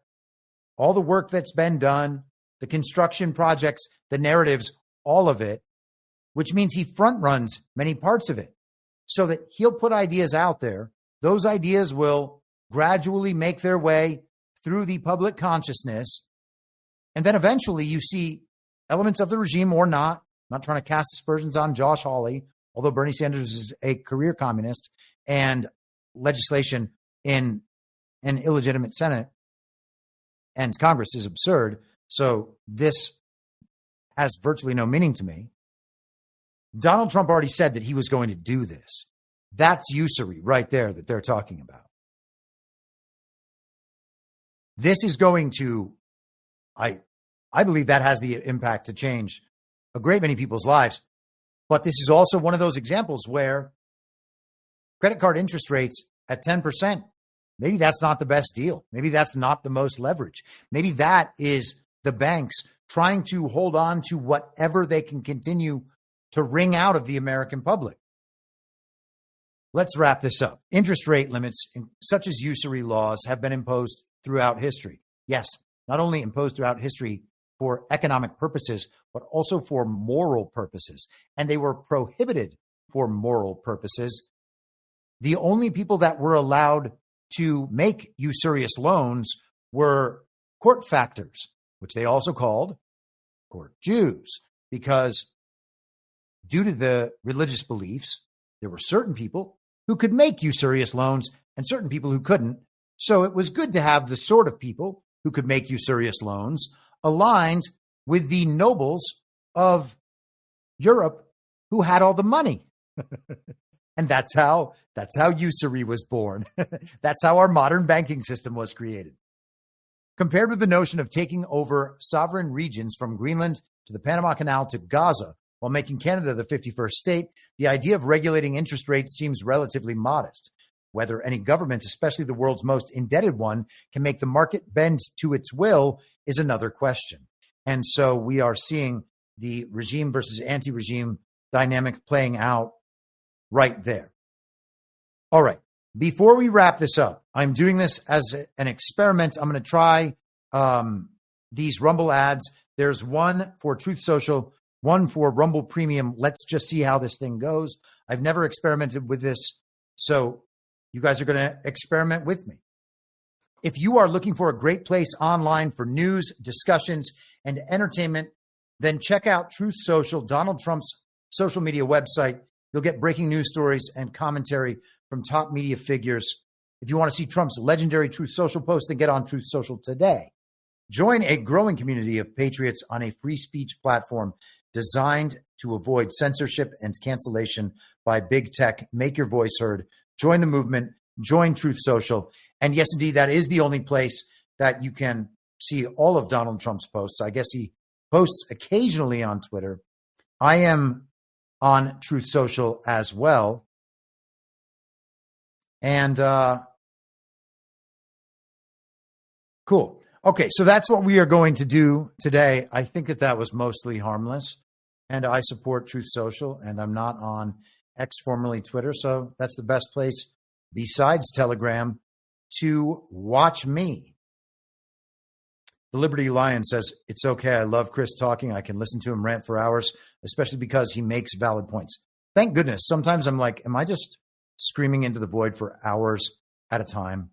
all the work that's been done, the construction projects, the narratives, all of it, which means he front runs many parts of it so that he'll put ideas out there. Those ideas will gradually make their way through the public consciousness. And then eventually you see elements of the regime or not. I'm not trying to cast aspersions on Josh Hawley, although Bernie Sanders is a career communist and legislation in an illegitimate Senate and Congress is absurd. So this has virtually no meaning to me. Donald Trump already said that he was going to do this. That's usury right there that they're talking about. This is going to, I believe that has the impact to change a great many people's lives. But this is also one of those examples where credit card interest rates at 10%, maybe that's not the best deal. Maybe that's not the most leverage. Maybe that is the banks trying to hold on to whatever they can continue to wring out of the American public. Let's wrap this up. Interest rate limits, such as usury laws, have been imposed throughout history. Yes, not only imposed throughout history for economic purposes, but also for moral purposes. And they were prohibited for moral purposes. The only people that were allowed to make usurious loans were court factors, which they also called court Jews, because due to the religious beliefs, there were certain people who could make usurious loans and certain people who couldn't. So it was good to have the sort of people who could make usurious loans aligned with the nobles of Europe who had all the money. And that's how usury was born. That's how our modern banking system was created. Compared with the notion of taking over sovereign regions from Greenland to the Panama Canal to Gaza, while making Canada the 51st state, the idea of regulating interest rates seems relatively modest. Whether any government, especially the world's most indebted one, can make the market bend to its will is another question. And so we are seeing the regime versus anti-regime dynamic playing out right there. All right. Before we wrap this up, I'm doing this as an experiment. I'm going to try these Rumble ads. There's one for Truth Social, one for Rumble Premium. Let's just see how this thing goes. I've never experimented with this, so you guys are going to experiment with me. If you are looking for a great place online for news, discussions, and entertainment, then check out Truth Social, Donald Trump's social media website. You'll get breaking news stories and commentary from top media figures. If you want to see Trump's legendary Truth Social post, then get on Truth Social today. Join a growing community of patriots on a free speech platform designed to avoid censorship and cancellation by big tech. Make your voice heard. Join the movement. Join Truth Social. And yes, indeed, that is the only place that you can see all of Donald Trump's posts. I guess he posts occasionally on Twitter. I am on Truth Social as well. And cool. Okay, so that's what we are going to do today. I think that was mostly harmless, and I support Truth Social, and I'm not on X, formerly Twitter, so that's the best place besides Telegram to watch me. The Liberty Lion says, it's okay. I love Chris talking. I can listen to him rant for hours, especially because he makes valid points. Thank goodness. Sometimes I'm like, am I just screaming into the void for hours at a time?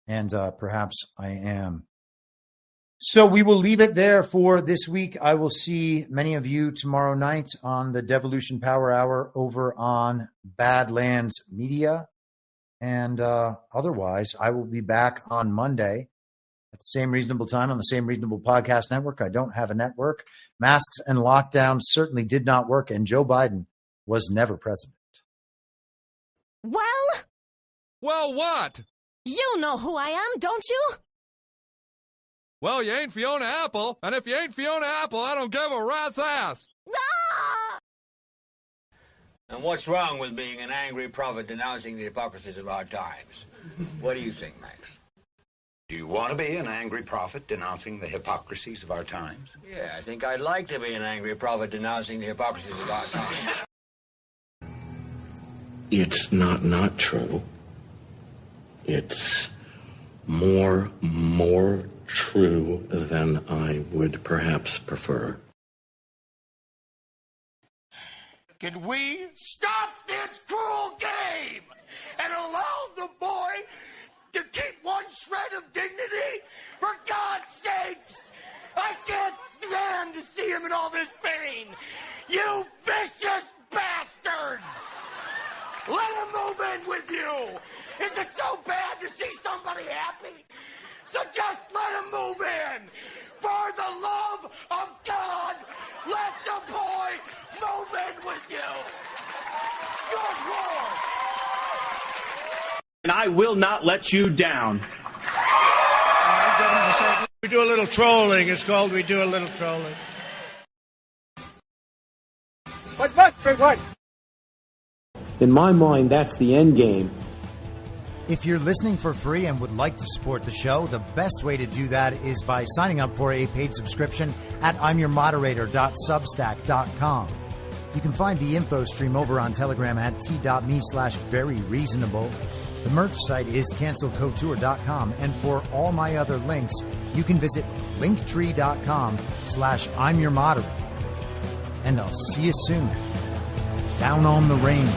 And perhaps I am. So we will leave it there for this week. I will see many of you tomorrow night on the Devolution Power Hour over on Badlands Media. And otherwise, I will be back on Monday at the same reasonable time on the same reasonable podcast network. I don't have a network. Masks and lockdowns certainly did not work, and Joe Biden was never president. Well, what? You know who I am, don't you? Well, you ain't Fiona Apple, and if you ain't Fiona Apple, I don't give a rat's ass. Ah! And what's wrong with being an angry prophet denouncing the hypocrisies of our times? What do you think, Max? Do you want to be an angry prophet denouncing the hypocrisies of our times? Yeah, I think I'd like to be an angry prophet denouncing the hypocrisies of our times. It's not true. It's more true than I would perhaps prefer. Can we stop this cruel game and allow the boy to keep one shred of dignity? For God's sakes! I can't stand to see him in all this pain! You vicious bastards! Let him move in with you! Is it so bad to see somebody happy? So just let him move in! For the love of God, let the boy move in with you! Good Lord! And I will not let you down. We do a little trolling. It's called We Do a Little Trolling. What? In my mind, that's the end game. If you're listening for free and would like to support the show, the best way to do that is by signing up for a paid subscription at imyourmoderator.substack.com. You can find the info stream over on Telegram at t.me/veryreasonable. The merch site is cancelcouture.com, and for all my other links, you can visit linktree.com/imyourmoderator. And I'll see you soon. Down on the rain.